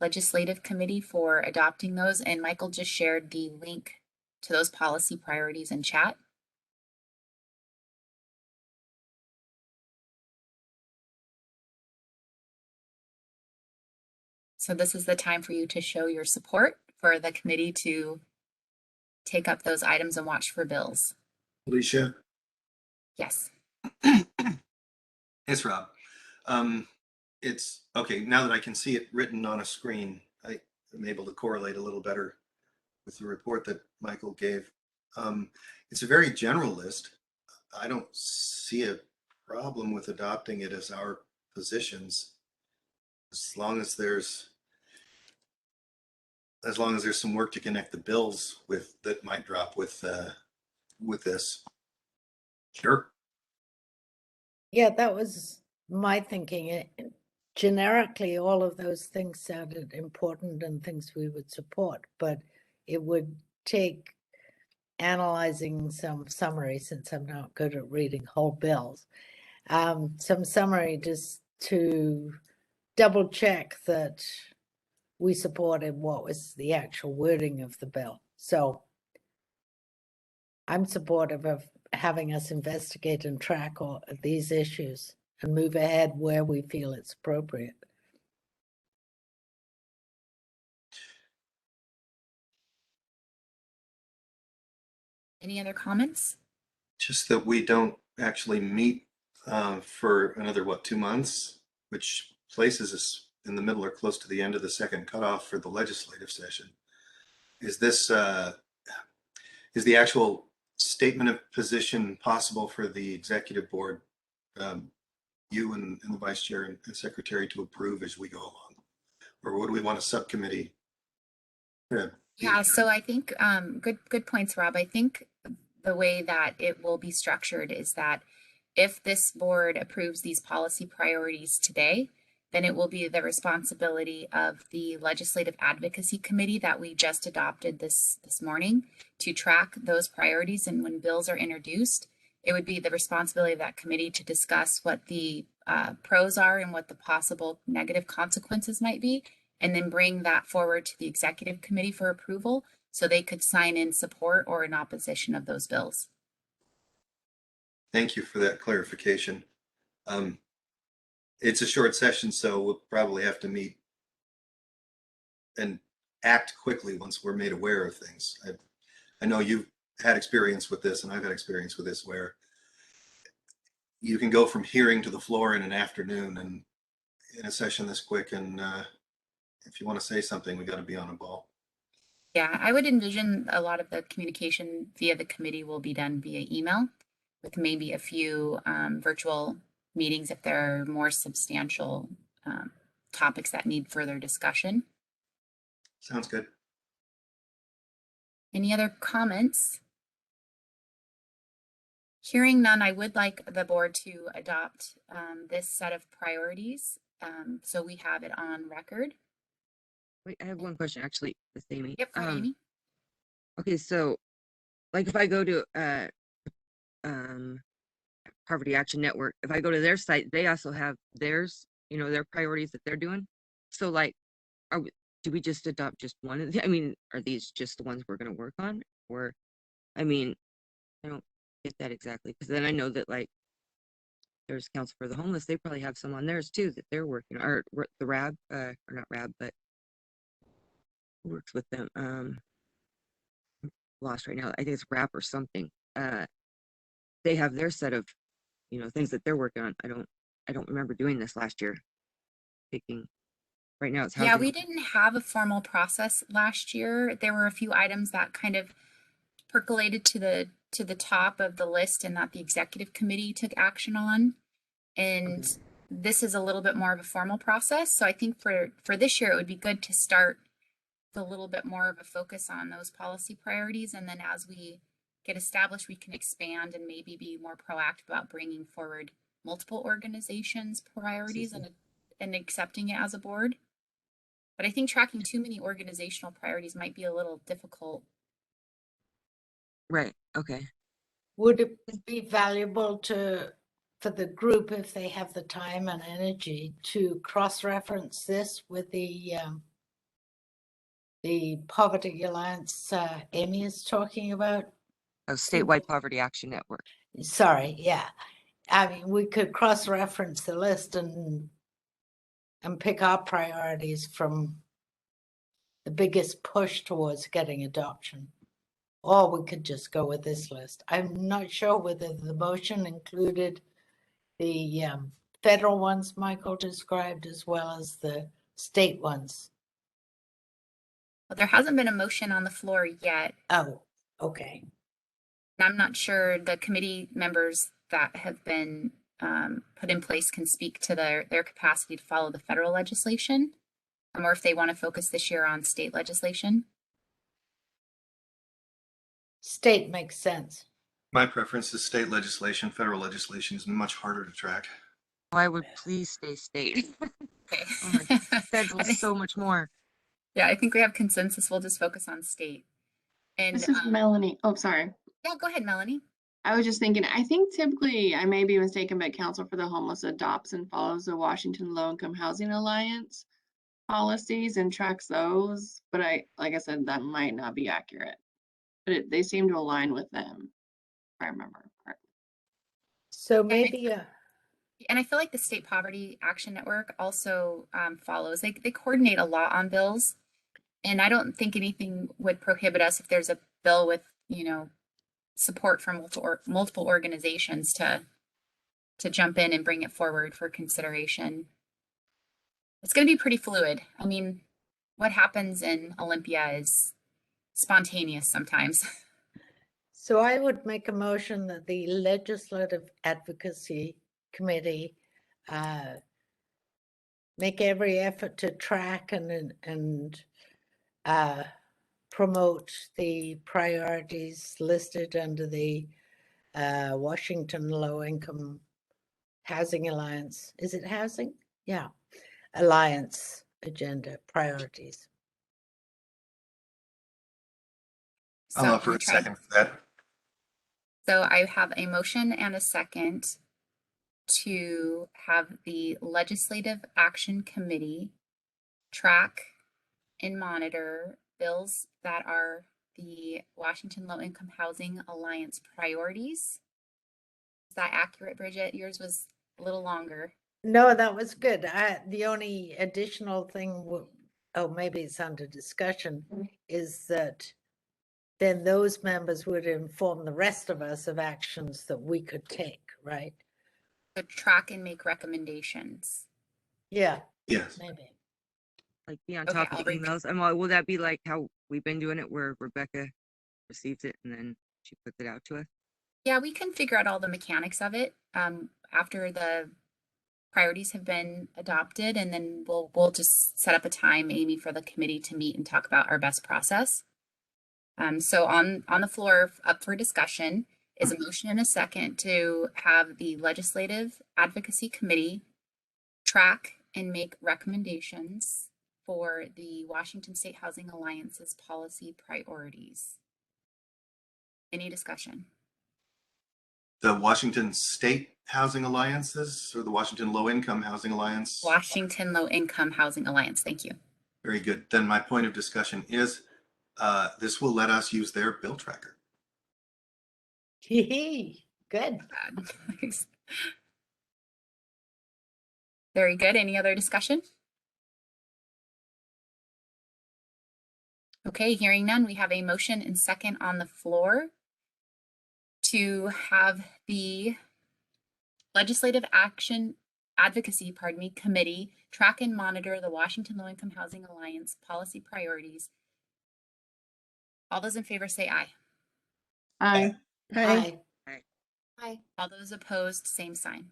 Legislative Committee for adopting those? And Michael just shared the link to those policy priorities in chat. So this is the time for you to show your support for the committee to take up those items and watch for bills. Alicia? Yes. It's Rob. It's okay, now that I can see it written on a screen, I am able to correlate a little better with the report that Michael gave. It's a very general list. I don't see a problem with adopting it as our positions, as long as there's some work to connect the bills with that might drop with this. Sure. Yeah, that was my thinking. Generically, all of those things sounded important and things we would support, but it would take analyzing some summary, since I'm not good at reading whole bills, some summary just to double check that we supported what was the actual wording of the bill. So I'm supportive of having us investigate and track all of these issues and move ahead where we feel it's appropriate. Any other comments? Just that we don't actually meet for another, what, 2 months, which places us in the middle or close to the end of the second cutoff for the legislative session. Is this, is the actual statement of position possible for the executive board, you and the vice chair and secretary to approve as we go along? Or would we want a subcommittee? Yeah, so I think good points, Rob. I think the way that it will be structured is that if this board approves these policy priorities today, then it will be the responsibility of the Legislative Advocacy Committee that we just adopted this morning to track those priorities. And when bills are introduced, it would be the responsibility of that committee to discuss what the pros are and what the possible negative consequences might be, and then bring that forward to the executive committee for approval so they could sign in support or in opposition of those bills. Thank you for that clarification. It's a short session, so we'll probably have to meet and act quickly once we're made aware of things. I know you've had experience with this, and I've had experience with this, where you can go from hearing to the floor in an afternoon, and in a session this quick, and if you want to say something, we got to be on a ball. Yeah, I would envision a lot of the communication via the committee will be done via email, with maybe a few virtual meetings if there are more substantial topics that need further discussion. Sounds good. Any other comments? Hearing none, I would like the board to adopt this set of priorities so we have it on record. Wait, I have one question actually with Amy. Yep, go ahead, Amy. Okay, so like if I go to Poverty Action Network, if I go to their site, they also have theirs, you know, their priorities that they're doing. So like, do we just adopt just one of the, I mean, are these just the ones we're going to work on? Or, I mean, I don't get that exactly, because then I know that like there's Council for the Homeless, they probably have some on theirs too that they're working, or the RAB, or not RAB, but who works with them? I'm lost right now. I think it's RAP or something. They have their set of, you know, things that they're working on. I don't remember doing this last year. Picking right now, it's housing. Yeah, we didn't have a formal process last year. There were a few items that kind of percolated to the top of the list and that the executive committee took action on. And okay, this is a little bit more of a formal process. So I think for this year, it would be good to start with a little bit more of a focus on those policy priorities. And then as we get established, we can expand and maybe be more proactive about bringing forward multiple organizations' priorities and accepting it as a board. But I think tracking too many organizational priorities might be a little difficult Right, okay. Would it be valuable for the group, if they have the time and energy, to cross-reference this with the Poverty Alliance Amy is talking about? Oh, Statewide Poverty Action Network. Sorry, yeah. I mean, we could cross-reference the list and pick our priorities from the biggest push towards getting adoption. Or we could just go with this list. I'm not sure whether the motion included the federal ones Michael described as well as the state ones. Well, there hasn't been a motion on the floor yet. Oh, okay. I'm not sure the committee members that have been put in place can speak to their capacity to follow the federal legislation, or if they want to focus this year on state legislation. State makes sense. My preference is state legislation. Federal legislation is much harder to track. I would please stay state. Okay. Federal so much more. Yeah, I think we have consensus. We'll just focus on state. And This is Melanie. Oh, sorry. yeah, go ahead, Melanie. I was just thinking, I think typically, I may be mistaken, but Council for the Homeless adopts and follows the Washington Low Income Housing Alliance policies and tracks those. But like I said, that might not be accurate. But they seem to align with them, if I remember correctly. So maybe and I feel like the State Poverty Action Network also follows. They coordinate a lot on bills, and I don't think anything would prohibit us if there's a bill with, you know, support from multiple organizations to jump in and bring it forward for consideration. It's going to be pretty fluid. I mean, what happens in Olympia is spontaneous sometimes. So I would make a motion that the Legislative Advocacy Committee make every effort to track and promote the priorities listed under the Washington Low Income Housing Alliance. Is it housing? Yeah. Alliance agenda priorities. I'll offer a second for that. So I have a motion and a second to have the Legislative Action Committee track and monitor bills that are the Washington Low Income Housing Alliance priorities. Is that accurate, Bridget? Yours was a little longer. No, that was good. The only additional thing, oh, maybe it's under discussion, is that then those members would inform the rest of us of actions that we could take, right? So track and make recommendations. Yeah. Yes. Maybe. Like be on Okay, top of the emails. And will that be like how we've been doing it, where Rebecca receives it and then she puts it out to us? Yeah, we can figure out all the mechanics of it after the priorities have been adopted, and then we'll just set up a time, Amy, for the committee to meet and talk about our best process. So on the floor up for discussion is a motion and a second to have the Legislative Advocacy Committee track and make recommendations for the Washington State Housing Alliance's policy priorities. Any discussion? The Washington State Housing Alliances or the Washington Low Income Housing Alliance? Washington Low Income Housing Alliance. Thank you. Very good. Then my point of discussion is this will let us use their bill tracker. Good. Very good. Any other discussion? Okay, hearing none, we have a motion and second on the floor to have the Legislative Advocacy Committee track and monitor the Washington Low Income Housing Alliance policy priorities. All those in favor say aye. Aye. Aye. Aye. All those opposed, same sign.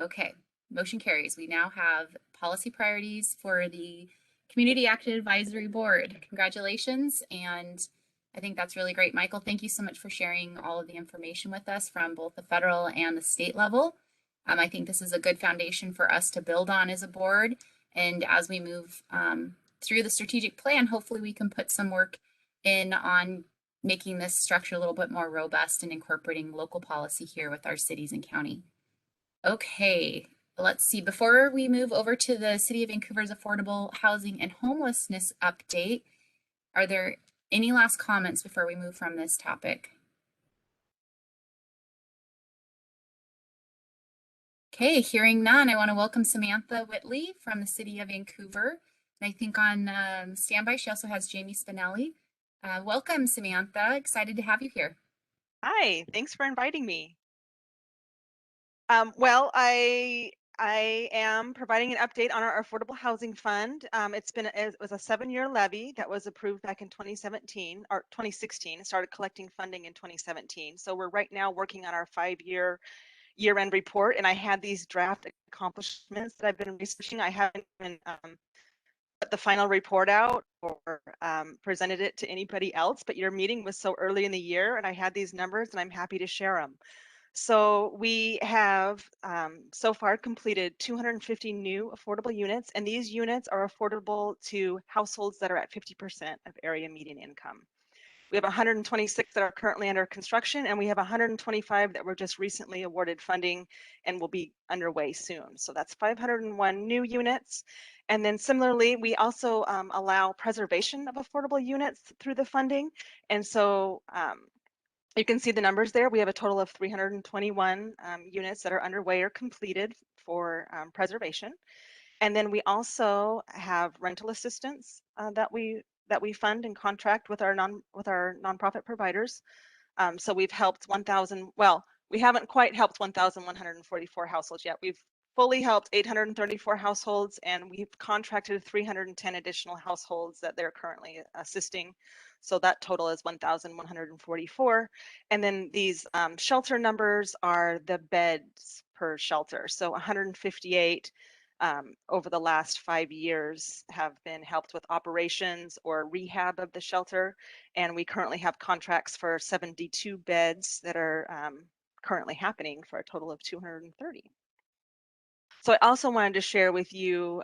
Okay, motion carries. We now have policy priorities for the Community Action Advisory Board. Congratulations. And I think that's really great. Michael, thank you so much for sharing all of the information with us from both the federal and the state level. I think this is a good foundation for us to build on as a board. And as we move through the strategic plan, hopefully we can put some work in on, making this structure a little bit more robust and incorporating local policy here with our cities and county. Okay, let's see. Before we move over to the City of Vancouver's affordable housing and homelessness update, are there any last comments before we move from this topic? Okay, hearing none, I want to welcome Samantha Whitley from the City of Vancouver. And I think on standby, she also has Jamie Spinelli. Welcome, Samantha. Excited to have you here. Hi, thanks for inviting me. Well, I am providing an update on our Affordable Housing Fund. It was a 7-year levy that was approved back in 2017 or 2016. Started collecting funding in 2017. So we're right now working on our 5-year year-end report, and I had these draft accomplishments that I've been researching. I haven't even put the final report out or presented it to anybody else, but your meeting was so early in the year, and I had these numbers, and I'm happy to share them. So we have so far completed 250 new affordable units, and these units are affordable to households that are at 50% of area median income. We have 126 that are currently under construction, and we have 125 that were just recently awarded funding and will be underway soon. So that's 501 new units. And then similarly, we also allow preservation of affordable units through the funding. And so you can see the numbers there. We have a total of 321 units that are underway or completed for preservation. And then we also have rental assistance that we fund and contract with our nonprofit providers. So we've helped 1,000. Well, we haven't quite helped 1,144 households yet. We've fully helped 834 households, and we've contracted 310 additional households that they're currently assisting. So that total is 1,144. And then these shelter numbers are the beds per shelter. So 158 over the last 5 years have been helped with operations or rehab of the shelter. And we currently have contracts for 72 beds that are currently happening for a total of 230. So I also wanted to share with you,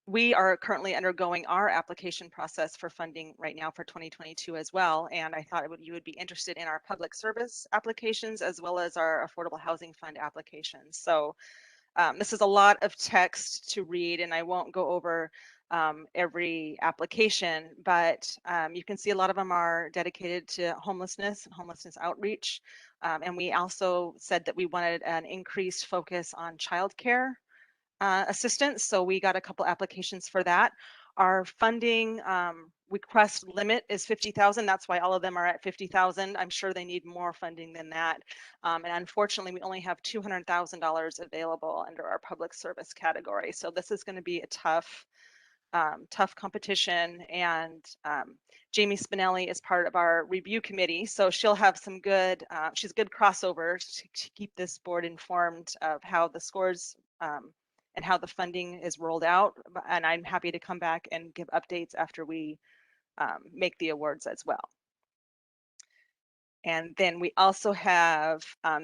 we are currently undergoing our application process for funding right now for 2022 as well. And I thought you would be interested in our public service applications as well as our Affordable Housing Fund applications. So this is a lot of text to read, and I won't go over every application, but you can see a lot of them are dedicated to homelessness and homelessness outreach. And we also said that we wanted an increased focus on childcare assistance. So we got a couple applications for that. Our funding request limit is 50,000. That's why all of them are at 50,000. I'm sure they need more funding than that. And unfortunately, we only have $200,000 available under our public service category. So this is going to be a tough competition. And Jamie Spinelli is part of our review committee. So she'll have some good, she's good crossover to keep this board informed of how the scores and how the funding is rolled out. And I'm happy to come back and give updates after we make the awards as well. And then we also have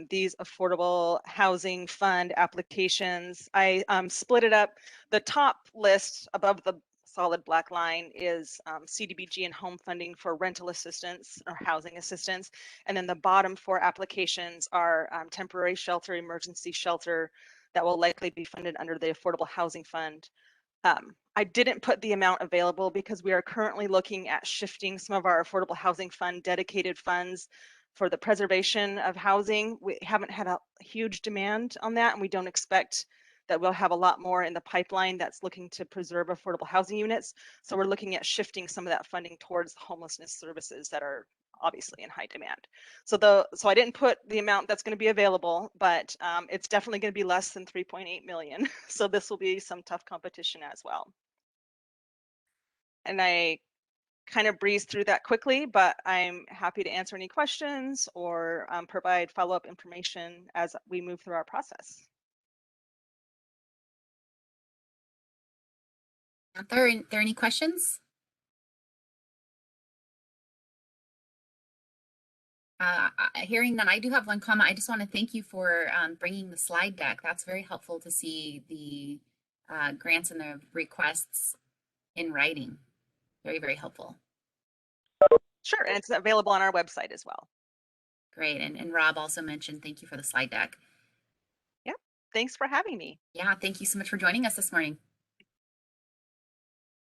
these affordable housing fund applications. I split it up. The top list above the solid black line is CDBG and home funding for rental assistance or housing assistance. And then the bottom 4 applications are temporary shelter, emergency shelter, that will likely be funded under the Affordable Housing Fund. I didn't put the amount available because we are currently looking at shifting some of our Affordable Housing Fund dedicated funds for the preservation of housing. We haven't had a huge demand on that, and we don't expect that we'll have a lot more in the pipeline that's looking to preserve affordable housing units. So we're looking at shifting some of that funding towards homelessness services that are obviously in high demand. So I didn't put the amount that's going to be available, but it's definitely going to be less than 3.8 million. So this will be some tough competition as well. And I kind of breezed through that quickly, but I'm happy to answer any questions or provide follow-up information as we move through our process. Are there any questions? Hearing none, I do have one comment. I just want to thank you for bringing the slide deck. That's very helpful to see the grants and the requests in writing. Very, very helpful. Sure, and it's available on our website as well. Great. And Rob also mentioned, thank you for the slide deck. Yep. Thanks for having me. Yeah, thank you so much for joining us this morning.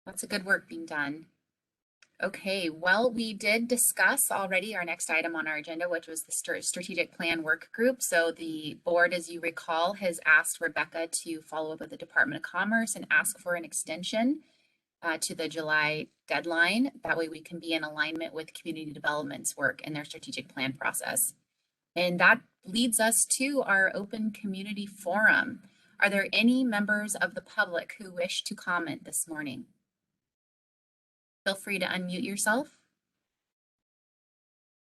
Lots of good work being done. Okay, well, we did discuss already our next item on our agenda, which was the strategic plan work group. So the board, as you recall, has asked Rebecca to follow up with the Department of Commerce and ask for an extension to the July deadline. That way we can be in alignment with community development's work and their strategic plan process. And that leads us to our open community forum. Are there any members of the public who wish to comment this morning? Feel free to unmute yourself.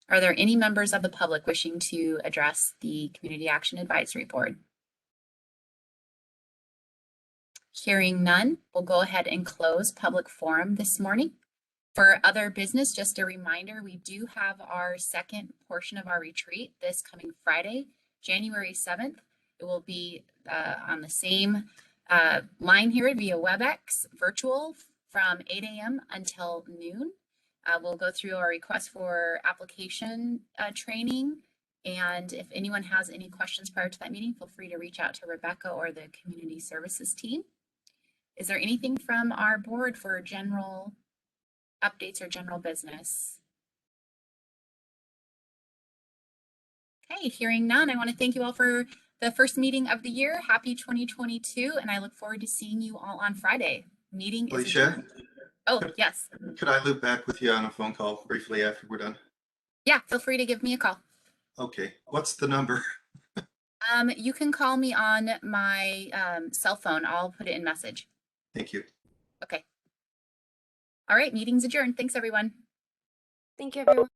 Are there any members of the public wishing to address the Community Action Advisory Board? Hearing none, we'll go ahead and close public forum this morning. For other business, just a reminder, we do have our second portion of our retreat this coming Friday, January 7th. It will be on the same line here via WebEx virtual from 8 a.m. until noon. We'll go through our request for application training. And if anyone has any questions prior to that meeting, feel free to reach out to Rebecca or the community services team. Is there anything from our board for general updates or general business? Okay, hearing none, I want to thank you all for the first meeting of the year. Happy 2022, and I look forward to seeing you all on Friday. Meeting is adjourned. Oh, yes. Could I loop back with you on a phone call briefly after we're done? Yeah, feel free to give me a call. Okay, what's the number? You can call me on my cell phone. I'll put it in message. Thank you. Okay. All right, meeting's adjourned. Thanks, everyone. Thank you, everyone.